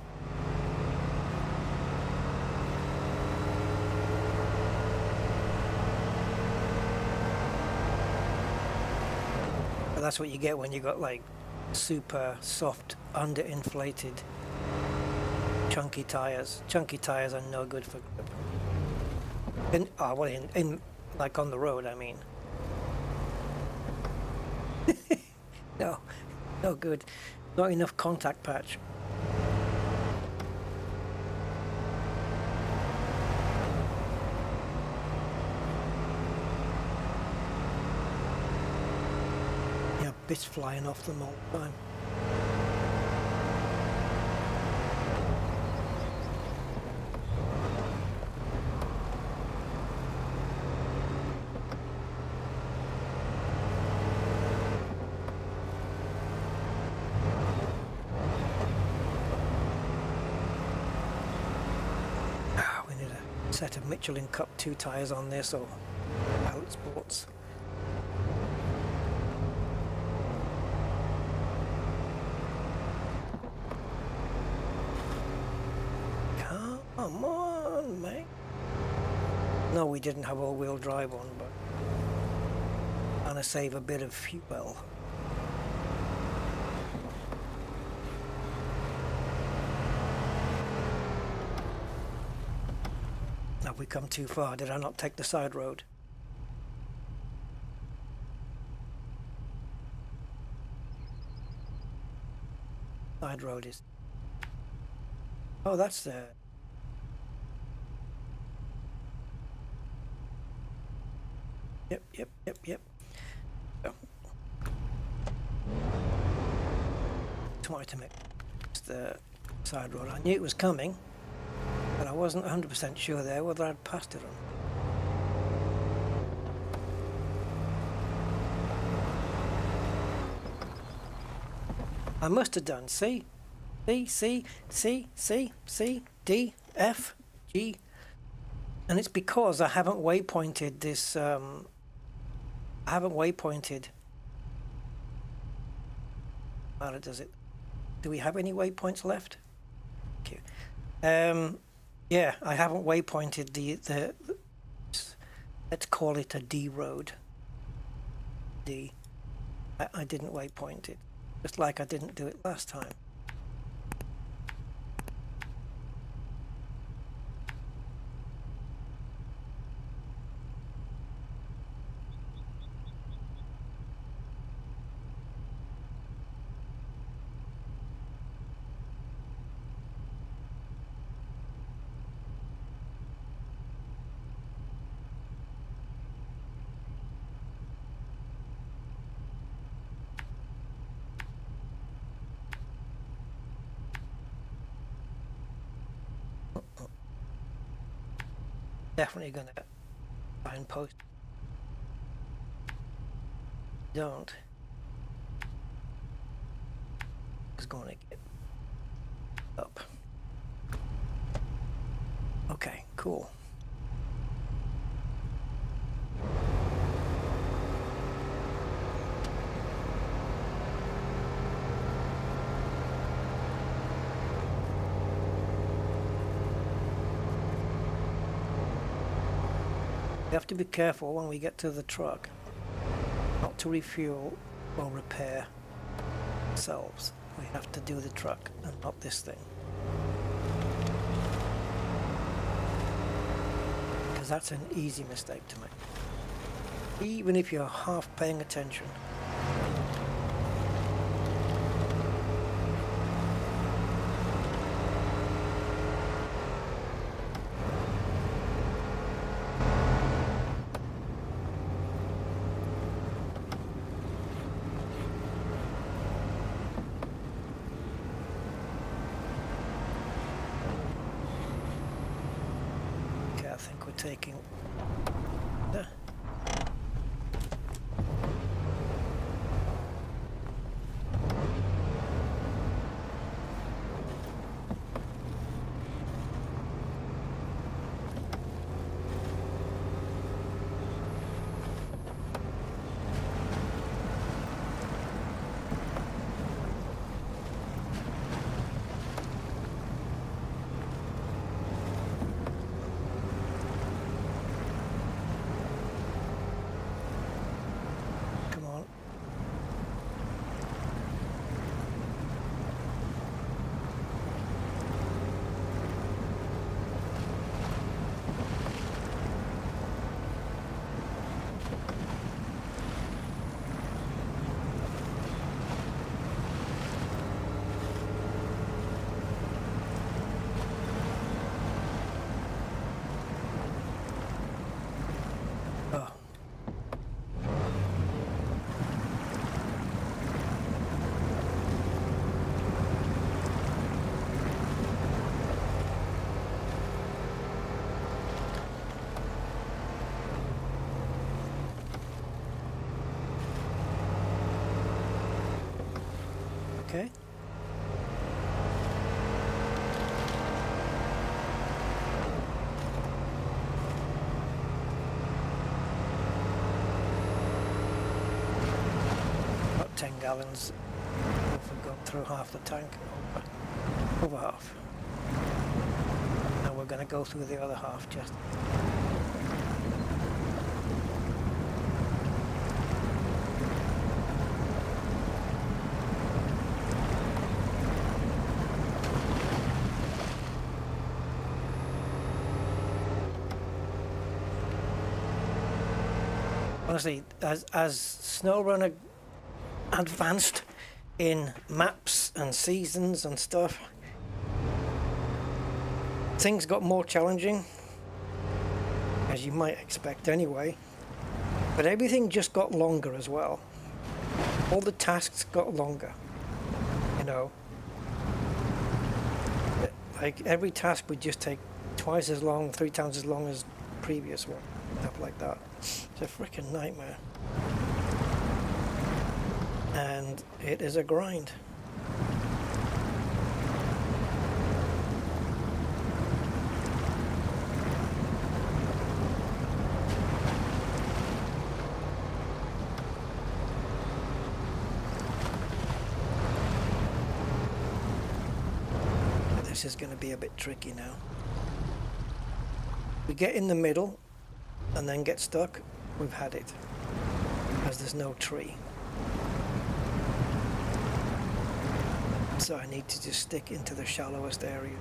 But that's what you get when you got like super soft, underinflated chunky tires. Chunky tires are no good for grip. In like on the road, I mean. No good. Not enough contact patch. Yeah, bits flying off them all the time. Set of Michelin Cup 2 tyres on this, or Pilot Sports. Come on, mate. No, we didn't have all-wheel drive on, but trying to save a bit of fuel. Have we come too far? Did I not take the side road? Side road is... Oh, that's the... Yep. Oh. Just wanted to make the side road. I knew it was coming, but I wasn't 100% sure there whether I'd passed it or not. I must have done C, D, F, G, and it's because I haven't waypointed this, I haven't waypointed. How does it? Do we have any waypoints left? Thank you. Yeah, I haven't waypointed the let's call it a D road. D. I didn't waypoint it, just like I didn't do it last time. Definitely gonna try and post. Don't. It's gonna get up. Okay, cool. We have to be careful when we get to the truck, not to refuel or repair ourselves. We have to do the truck and not this thing. Because that's an easy mistake to make. Even if you're half paying attention. Taking there. Okay. About 10 gallons. We've gone through half the tank. Over half. Now we're going to go through the other half just. Honestly, as SnowRunner advanced in maps and seasons and stuff, things got more challenging, as you might expect anyway, but everything just got longer as well. All the tasks got longer, you know. Like every task would just take twice as long, 3 times as long as the previous one, stuff like that. It's a freaking nightmare. And it is a grind. This is going to be a bit tricky now. We get in the middle and then get stuck, we've had it, because there's no tree. So I need to just stick into the shallowest area.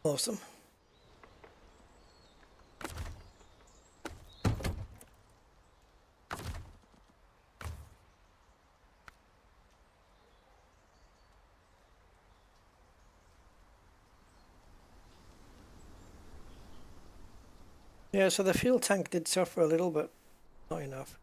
Awesome. Yeah, so the fuel tank did suffer a little, but not enough.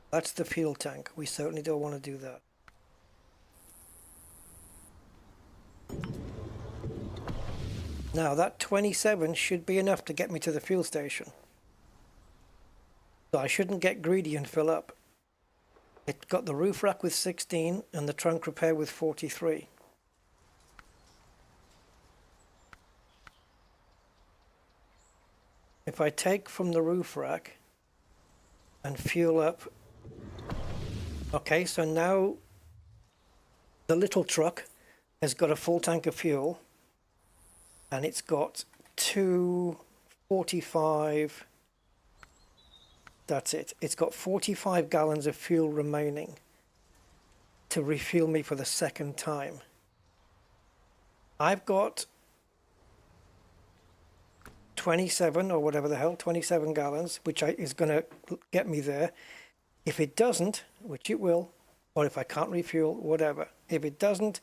That's the fuel tank. We certainly don't want to do that. Now that 27 should be enough to get me to the fuel station. So I shouldn't get greedy and fill up. It got the roof rack with 16 and the trunk repair with 43. If I take from the roof rack and fuel up, okay, so now the little truck has got a full tank of fuel and it's got 245, that's it. It's got 45 gallons of fuel remaining to refuel me for the second time. I've got 27 or whatever the hell, 27 gallons, which is going to get me there. If it doesn't, which it will, or if I can't refuel, whatever. If it doesn't,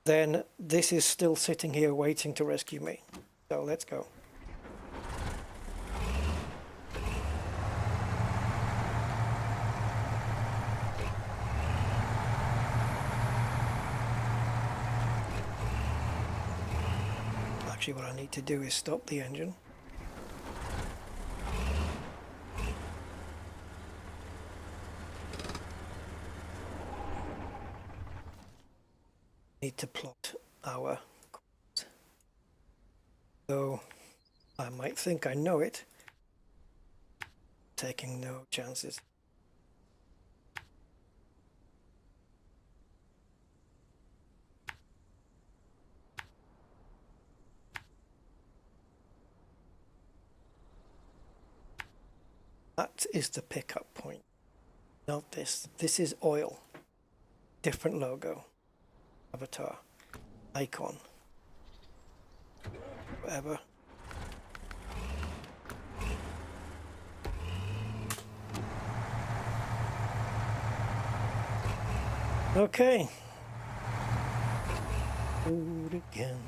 then this is still sitting here waiting to rescue me. So let's go. Actually, what I need to do is stop the engine. Need to plot our course. So I might think I know it. Taking no chances. That is the pickup point. Not this. This is oil. Different logo. Avatar. Icon. Whatever. Okay. Do it again.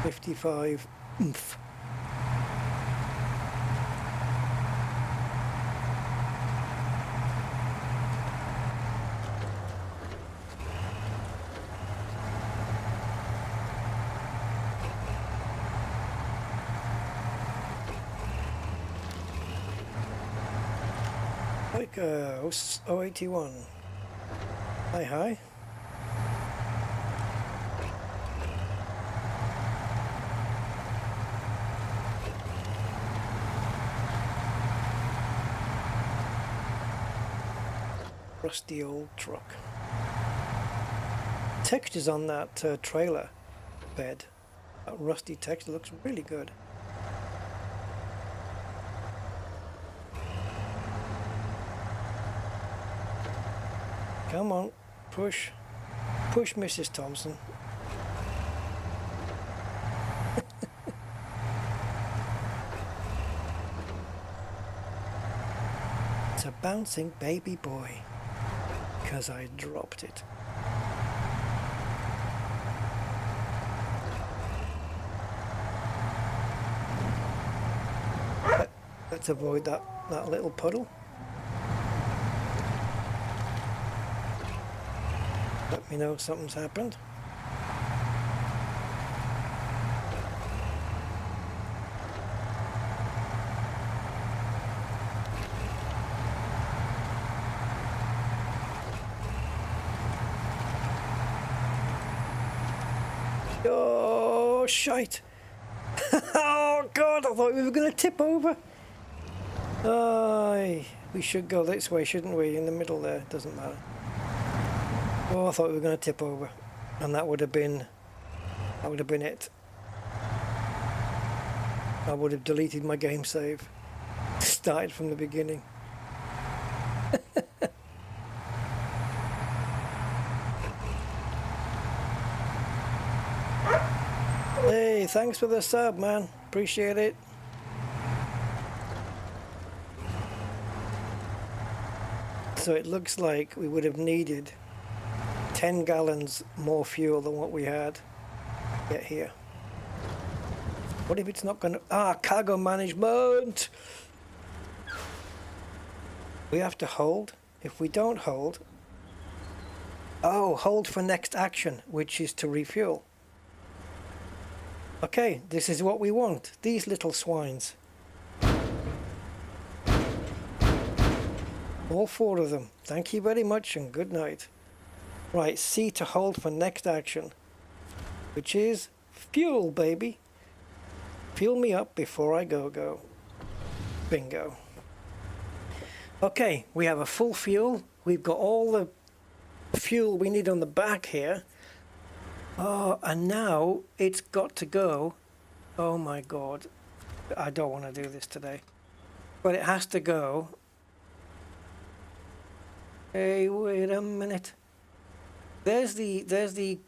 $55 oomph. Like 081. Hi, hi. Rusty old truck. Textures on that trailer bed. That rusty texture looks really good. Come on, push. Push, Mrs. Thompson. It's a bouncing baby boy. Because I dropped it. Let's avoid that little puddle. Let me know if something's happened. Oh, shite. Oh, God, I thought we were going to tip over. We should go this way, shouldn't we? In the middle there, doesn't matter. Oh, I thought we were going to tip over. And that would have been it. I would have deleted my game save. Started from the beginning. Hey, thanks for the sub, man. Appreciate it. So it looks like we would have needed 10 gallons more fuel than what we had. Get here. What if it's not going to... cargo management! We have to hold. If we don't hold... hold for next action, which is to refuel. Okay, this is what we want. These little swines. All 4 of them. Thank you very much and good night. Right, C to hold for next action, which is fuel, baby. Fuel me up before I go. Bingo. Okay, we have a full fuel. We've got all the fuel we need on the back here. And now it's got to go. Oh my god. I don't want to do this today. But it has to go. Hey, wait a minute. There's the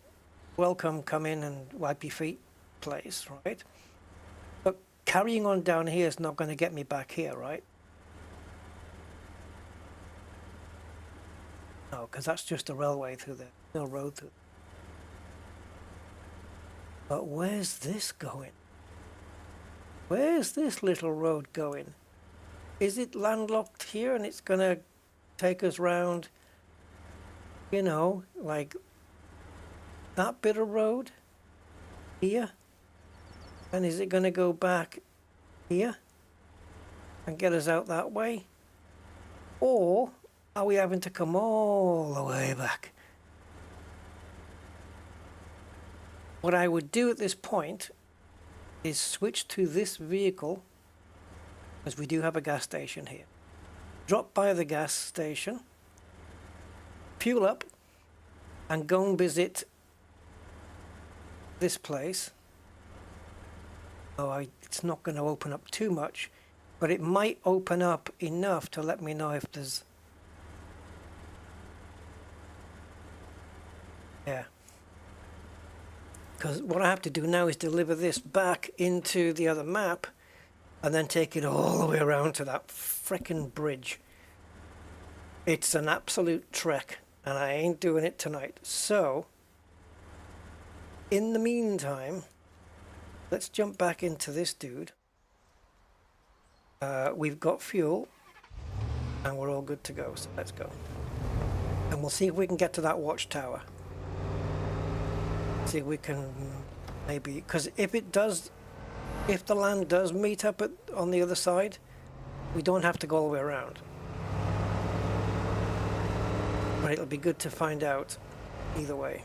welcome, come in and wipe your feet place, right? But carrying on down here is not going to get me back here, right? No, because that's just a railway through there. No road through. But where's this going? Where's this little road going? Is it landlocked here and it's going to take us round, you know, like that bit of road here? And is it going to go back here and get us out that way? Or are we having to come all the way back? What I would do at this point is switch to this vehicle, because we do have a gas station here. Drop by the gas station, fuel up, and go and visit this place. It's not going to open up too much, but it might open up enough to let me know if there's... Yeah. Because what I have to do now is deliver this back into the other map and then take it all the way around to that frickin' bridge. It's an absolute trek and I ain't doing it tonight. So, in the meantime, let's jump back into this dude. We've got fuel and we're all good to go, so let's go. And we'll see if we can get to that watchtower. See if we can maybe, because if the land does meet up on the other side, we don't have to go all the way around. But it'll be good to find out either way.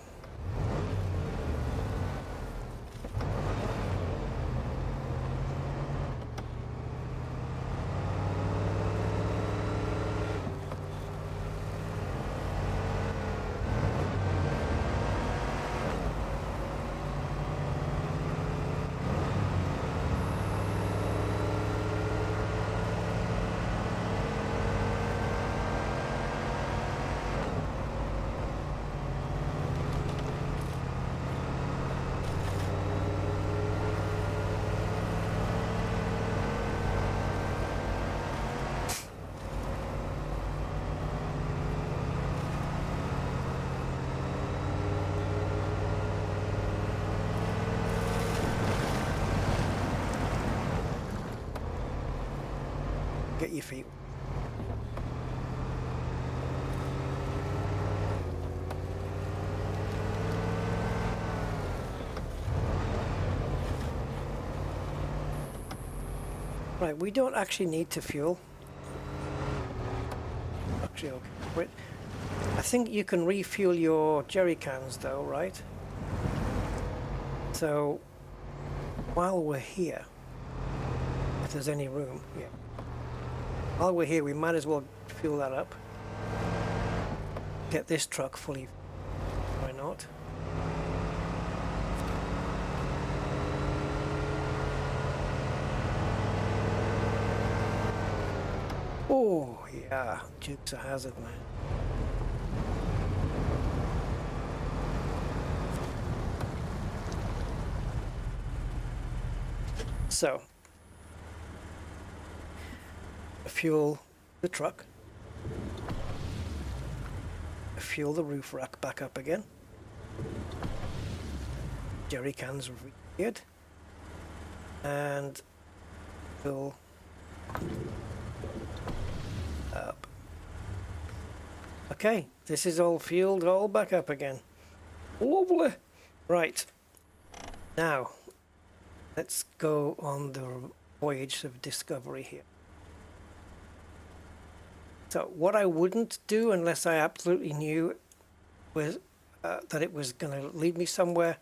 Get your feet. Right, we don't actually need to fuel. Actually, okay. Wait. I think you can refuel your jerry cans though, right? So, while we're here, if there's any room, yeah. While we're here, we might as well fuel that up. Get this truck fully. Why not? Oh, yeah. Duke's a hazard, man. So, fuel the truck, fuel the roof rack back up again. Jerry cans reared. And fill up. Okay, this is all fueled, all back up again. Lovely. Right. Now, let's go on the voyage of discovery here. So what I wouldn't do unless I absolutely knew was that it was going to lead me somewhere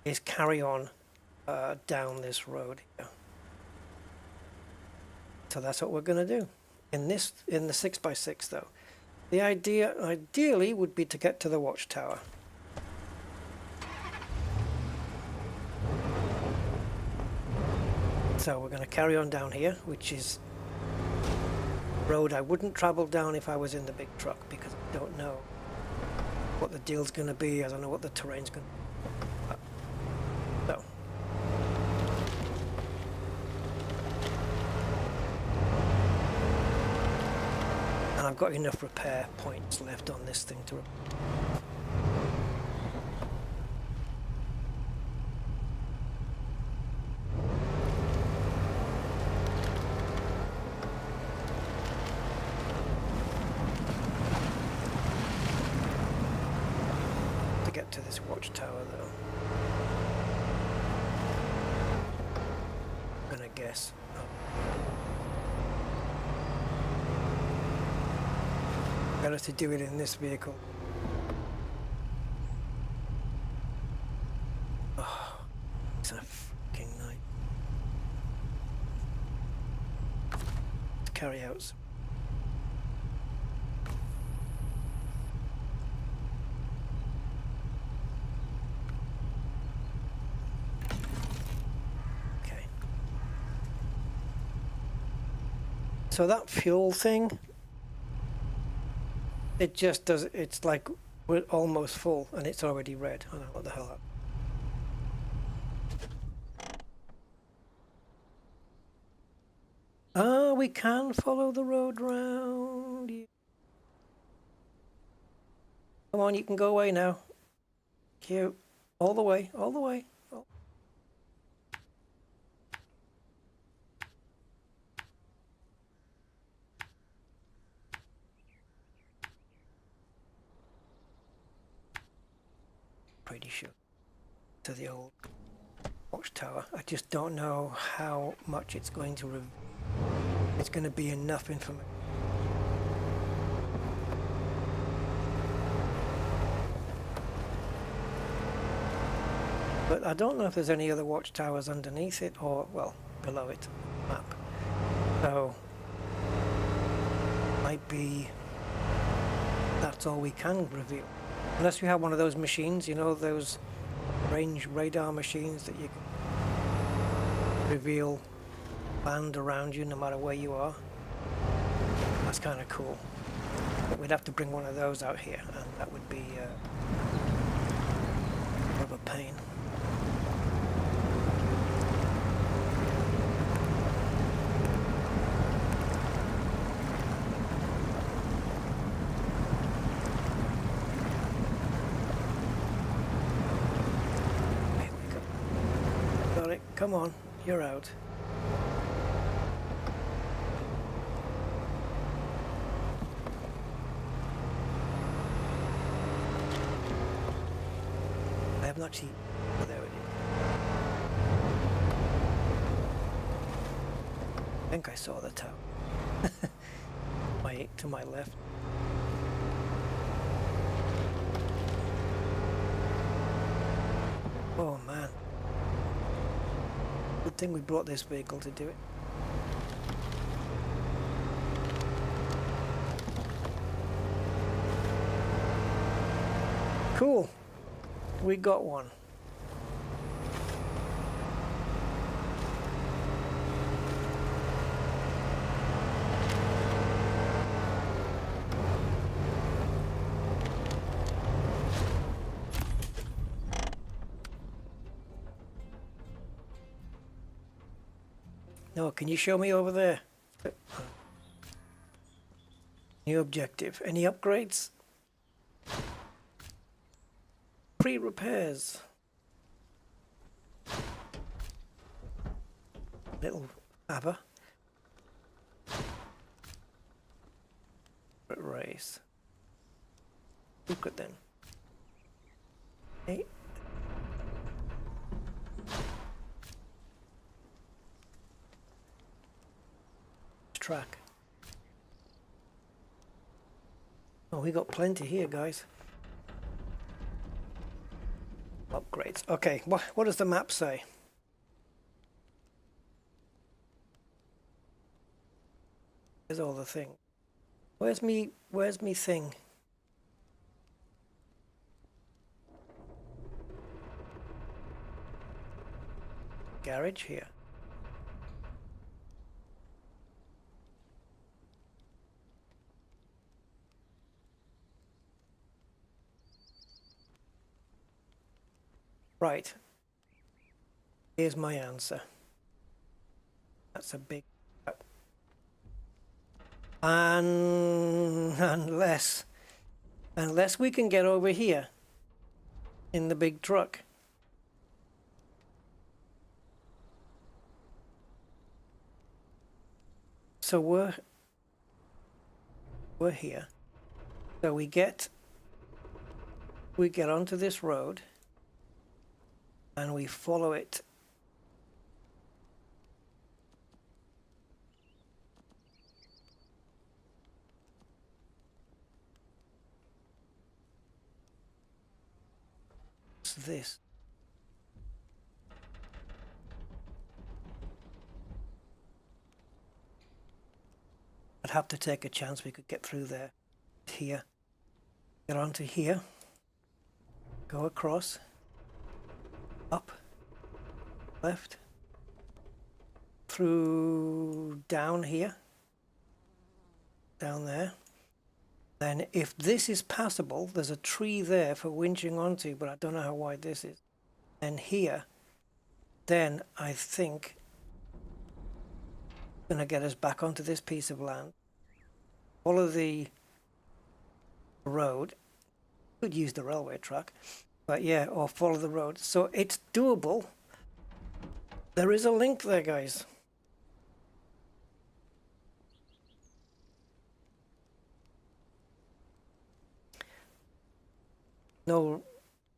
is carry on down this road here. So that's what we're going to do in the 6x6 though. The idea ideally would be to get to the watchtower. So we're going to carry on down here, which is a road I wouldn't travel down if I was in the big truck, because I don't know what the deal's going to be. I don't know what the terrain's going to be. So. And I've got enough repair points left on this thing to get to this watchtower though. I'm gonna guess. Better to do it in this vehicle. Oh, it's a fucking night. Carry out. Okay. So that fuel thing, it just does, it's like we're almost full and it's already red. I don't know what the hell that. Ah, we can follow the road round. Come on, you can go away now. Cute. All the way, all the way. Oh. Pretty sure to the old watchtower. I just don't know how much it's going to it's going to be enough information. But I don't know if there's any other watchtowers underneath it or, well, below it map. So might be that's all we can reveal. Unless you have one of those machines, you know, those range radar machines that you can reveal land around you no matter where you are. That's kind of cool. But we'd have to bring one of those out here, and that would be more of a pain. Come on, you're out. I have not actually. Oh, there it is. I think I saw the tower. To my left. Oh man. Good thing we brought this vehicle to do it. Cool. We got one. No, can you show me over there? New objective. Any upgrades? Pre-repairs. Little fabber. Race. Look at them. Okay. Track. Oh, we got plenty here, guys. Upgrades. Okay, what does the map say? There's all the thing. Where's me thing? Garage here. Right. Here's my answer. That's a big... Unless we can get over here in the big truck. So we're here. So we get onto this road and we follow it. What's this? I'd have to take a chance we could get through there. Here. Get onto here. Go across. Up. Left. Through down here. Down there. Then if this is passable, there's a tree there for winching onto, but I don't know how wide this is. And here, then I think it's going to get us back onto this piece of land. Follow the road. Could use the railway track, but yeah, or follow the road. So it's doable. There is a link there, guys. No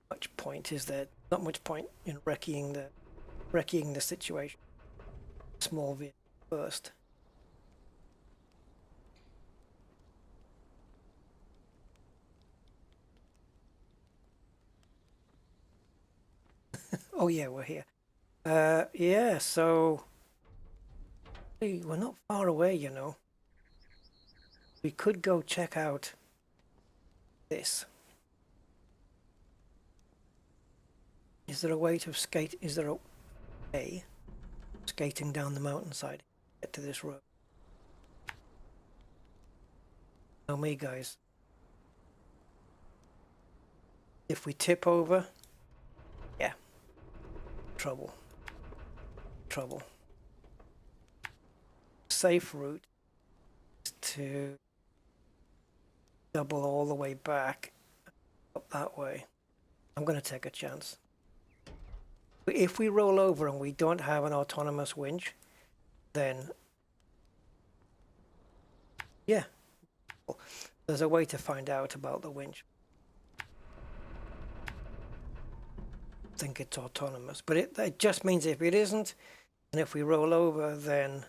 much point, is there? Not much point in wrecking the situation. Small vehicle first. Oh yeah, we're here. Yeah, so we're not far away, you know. We could go check out this. Is there a way to skate? Is there a way skating down the mountainside? Get to this road. Tell me, guys. If we tip over, yeah, trouble. Trouble. Safe route is to double all the way back up that way. I'm going to take a chance. If we roll over and we don't have an autonomous winch, then yeah, there's a way to find out about the winch. I think it's autonomous, but it just means if it isn't, and if we roll over, then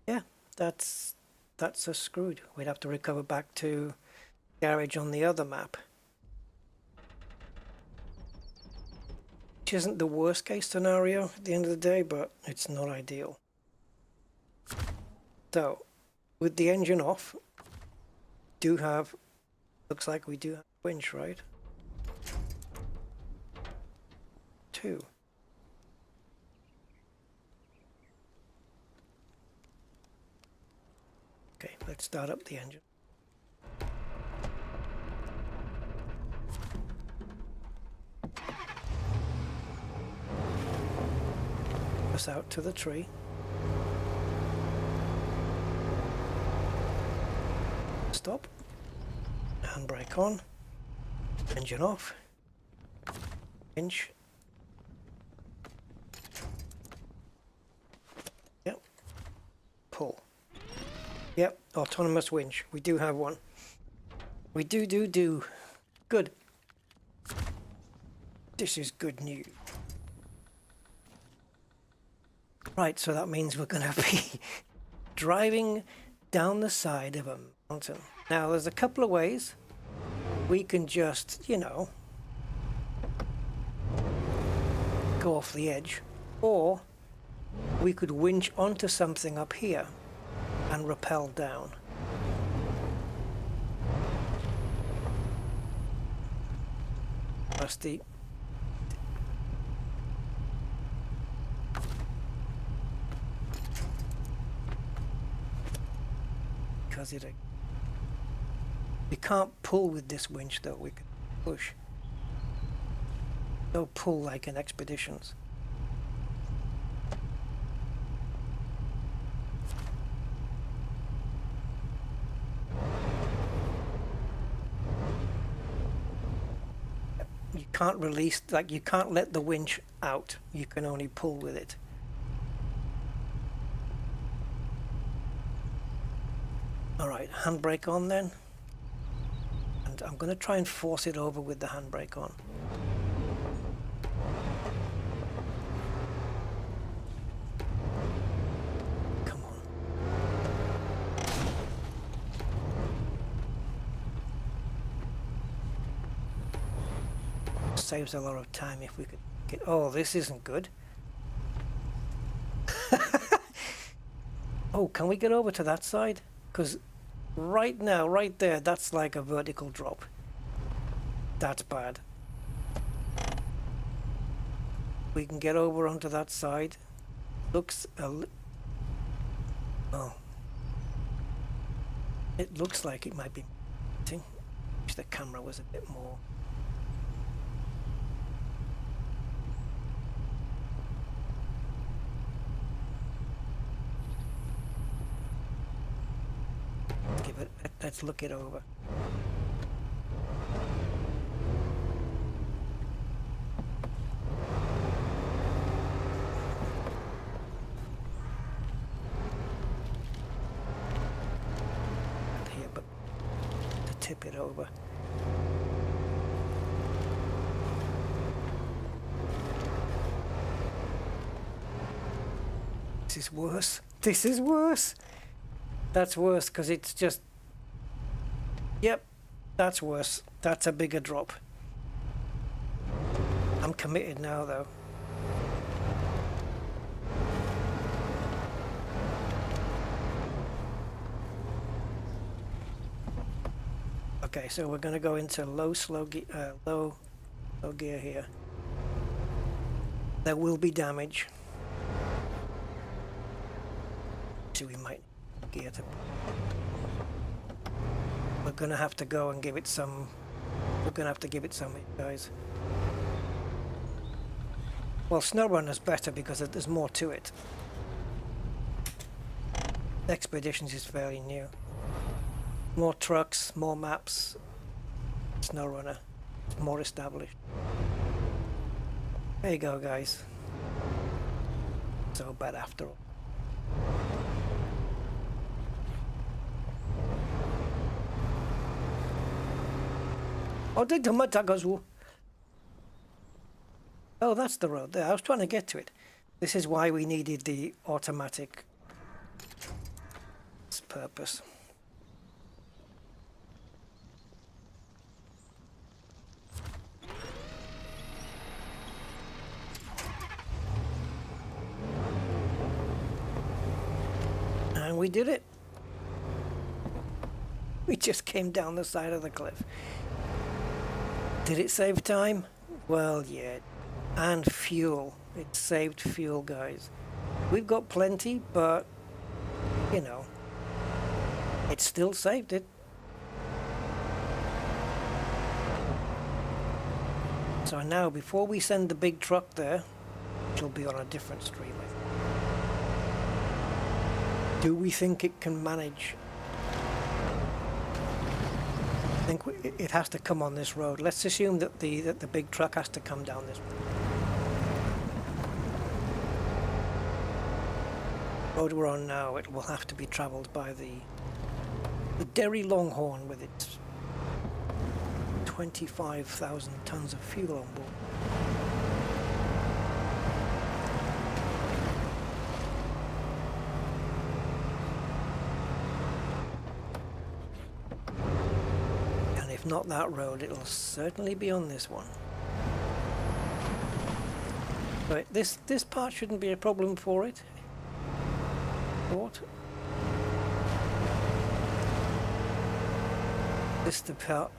yeah, that's us screwed. We'd have to recover back to garage on the other map. Which isn't the worst case scenario at the end of the day, but it's not ideal. So, with the engine off, looks like we do have a winch, right? 2. Okay, let's start up the engine. Us out to the tree. Stop. Handbrake on. Engine off. winch. Yep. Pull. Yep, autonomous winch. We do have one. We do. Good. This is good news. Right, so that means we're going to be driving down the side of a mountain. Now, there's a couple of ways. We can just, you know, go off the edge, or we could winch onto something up here and rappel down. Rusty. Because we can't pull with this winch though, we can push. No pull like in Expeditions. You can't release, like you can't let the winch out, you can only pull with it. Alright, handbrake on then. And I'm going to try and force it over with the handbrake on. Come on. Saves a lot of time if we could get... Oh, this isn't good. Oh, can we get over to that side? Because right now, right there, that's like a vertical drop. That's bad. We can get over onto that side. Looks oh. It looks like it might be... Wish the camera was a bit more... Let's look it over. Here, but to tip it over. This is worse. This is worse. That's worse because it's just... Yep, that's worse. That's a bigger drop. I'm committed now, though. Okay, so we're going to go into low gear here. There will be damage. So we might gear to... We're gonna have to go and give it some... We're gonna have to give it some, guys. Well, SnowRunner's better because there's more to it. Expeditions is fairly new. More trucks, more maps. SnowRunner, more established. There you go, guys. So bad after all. Oh, that's the road there. I was trying to get to it. This is why we needed the automatic purpose. And we did it. We just came down the side of the cliff. Did it save time? Well, yeah. And fuel. It saved fuel, guys. We've got plenty, but, you know, it still saved it. So now, before we send the big truck there, it'll be on a different stream, I think. Do we think it can manage think it has to come on this road. Let's assume that the big truck has to come down this road we're on now. It will have to be travelled by the Derry Longhorn with its 25,000 tons of fuel on board. If not that road, it'll certainly be on this one. Right, this part shouldn't be a problem for it. What? This is the part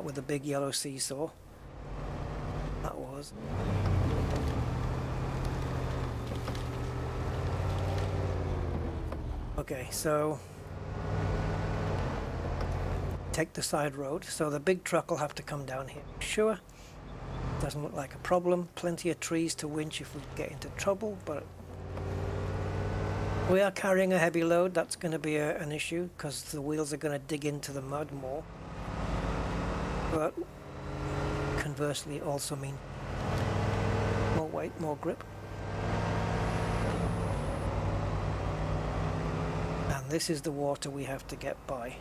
with the big yellow seesaw. That was. Okay, so take the side road, so the big truck will have to come down here. Sure, doesn't look like a problem. Plenty of trees to winch if we get into trouble, but we are carrying a heavy load. That's going to be an issue because the wheels are going to dig into the mud more, but conversely also mean more weight, more grip. And this is the water we have to get by.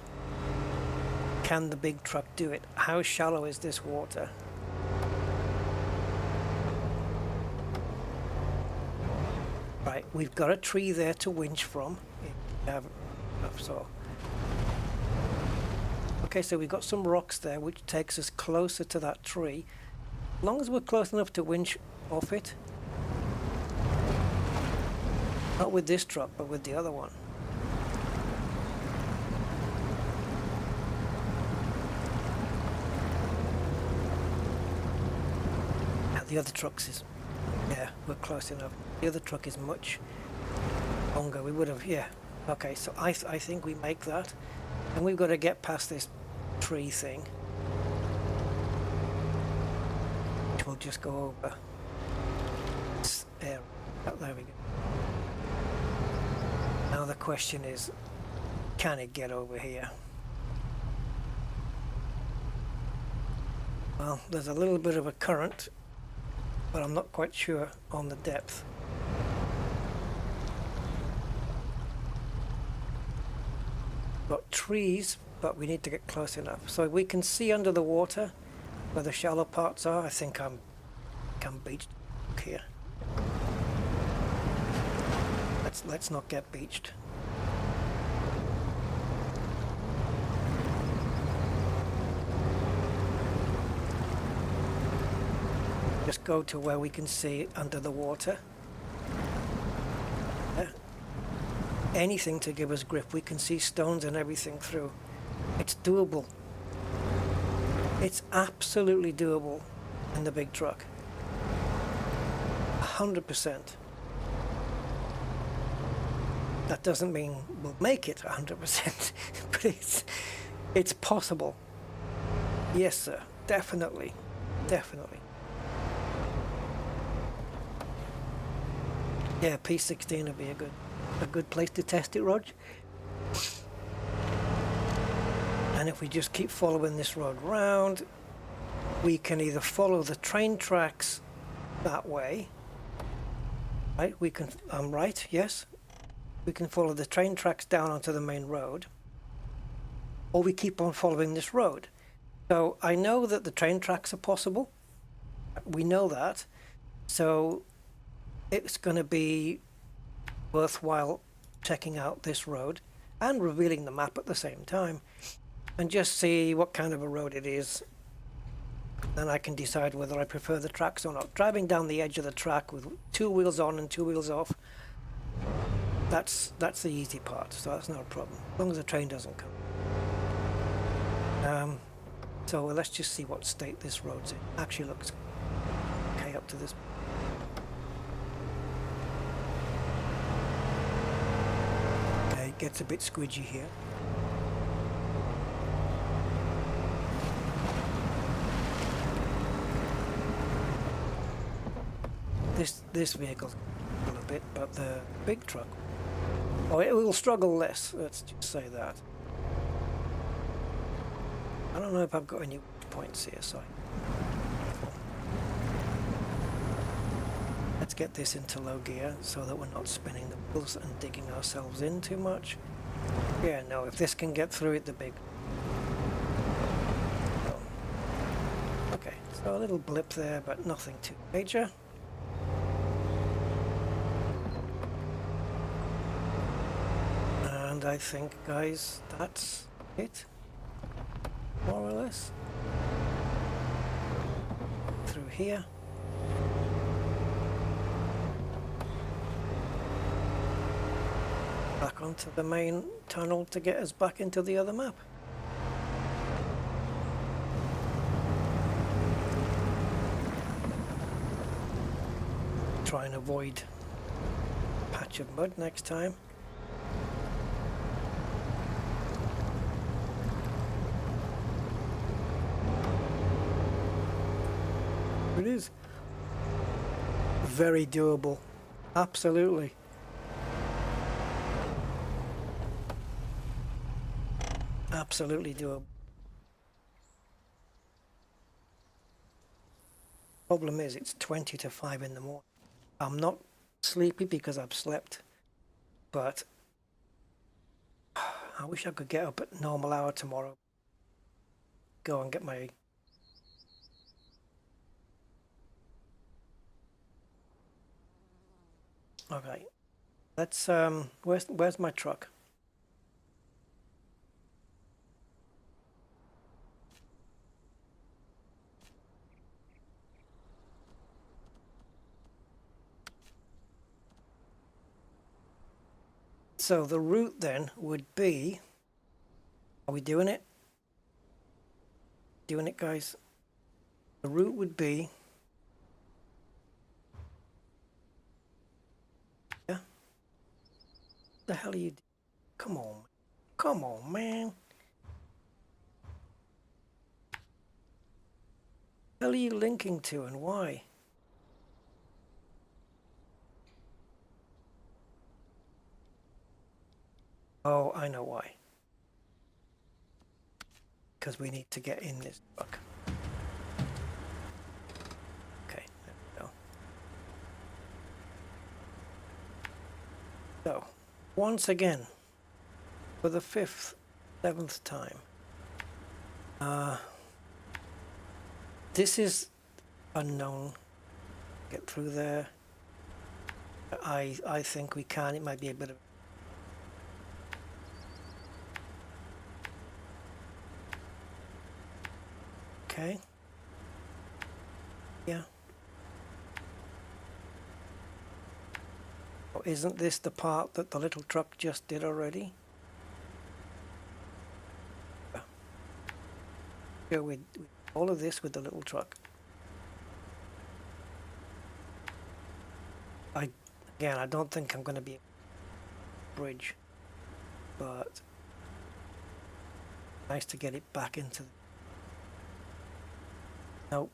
Can the big truck do it? How shallow is this water? Right, we've got a tree there to winch from. Okay, so we've got some rocks there which takes us closer to that tree. As long as we're close enough to winch off it. Not with this truck, but with the other one. The other trucks is, yeah, we're close enough. The other truck is much longer. We would have, yeah. Okay, so I think we make that. And we've got to get past this tree thing. Which we'll just go over. There we go. Now the question is, can it get over here? Well, there's a little bit of a current, but I'm not quite sure on the depth. Got trees, but we need to get close enough. So we can see under the water where the shallow parts are. I think I'm beached here. Let's not get beached. Just go to where we can see under the water. Anything to give us grip. We can see stones and everything through. It's doable. It's absolutely doable in the big truck. 100%. That doesn't mean we'll make it 100%, but it's possible. Yes, sir. Definitely. Definitely. Yeah, P16 would be a good place to test it, Rog. And if we just keep following this road round, we can either follow the train tracks that way, right? We can, I'm right, yes. We can follow the train tracks down onto the main road, or we keep on following this road. So I know that the train tracks are possible. We know that. So it's going to be worthwhile checking out this road and revealing the map at the same time and just see what kind of a road it is. Then I can decide whether I prefer the tracks or not. Driving down the edge of the track with 2 wheels on and 2 wheels off, that's the easy part, so that's not a problem, as long as the train doesn't come. So let's just see what state this road's in. Actually looks okay up to this. Okay, it gets a bit squidgy here. This vehicle's a bit, but the big truck, oh, it will struggle less, let's just say that. I don't know if I've got any points here, so let's get this into low gear so that we're not spinning the wheels and digging ourselves in too much. Yeah, no, if this can get through it, the big... Oh. Okay, so a little blip there, but nothing too major. And I think, guys, that's it, more or less. Through here. Back onto the main tunnel to get us back into the other map. Try and avoid a patch of mud next time. It is very doable, absolutely. Absolutely doable. Problem is, it's 20 to 5 in the morning. I'm not sleepy because I've slept, but I wish I could get up at normal hour tomorrow. Go and get my... Okay, let's where's my truck? So the route then would be, are we doing it? Doing it, guys? The route would be, yeah? The hell are you doing? Come on. Come on, man. What are you linking to and why? Oh, I know why. Because we need to get in this truck. Okay, there we go. So, once again, for the 5th, 7th time, this is unknown. Get through there. I think we can. It might be a bit of... Okay. Yeah. Oh, isn't this the part that the little truck just did already? Yeah. Go with all of this with the little truck. Again, I don't think I'm going to be a bridge, but nice to get it back into the... Nope,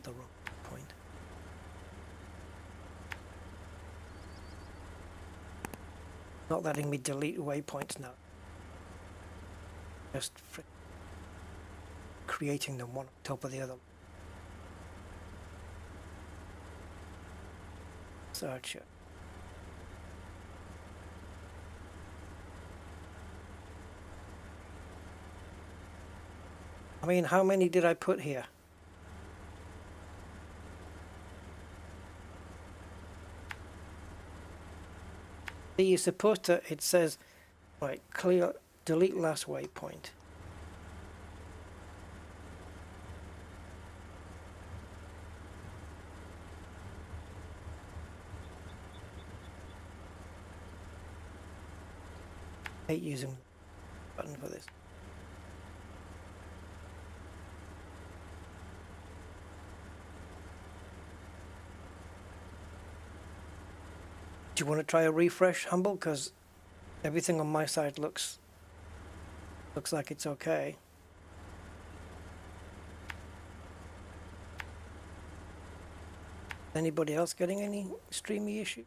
the wrong point. Not letting me delete waypoints now. Just creating them one on top of the other. Search it. I mean, how many did I put here? You're supposed to, it says, right, clear, delete last waypoint. I hate using the button for this. Do you want to try a refresh, Humble? Because everything on my side looks like it's okay. Anybody else getting any streamy issue?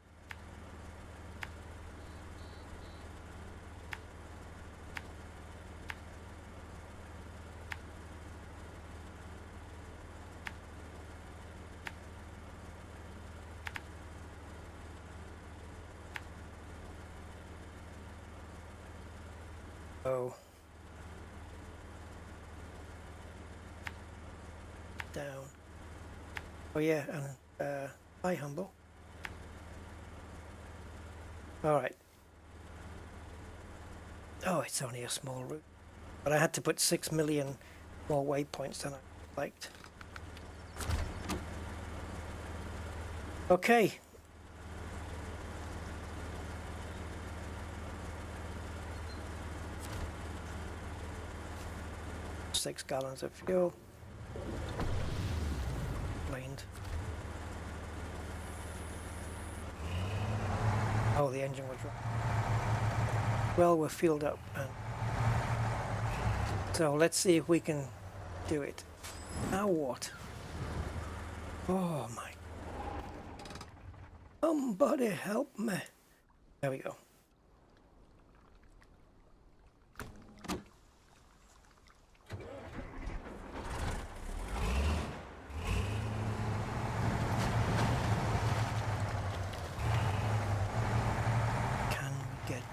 go down. Oh yeah, and hi Humble. Alright. Oh, it's only a small route. But I had to put 6 million more waypoints than I liked. Okay. Six gallons of fuel. Blamed. Oh, the engine was wrong. Well, we're fueled up, and so let's see if we can do it. Now what? Oh my! Somebody help me! There we go.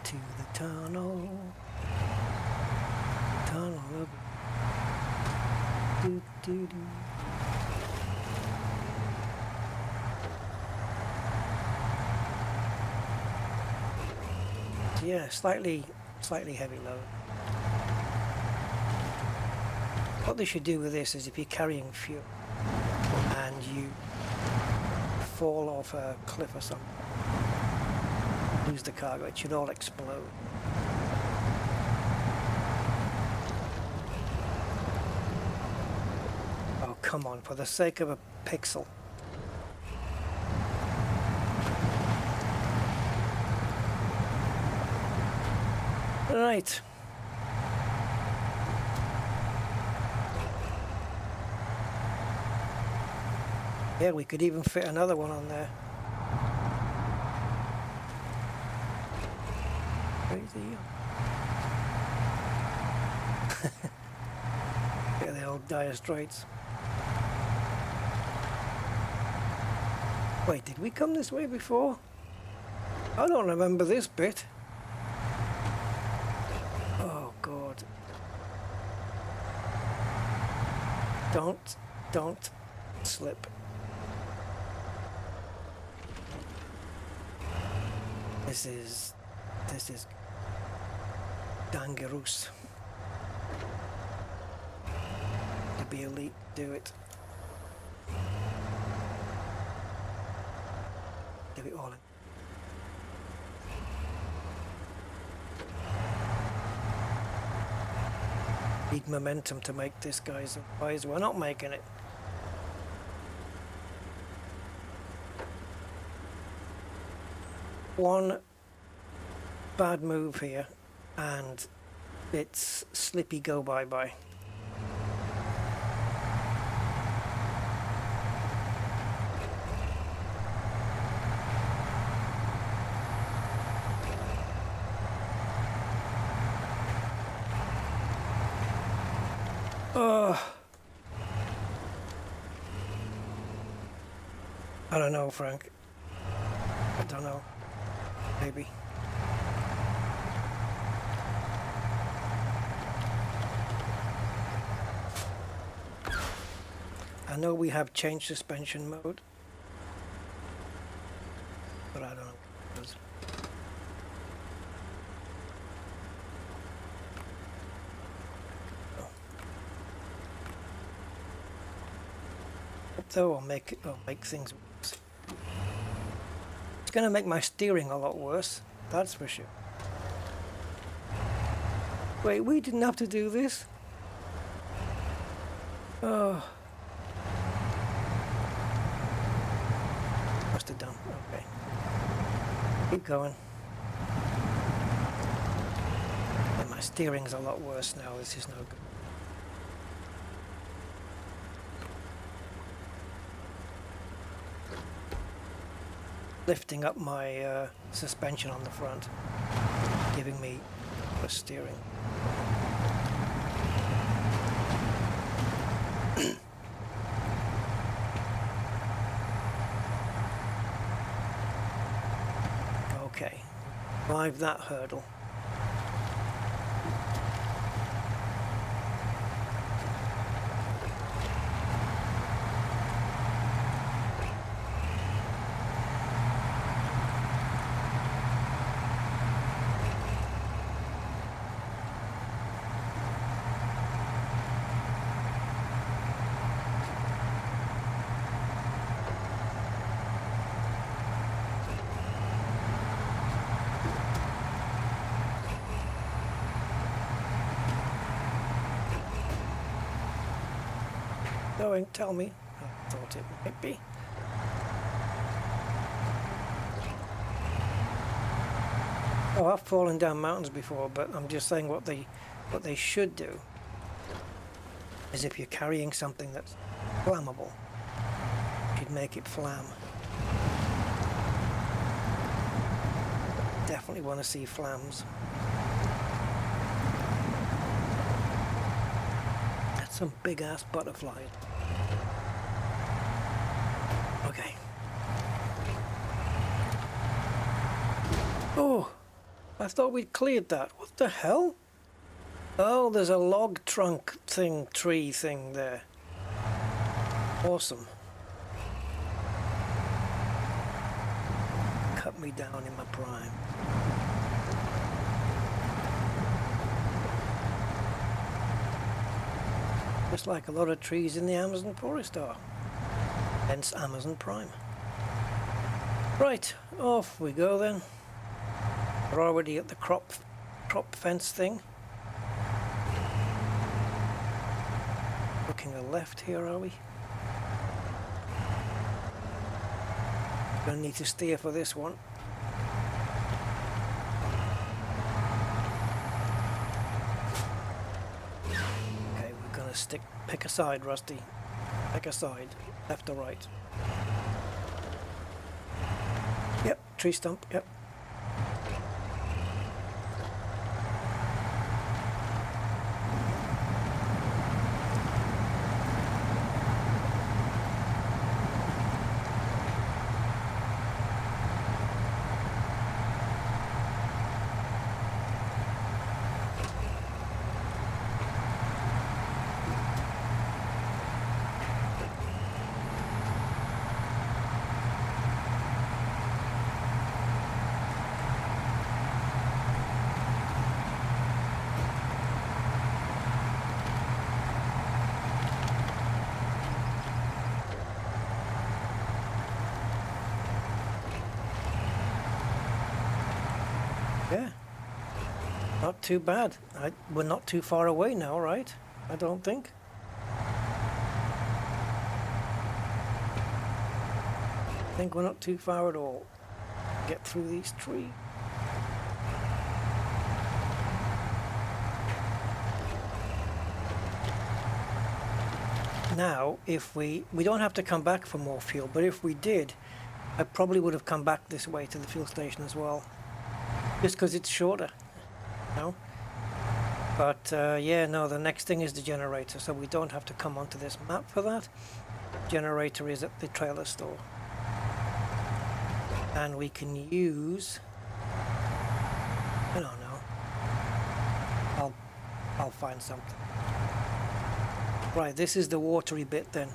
To the tunnel of do, do, do. Yeah, slightly heavy load. What they should do with this is if you're carrying fuel and you fall off a cliff or something, lose the cargo, it should all explode. Oh, come on, for the sake of a pixel. Right. Yeah, we could even fit another one on there. Yeah, the old dire straits. Wait, did we come this way before? I don't remember this bit. Oh God. Don't slip. This is dangerous. To be elite, do it. Do it all in. Need momentum to make this, guys, otherwise we're not making it. One bad move here and it's slippy go bye-bye. I don't know, Frank. I don't know. Maybe. I know we have change suspension mode, but I don't know what it does. Though I'll make things worse. It's going to make my steering a lot worse, that's for sure. Wait, we didn't have to do this? Oh. Must have done, okay. Keep going. And my steering's a lot worse now, this is no good. Lifting up my suspension on the front, giving me a steering. Okay, survive that hurdle. going? Tell me. I thought it might be. Oh, I've fallen down mountains before, but I'm just saying what they should do is if you're carrying something that's flammable, you'd make it flam. Definitely want to see flams. That's some big ass butterflies. Okay. Oh, I thought we'd cleared that. What the hell? Oh, there's a log trunk thing, tree thing there. Awesome. Cut me down in my prime. Just like a lot of trees in the Amazon forest are. Hence Amazon Prime. Right, off we go then. We're already at the crop fence thing. Looking a left here, are we? Gonna need to steer for this one. Okay, we're gonna pick a side, Rusty. Pick a side, left or right. Yep, tree stump, yep. Yeah, not too bad. We're not too far away now, right? I don't think. I think we're not too far at all. Get through these trees. Now, if we don't have to come back for more fuel, but if we did, I probably would have come back this way to the fuel station as well. Just because it's shorter, you know? But yeah, no, the next thing is the generator, so we don't have to come onto this map for that. Generator is at the trailer store. And we can use, I don't know, I'll find something. Right, this is the watery bit then.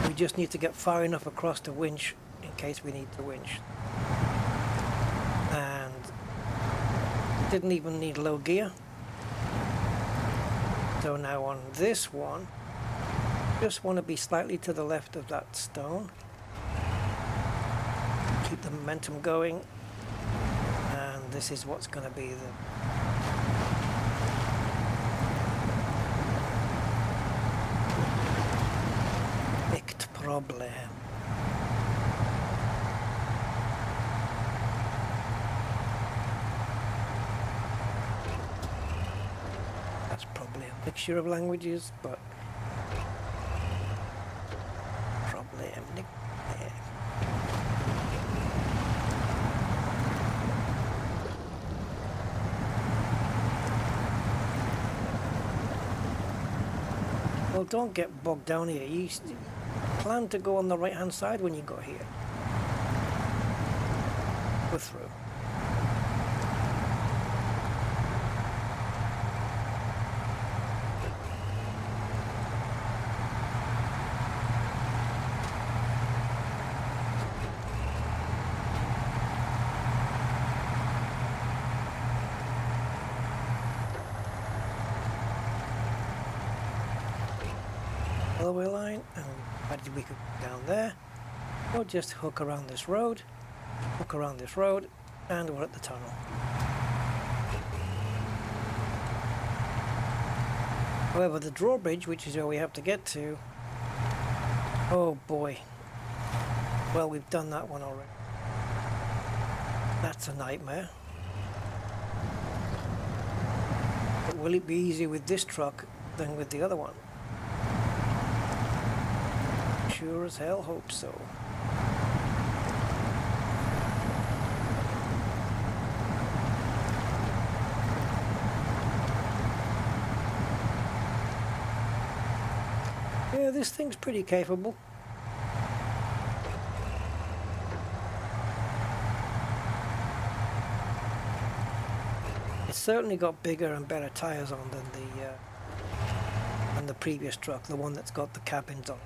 We just need to get far enough across the winch in case we need the winch. And didn't even need low gear. So now on this one, just want to be slightly to the left of that stone. Keep the momentum going. And this is what's going to be the problem. That's probably a mixture of languages, but problem. Well, don't get bogged down here. You plan to go on the right hand side when you got here. We're through. Railway line, and we could go down there, or just hook around this road, and we're at the tunnel. However, the drawbridge, which is where we have to get to, oh boy. Well, we've done that one already. That's a nightmare. But will it be easier with this truck than with the other one? Sure as hell hope so. Yeah, this thing's pretty capable. It's certainly got bigger and better tires on than the previous truck, the one that's got the cabins on.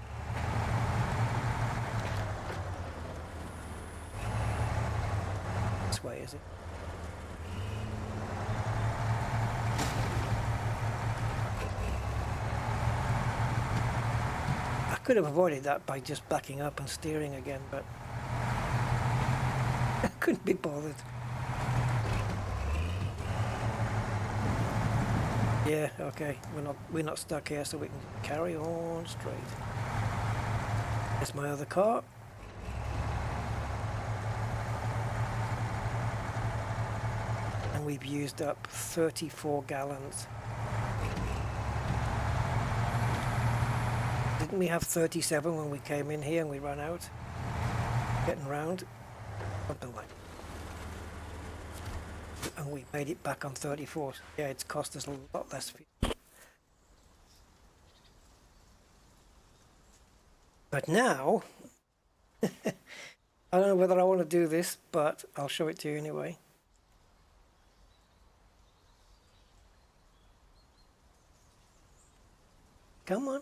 This way, is it? I could have avoided that by just backing up and steering again, but I couldn't be bothered. Yeah, okay, we're not stuck here, so we can carry on straight. There's my other car. And we've used up 34 gallons. Didn't we have 37 when we came in here and we ran out? Getting round? Something like that. And we made it back on 34. Yeah, it's cost us a lot less. But now, I don't know whether I want to do this, but I'll show it to you anyway. Come on.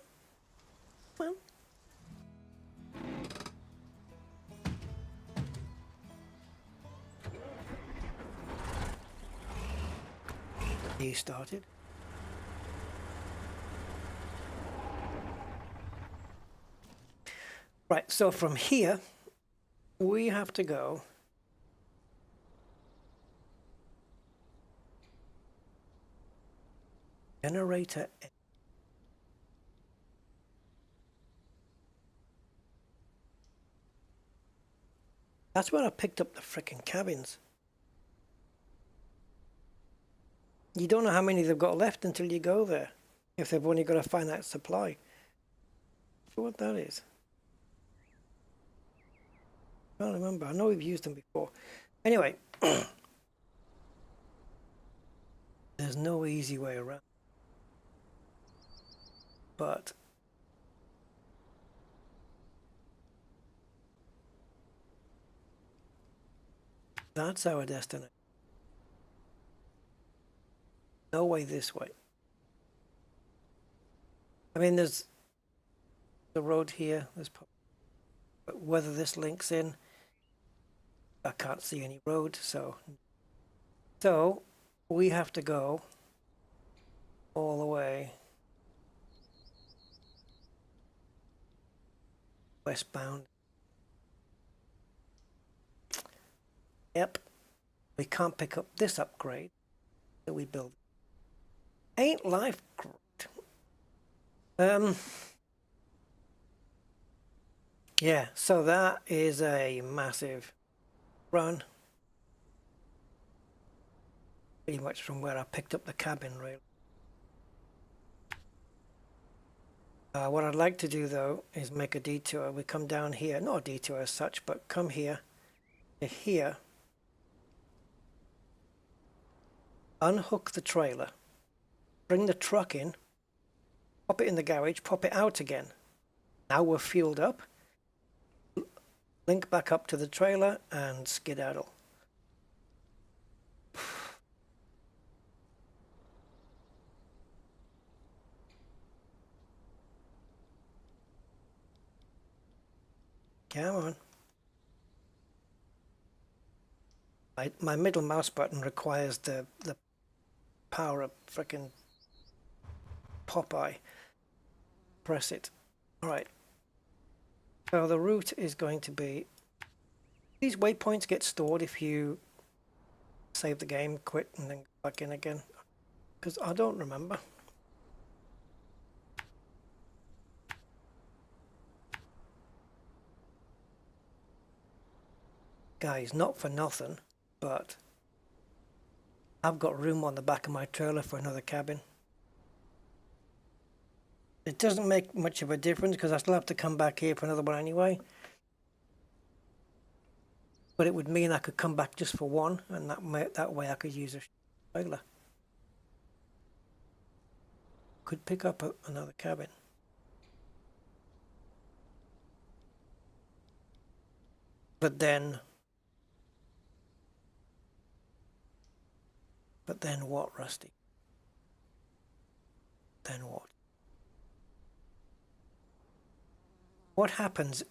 Come on. You started. Right, so from here, we have to go generator. That's where I picked up the frickin' cabins. You don't know how many they've got left until you go there, if they've only got a finite supply. So what that is? I don't remember. I know we've used them before. Anyway, there's no easy way around. But that's our destination. No way this way. I mean, there's the road here. There's, but whether this links in, I can't see any road. So we have to go all the way westbound. Yep. We can't pick up this upgrade that we build. Ain't life great? Yeah, so that is a massive run. Pretty much from where I picked up the cabin, really. What I'd like to do, though, is make a detour. We come down here, not a detour as such, but come here to here. Unhook the trailer. Bring the truck in. Pop it in the garage, pop it out again. Now we're fueled up. Link back up to the trailer and skedaddle. Come on. My middle mouse button requires the power of frickin' Popeye. Press it. Alright. So the route is going to be... These waypoints get stored if you save the game, quit, and then go back in again. Because I don't remember. guys, not for nothing, but I've got room on the back of my trailer for another cabin. It doesn't make much of a difference because I still have to come back here for another one anyway. But it would mean I could come back just for one, and that way I could use a trailer. Could pick up another cabin. But then what, Rusty? Then what? What happens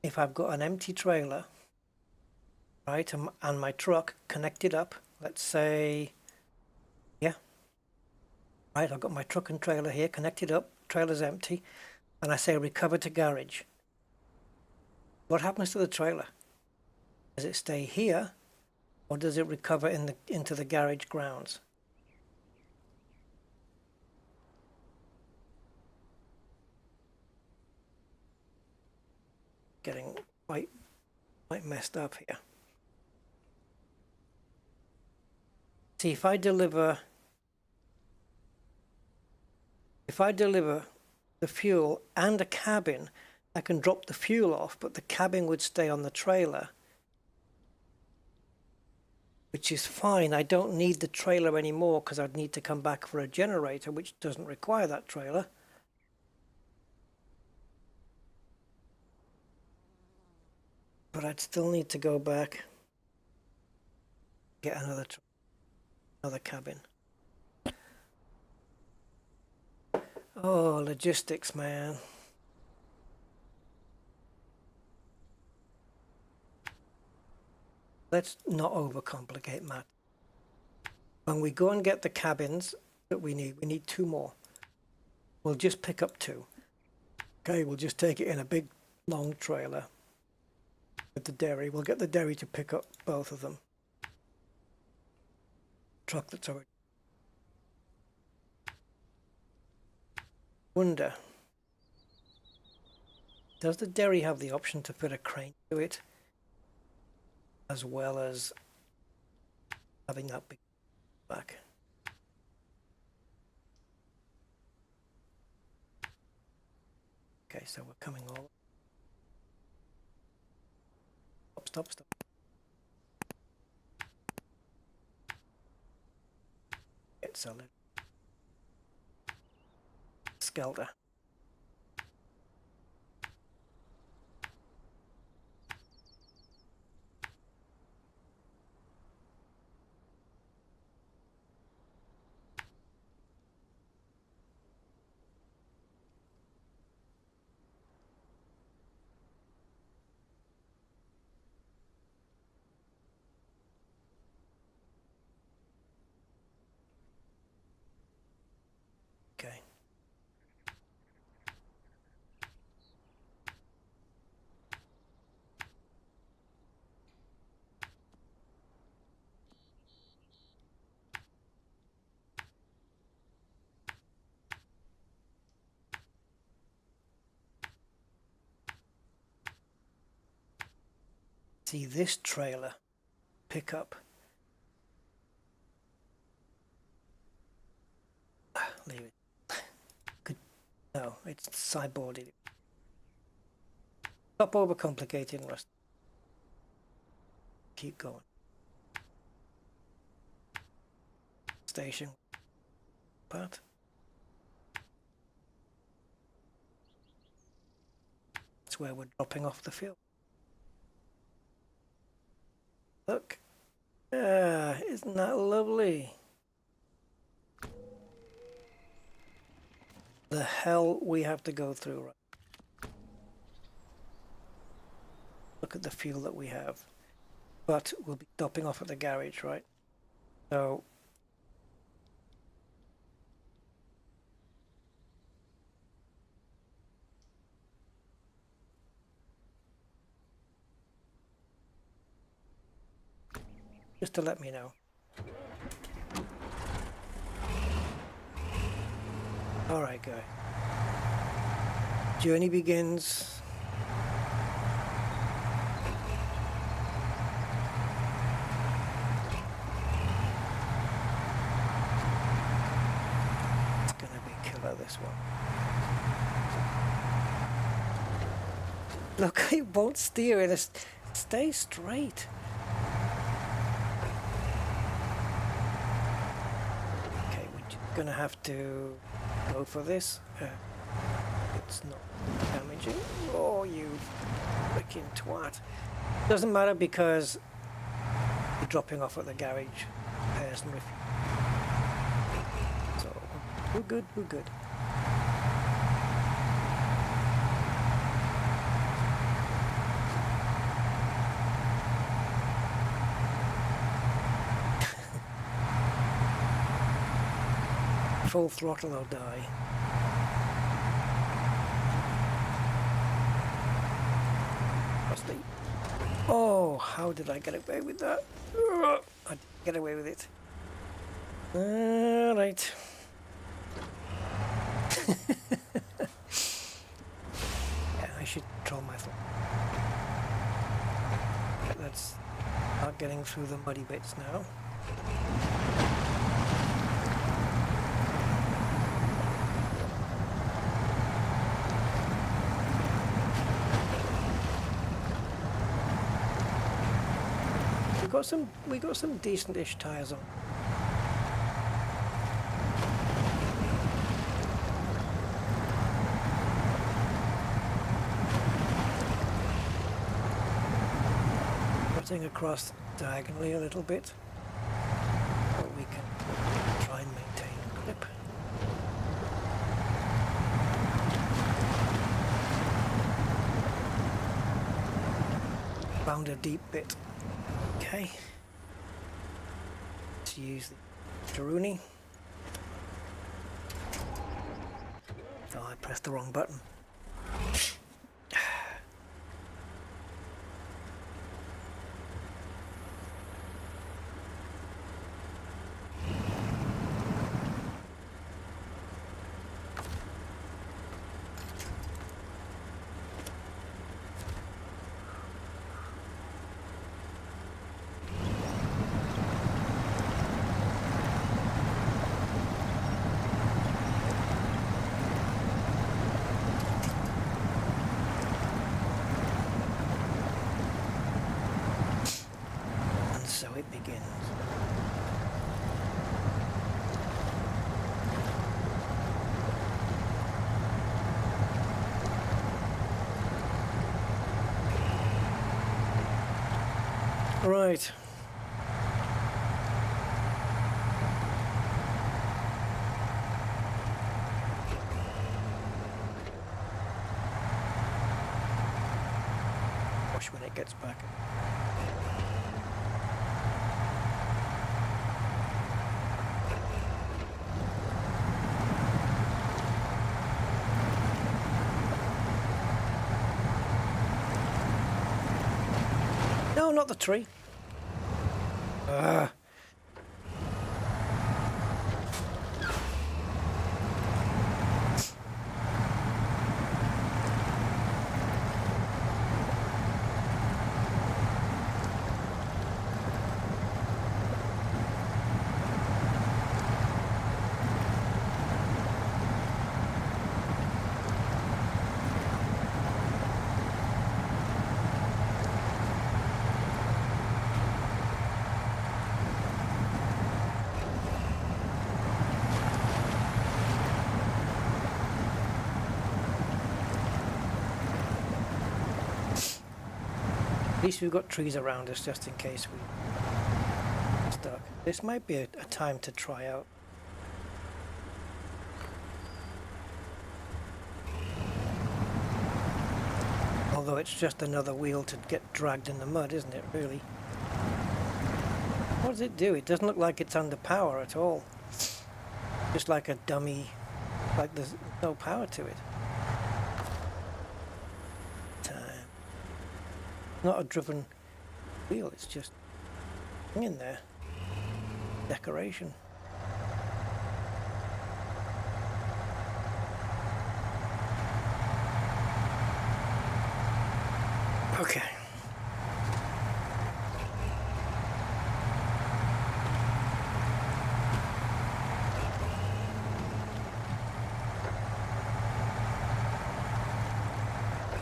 if I've got an empty trailer, right, and my truck connected up, let's say, yeah, right, I've got my truck and trailer here connected up, trailer's empty, and I say recover to garage. What happens to the trailer? Does it stay here, or does it recover into the garage grounds? Getting quite messed up here. See, if I deliver the fuel and a cabin, I can drop the fuel off, but the cabin would stay on the trailer, which is fine. I don't need the trailer anymore because I'd need to come back for a generator, which doesn't require that trailer. But I'd still need to go back, get another cabin. Oh, logistics, man. Let's not overcomplicate matters. When we go and get the cabins that we need 2 more. We'll just pick up 2. Okay, we'll just take it in a big, long trailer with the dairy. We'll get the dairy to pick up both of them. Truck that's already. Wonder, does the dairy have the option to put a crane to it, as well as having that big back? Okay, so we're coming all. Stop. It's a little skelter. Okay. See this trailer pickup. Leave it. Good. No, it's sideboarded. Stop overcomplicating, Rust. Keep going. Station. Part. That's where we're dropping off the fuel. Look. Isn't that lovely? The hell we have to go through, right? Look at the fuel that we have. But we'll be stopping off at the garage, right? So just to let me know. Alright, guys. Journey begins. this one. Look, it won't steer, it stays straight. Okay, we're just gonna have to go for this. It's not damaging. Oh, you freaking twat. Doesn't matter because you're dropping off at the garage. Person with so we're good, we're good. Full throttle or die. Oh, how did I get away with that? I didn't get away with it. Alright. Yeah, I should control my thought. Let's start getting through the muddy bits now. We got some decent-ish tires on. Cutting across diagonally a little bit, but we can try and maintain grip. Found a deep bit. Okay, let's use the Taruni. Oh, I pressed the wrong button. So it begins. Right. Watch when it gets back. No, not the tree. At least we've got trees around us just in case we're stuck. This might be a time to try out. Although it's just another wheel to get dragged in the mud, isn't it, really? What does it do? It doesn't look like it's under power at all. Just like a dummy, like there's no power to it. Not a driven wheel, it's just in there. Decoration. Okay.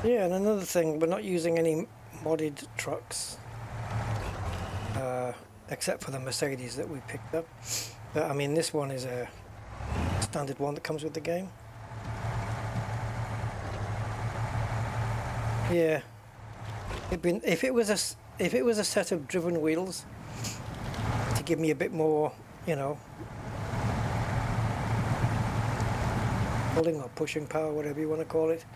Yeah, and another thing, we're not using any modded trucks, except for the Mercedes that we picked up. But I mean, this one is a standard one that comes with the game. Yeah, if it was a set of driven wheels to give me a bit more, you know, pulling or pushing power, whatever you want to call it.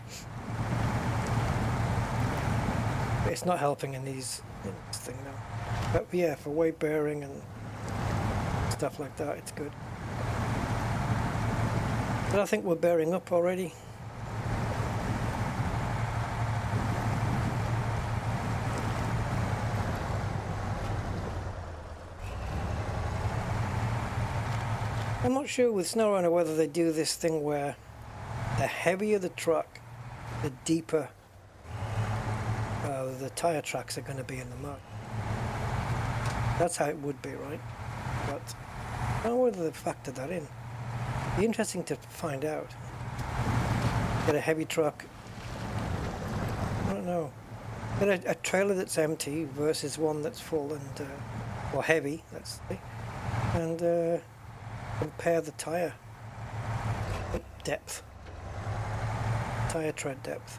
But it's not helping in this thing now. But yeah, for weight bearing and stuff like that, it's good. But I think we're bearing up already. I'm not sure with SnowRunner whether they do this thing where the heavier the truck, the deeper the tyre tracks are going to be in the mud. That's how it would be, right? But I don't know whether they factored that in. It'd be interesting to find out. Get a heavy truck. I don't know. Get a trailer that's empty versus one that's full and or heavy, let's say, and compare the tyre depth, tyre tread depth.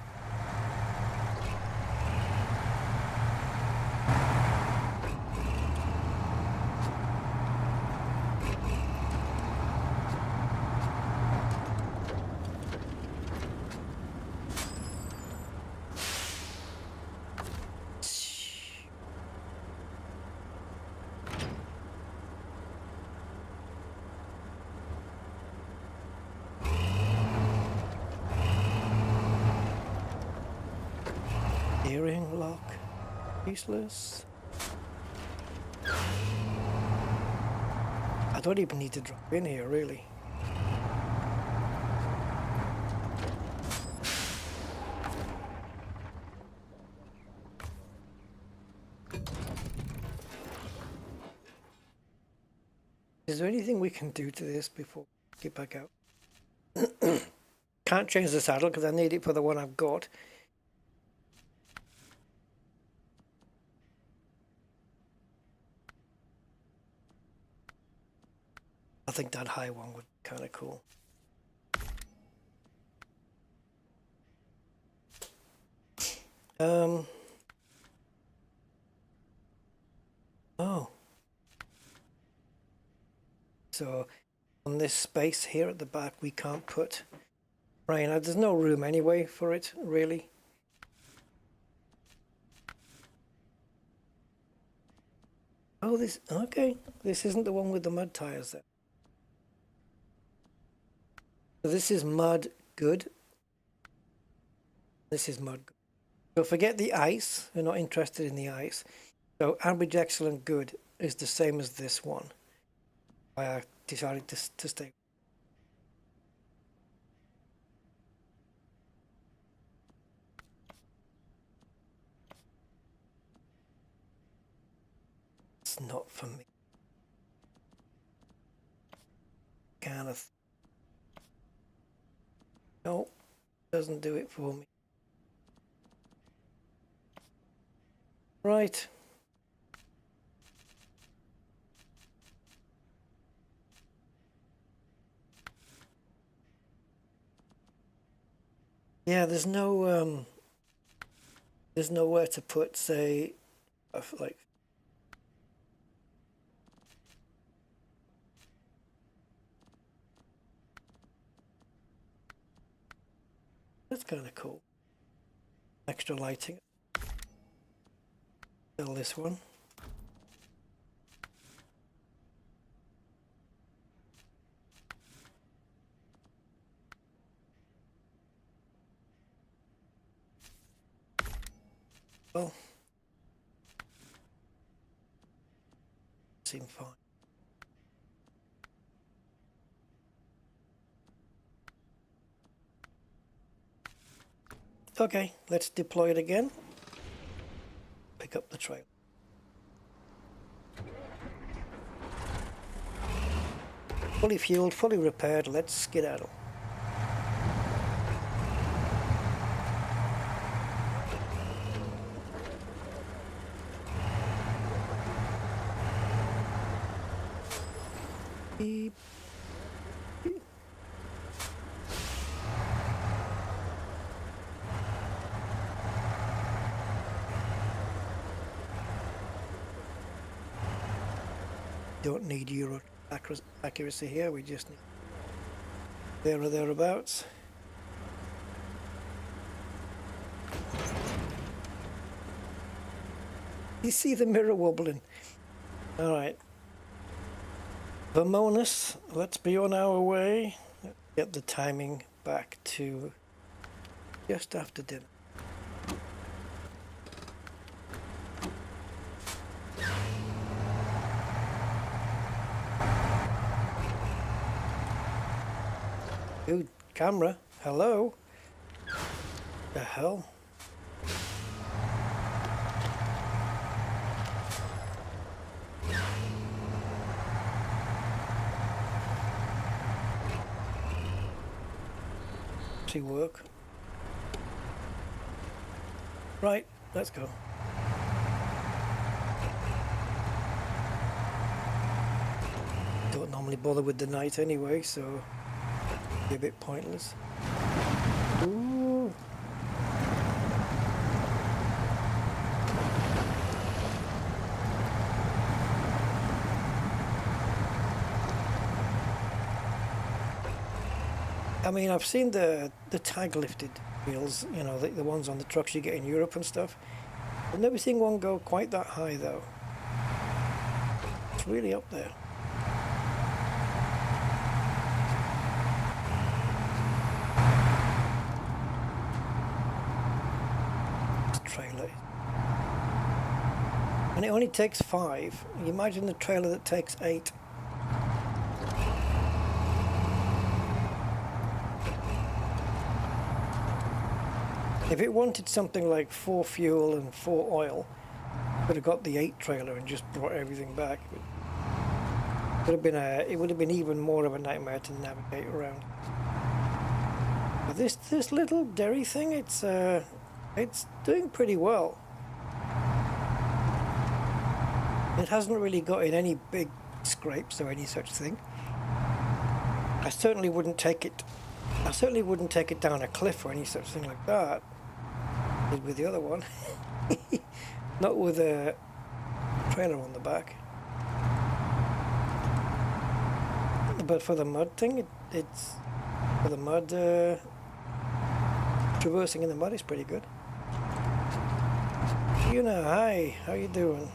Steering lock, useless. I don't even need to drop in here, really. Is there anything we can do to this before we get back out? Can't change the saddle because I need it for the one I've got. I think that high one would be kind of cool. Oh. So on this space here at the back, we can't put... Right, now there's no room anyway for it, really. Oh, this... Okay. This isn't the one with the mud tires there. So this is mud good. This is mud good. So forget the ice. We're not interested in the ice. So average, excellent, good is the same as this one. I decided to stay. It's not for me. Kind of. No, doesn't do it for me. Right. Yeah, there's nowhere to put, say, like. That's kind of cool. Extra lighting. Sell this one. Well, seem fine. Okay, let's deploy it again. Pick up the trail. Fully fueled, fully repaired, let's skedaddle. beep. Don't need Euro accuracy here, we just need there or thereabouts. You see the mirror wobbling. Alright. Vermonis, let's be on our way. Let's get the timing back to just after dinner. Dude, camera, hello? The hell? See work. Right, let's go. Don't normally bother with the night anyway, so be a bit pointless. Ooh. I mean, I've seen the tag lifted wheels, you know, the ones on the trucks you get in Europe and stuff. I've never seen one go quite that high though. It's really up there. Trailer, and it only takes 5. You imagine the trailer that takes 8. If it wanted something like 4 fuel and 4 oil, could have got the 8 trailer and just brought everything back. It would have been even more of a nightmare to navigate around. But this little Derry thing, it's doing pretty well. It hasn't really got in any big scrapes or any such thing. I certainly wouldn't take it down a cliff or any such thing like that. Did with the other one. Not with a trailer on the back. But for the mud thing, it's for the mud traversing in the mud is pretty good. Yuna, hi, how you doing?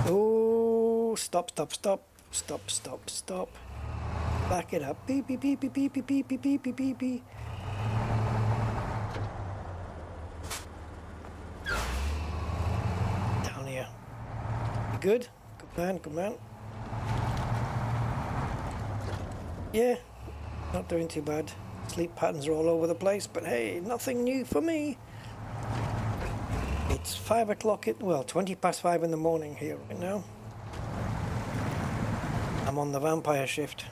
Oh, stop. Back it up. Beep, beep, beep, beep, beep, beep, beep, beep, beep, beep, beep, beep. Down here. You good? Good man. Yeah, not doing too bad. Sleep patterns are all over the place, but hey, nothing new for me. It's 5 o'clock, 20 past 5 in the morning here right now. I'm on the vampire shift.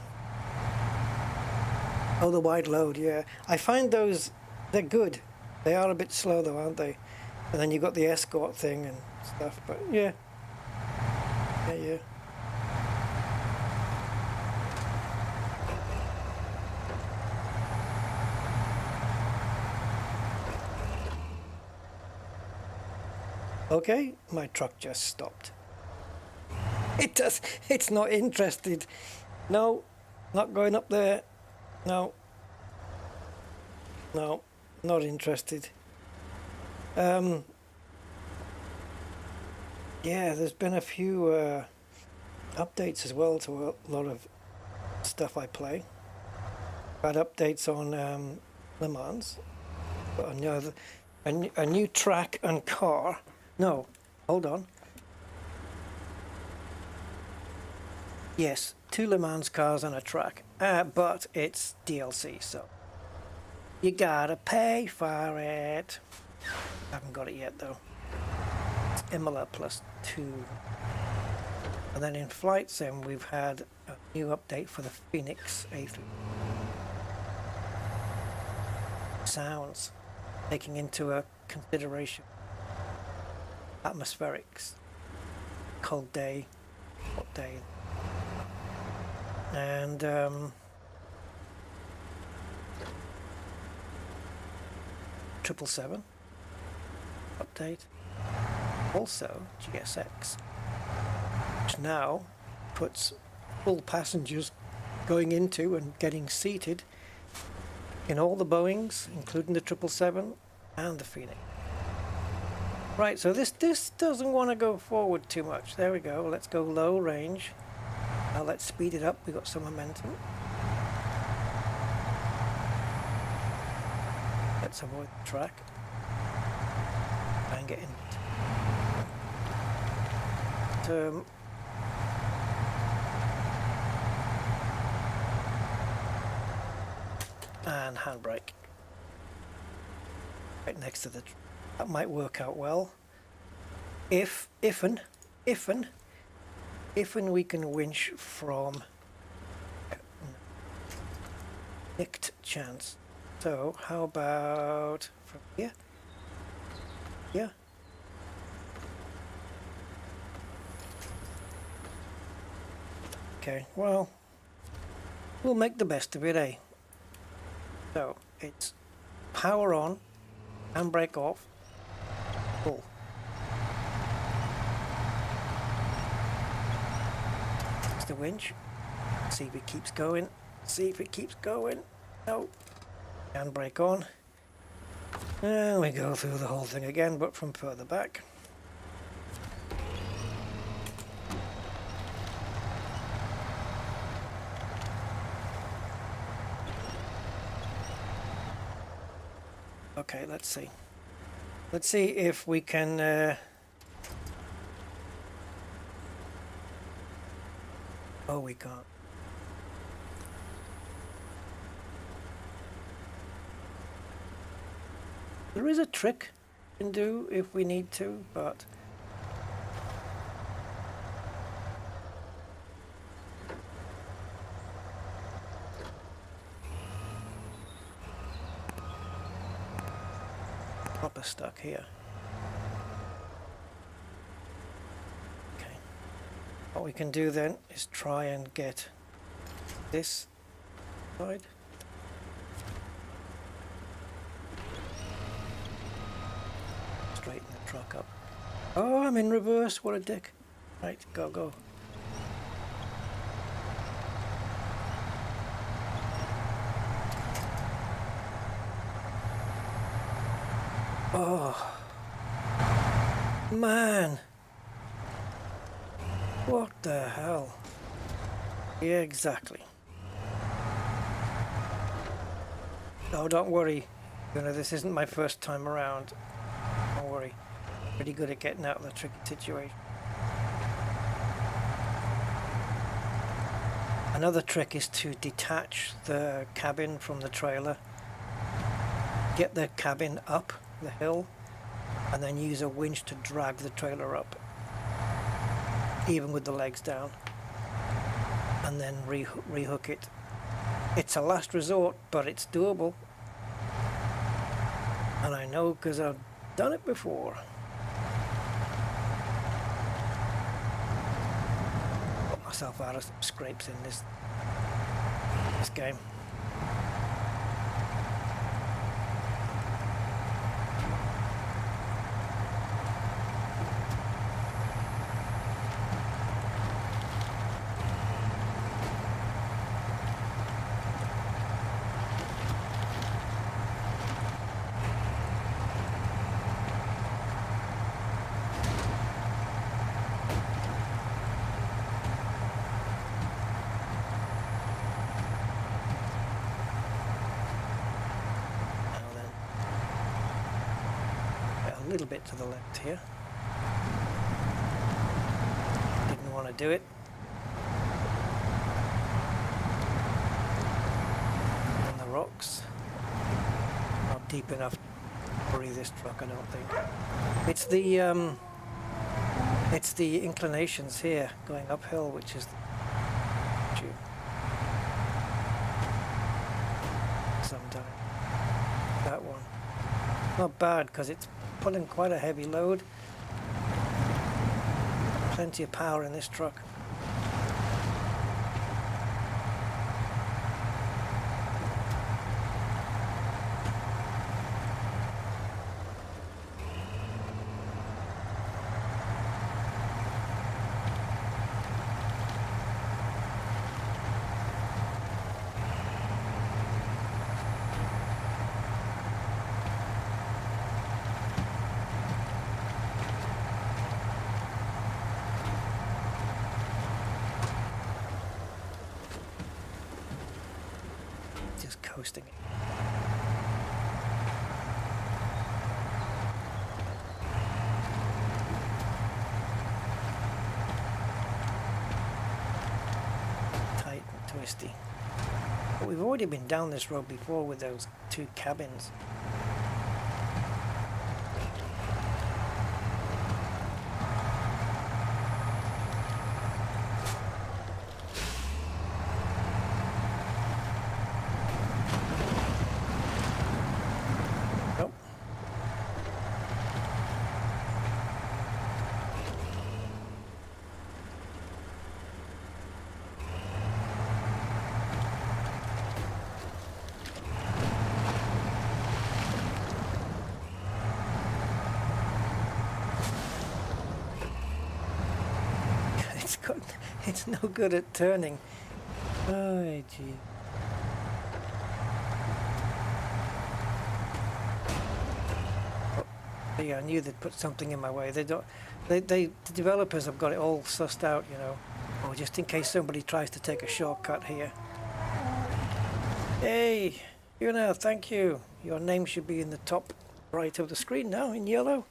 Oh, the wide load, yeah. I find those, they're good. They are a bit slow though, aren't they? And then you've got the escort thing and stuff, but yeah. Yeah. Okay, my truck just stopped. It's not interested. No, not going up there. No, not interested. Yeah, there's been a few updates as well to a lot of stuff I play. Had updates on Le Mans, but a new track and car. No, hold on. Yes, 2 Le Mans cars and a track, but it's DLC, so you gotta pay for it. I haven't got it yet though. It's Imola plus 2. And then in Flight Sim we've had a new update for the Phoenix A3. Sounds, taking into consideration atmospherics, cold day, hot day, and 777 update. Also GSX, which now puts full passengers going into and getting seated in all the Boeings, including the 777 and the Phoenix. Right, so this doesn't want to go forward too much. There we go. Let's go low range. Now let's speed it up. We got some momentum. Let's avoid the track. Try and get in. And handbrake. Right next to the. That might work out well. If we can winch from nicked chance. So how about from here? Yeah. Okay, well, we'll make the best of it, eh? So it's power on, handbrake off, pull. It's the winch. See if it keeps going. See if it keeps going. No. Handbrake on. And we go through the whole thing again, but from further back. Okay, let's see. Let's see if we can... Oh, we can't. There is a trick we can do if we need to, but... proper stuck here. Okay. What we can do then is try and get this side. Straighten the truck up. Oh, I'm in reverse. What a dick. Right, go, go. Oh, man. What the hell? Yeah, exactly. Oh, don't worry. You know, this isn't my first time around. Don't worry. Pretty good at getting out of the tricky situation. Another trick is to detach the cabin from the trailer. Get the cabin up the hill and then use a winch to drag the trailer up, even with the legs down, and then rehook it. It's a last resort, but it's doable, and I know because I've done it before. Got myself out of some scrapes in this game. A little bit to the left here. Didn't want to do it. On the rocks. Not deep enough to bury this truck, I don't think. It's the inclinations here going uphill, which is the issue. Sometimes. That one. Not bad because it's pulling quite a heavy load. plenty of power in this truck. Just coasting it. Tight and twisty. But we've already been down this road before with those two cabins. It's no good at turning. Oh, gee. Oh, yeah, I knew they'd put something in my way. They don't. The developers have got it all sussed out, you know. Oh, just in case somebody tries to take a shortcut here. Hey, you know, thank you. Your name should be in the top right of the screen now in yellow.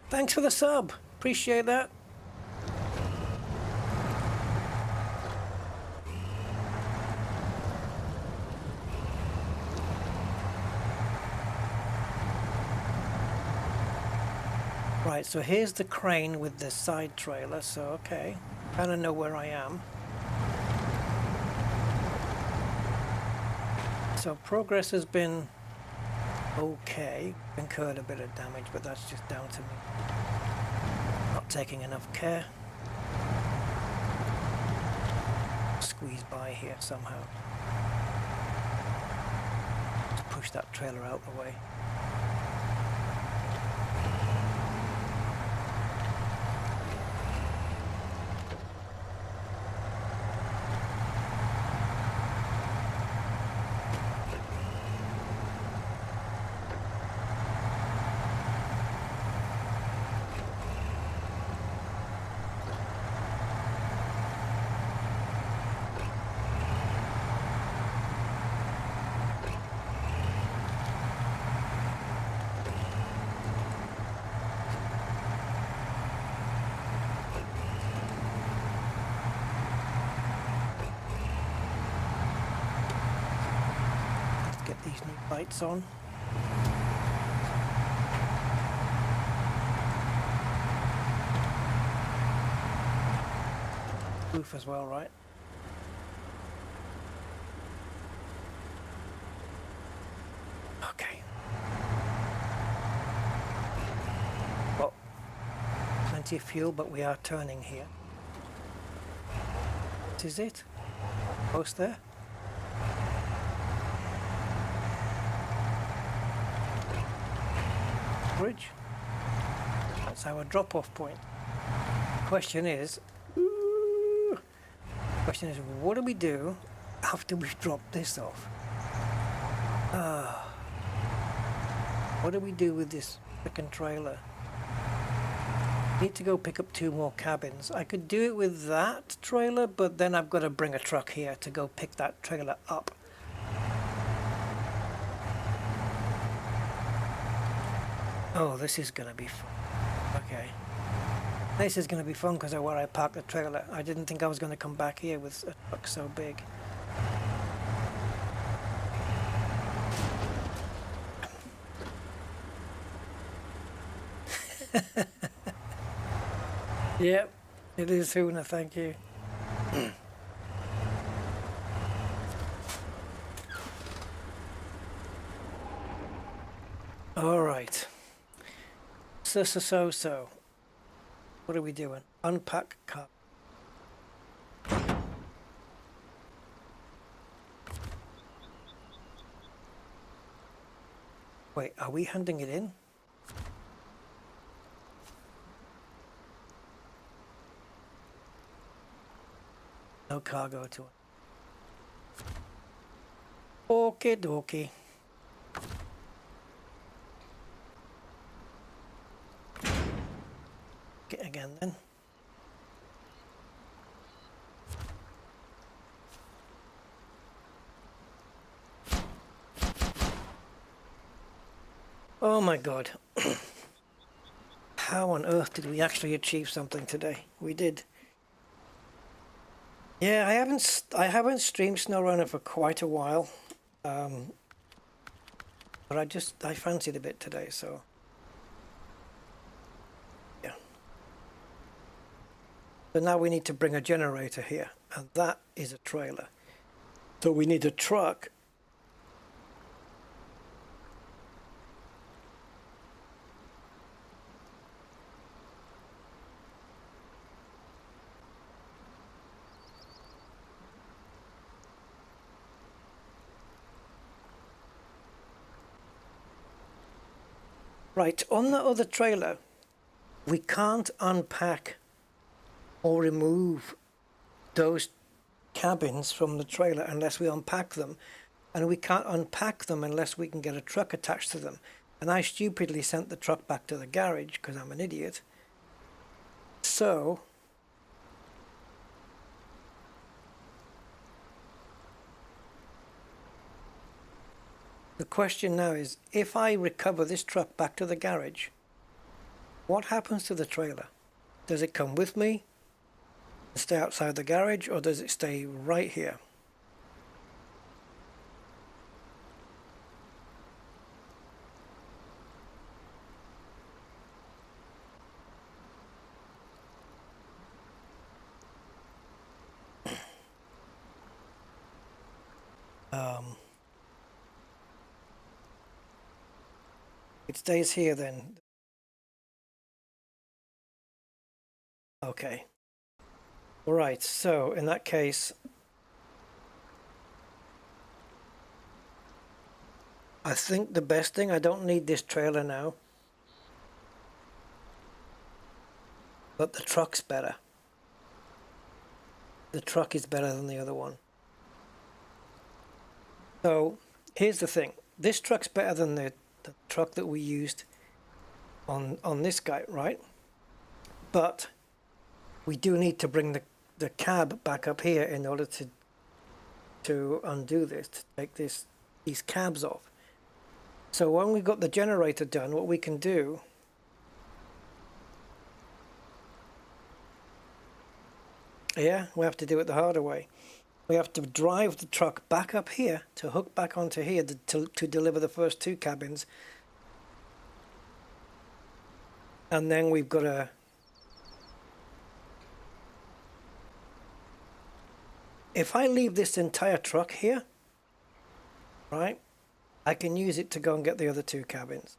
Thanks for the sub. Appreciate that. Right, so here's the crane with the side trailer, so okay, kind of know where I am. So progress has been okay, incurred a bit of damage, but that's just down to me not taking enough care. Squeeze by here somehow. Just push that trailer out the way. Lights on. Roof as well, right? Okay. Well, plenty of fuel, but we are turning here. What is it? Post there? Bridge. That's our drop-off point. Question is, what do we do after we've dropped this off? What do we do with this frickin' trailer? Need to go pick up 2 more cabins. I could do it with that trailer, but then I've got to bring a truck here to go pick that trailer up. Oh, this is gonna be fun. Okay. This is gonna be fun because of where I parked the trailer. I didn't think I was gonna come back here with a truck so big. Yep, it is Huna, thank you. All right. So. What are we doing? Unpack car. Wait, are we handing it in? No cargo to it. Okie dokie. Okay, again then. Oh my god. How on earth did we actually achieve something today? We did. Yeah, I haven't streamed SnowRunner for quite a while. But I fancied a bit today, so yeah. So now we need to bring a generator here, and that is a trailer. So we need a truck. Right, on the other trailer, we can't unpack or remove those cabins from the trailer unless we unpack them. And we can't unpack them unless we can get a truck attached to them. And I stupidly sent the truck back to the garage because I'm an idiot. So the question now is, if I recover this truck back to the garage, what happens to the trailer? Does it come with me and stay outside the garage, or does it stay right here? It stays here then. Okay. All right, so in that case, I think the best thing, I don't need this trailer now, but the truck's better. The truck is better than the other one. So here's the thing, this truck's better than the truck that we used on this guy, right? But we do need to bring the cab back up here in order to undo this, to take these cabs off. So when we've got the generator done, what we can do yeah, we have to do it the harder way. We have to drive the truck back up here to hook back onto here to deliver the first two cabins. And then we've got to if I leave this entire truck here, right, I can use it to go and get the other two cabins.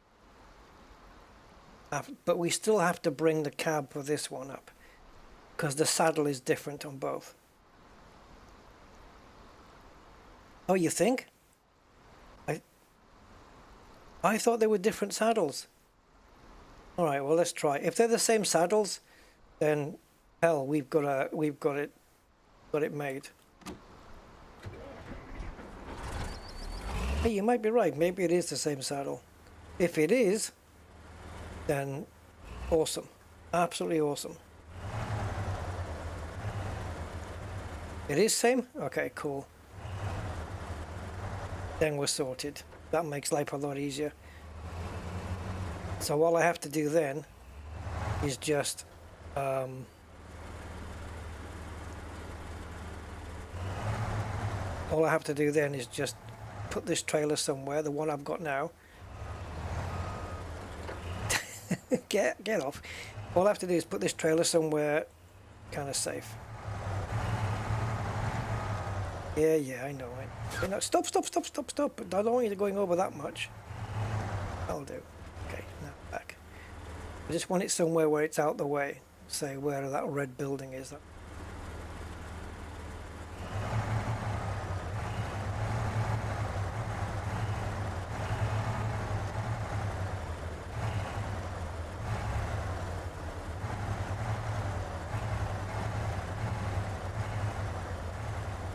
But we still have to bring the cab for this one up, because the saddle is different on both. Oh, you think? I thought they were different saddles. All right, well, let's try. If they're the same saddles, then hell, we've got it made. Hey, you might be right. Maybe it is the same saddle. If it is, then awesome. Absolutely awesome. It is same? Okay, cool. Then we're sorted. That makes life a lot easier. So all I have to do then is just all I have to do then is just put this trailer somewhere, the one I've got now. get off. All I have to do is put this trailer somewhere kind of safe. Yeah, I know it. Stop. I don't want you going over that much. That'll do. Okay, now back. I just want it somewhere where it's out the way. say where that red building is.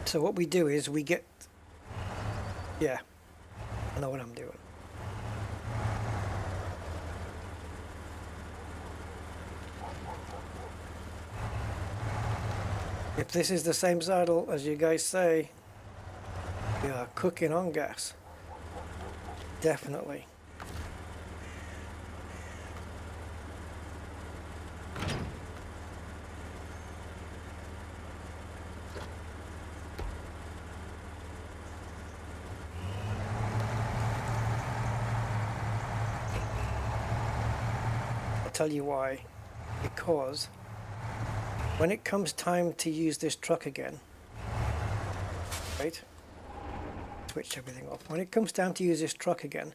So what we do is we get, yeah, I know what I'm doing. If this is the same saddle as you guys say, we are cooking on gas. Definitely. I'll tell you why. Because when it comes time to use this truck again, right? Switch everything off. When it comes down to use this truck again,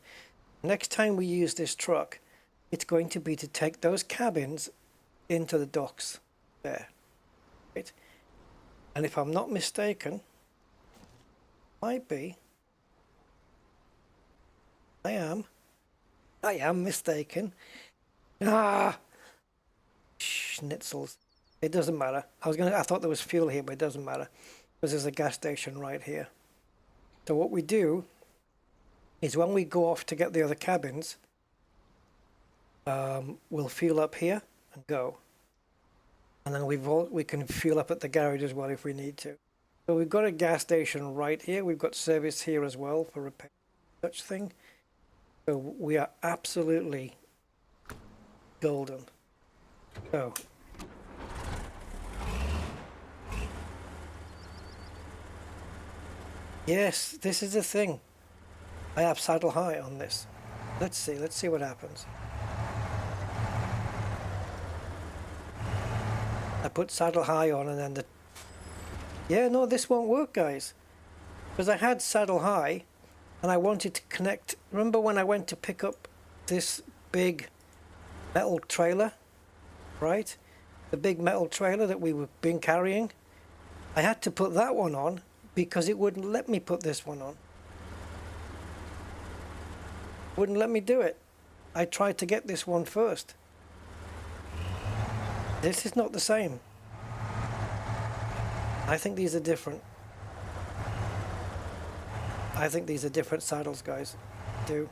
next time we use this truck, it's going to be to take those cabins into the docks there, right? And if I'm not mistaken, might be, I am mistaken. Schnitzels. It doesn't matter. I thought there was fuel here, but it doesn't matter because there's a gas station right here. So what we do is when we go off to get the other cabins, we'll fuel up here and go. And then we can fuel up at the garage as well if we need to. So we've got a gas station right here. We've got service here as well for repair, such thing. So we are absolutely golden. So yes, this is the thing. I have saddle high on this. Let's see what happens. I put saddle high on and then yeah, no, this won't work, guys. Because I had saddle high and I wanted to connect. Remember when I went to pick up this big metal trailer, right? The big metal trailer that we were been carrying? I had to put that one on because it wouldn't let me put this one on. Wouldn't let me do it. I tried to get this one first. This is not the same. I think these are different. I think these are different saddles, guys. Do.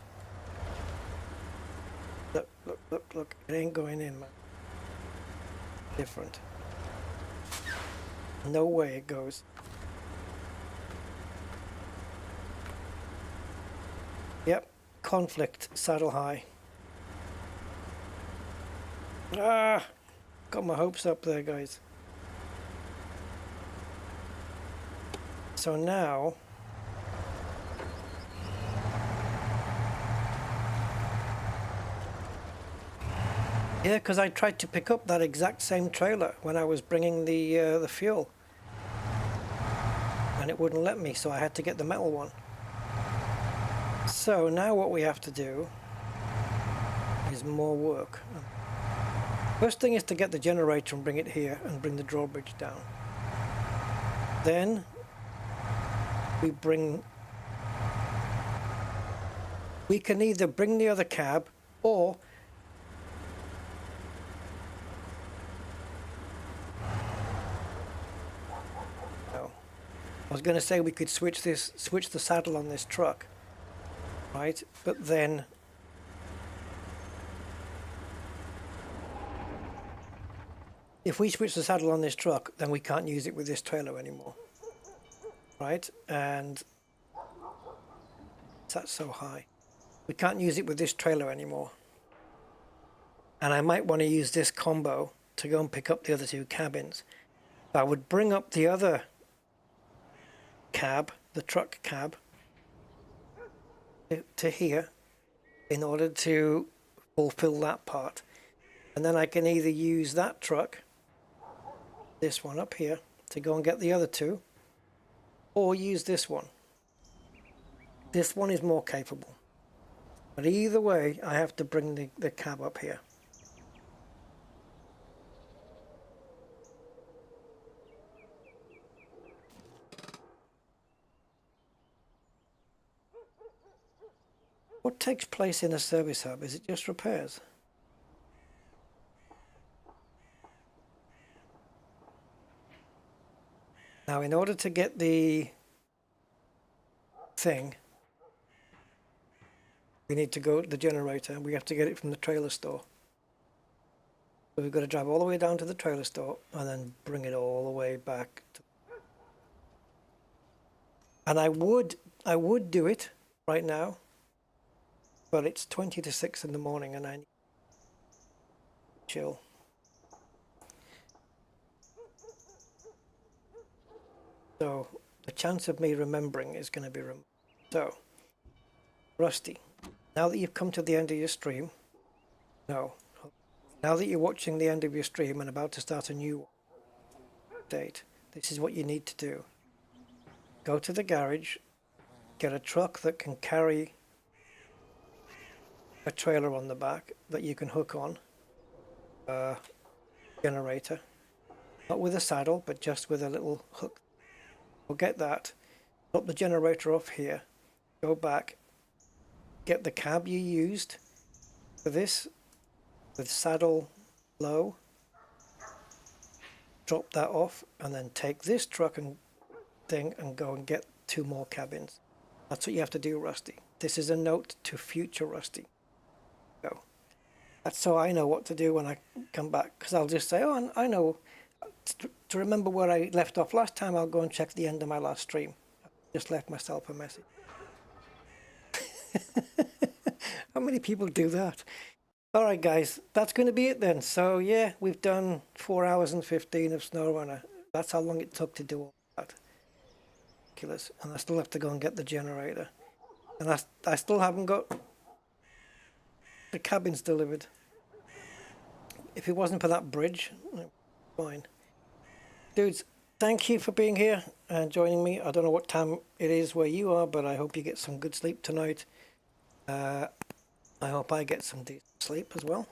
Look, look, look, look. It ain't going in, man. Different. No way it goes. Yep. Conflict. Saddle high. Got my hopes up there, guys. So now yeah, because I tried to pick up that exact same trailer when I was bringing the fuel, and it wouldn't let me, so I had to get the metal one. So now what we have to do is more work. First thing is to get the generator and bring it here and bring the drawbridge down. Then we can either bring the other cab or no. I was going to say we could switch the saddle on this truck, right? But then if we switch the saddle on this truck, then we can't use it with this trailer anymore, right? And that's so high. We can't use it with this trailer anymore. And I might want to use this combo to go and pick up the other two cabins. I would bring up the other cab, the truck cab, to here in order to fulfill that part. And then I can either use that truck, this one up here, to go and get the other two, or use this one. This one is more capable. But either way, I have to bring the cab up here. What takes place in a service hub? Is it just repairs? Now, in order to get the thing, we need to go to the generator. We have to get it from the trailer store. So we've got to drive all the way down to the trailer store and then bring it all the way back. And I would do it right now, but it's 20 to 6 in the morning and I need to chill. So the chance of me remembering is going to be remote. So, Rusty, now that you've come to the end of your stream, now that you're watching the end of your stream and about to start a new date, this is what you need to do. Go to the garage, get a truck that can carry a trailer on the back that you can hook on a generator, not with a saddle, but just with a little hook. We'll get that, drop the generator off here, go back, get the cab you used for this with saddle low, drop that off, and then take this truck and thing and go and get 2 more cabins. That's what you have to do, Rusty. This is a note to future Rusty. Go. That's so I know what to do when I come back, because I'll just say, oh, I know. To remember where I left off last time, I'll go and check the end of my last stream. I just left myself a message. How many people do that? Alright guys, that's going to be it then. So yeah, we've done 4 hours and 15 of SnowRunner. That's how long it took to do all that. Ridiculous. And I still have to go and get the generator. And I still haven't got the cabins delivered. If it wasn't for that bridge, fine. Dudes, thank you for being here and joining me. I don't know what time it is where you are, but I hope you get some good sleep tonight. I hope I get some decent sleep as well.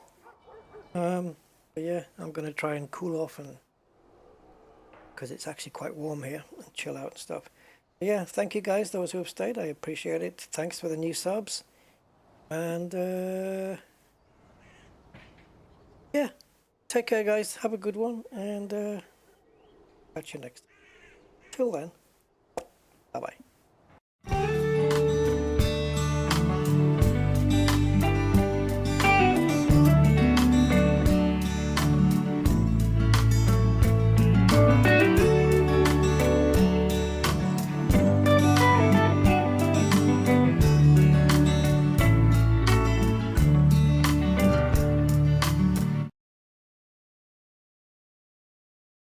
But yeah, I'm going to try and cool off, and because it's actually quite warm here, and chill out and stuff. But yeah, thank you guys, those who have stayed. I appreciate it. Thanks for the new subs. And yeah, take care guys. Have a good one, and catch you next time. Till then, bye bye.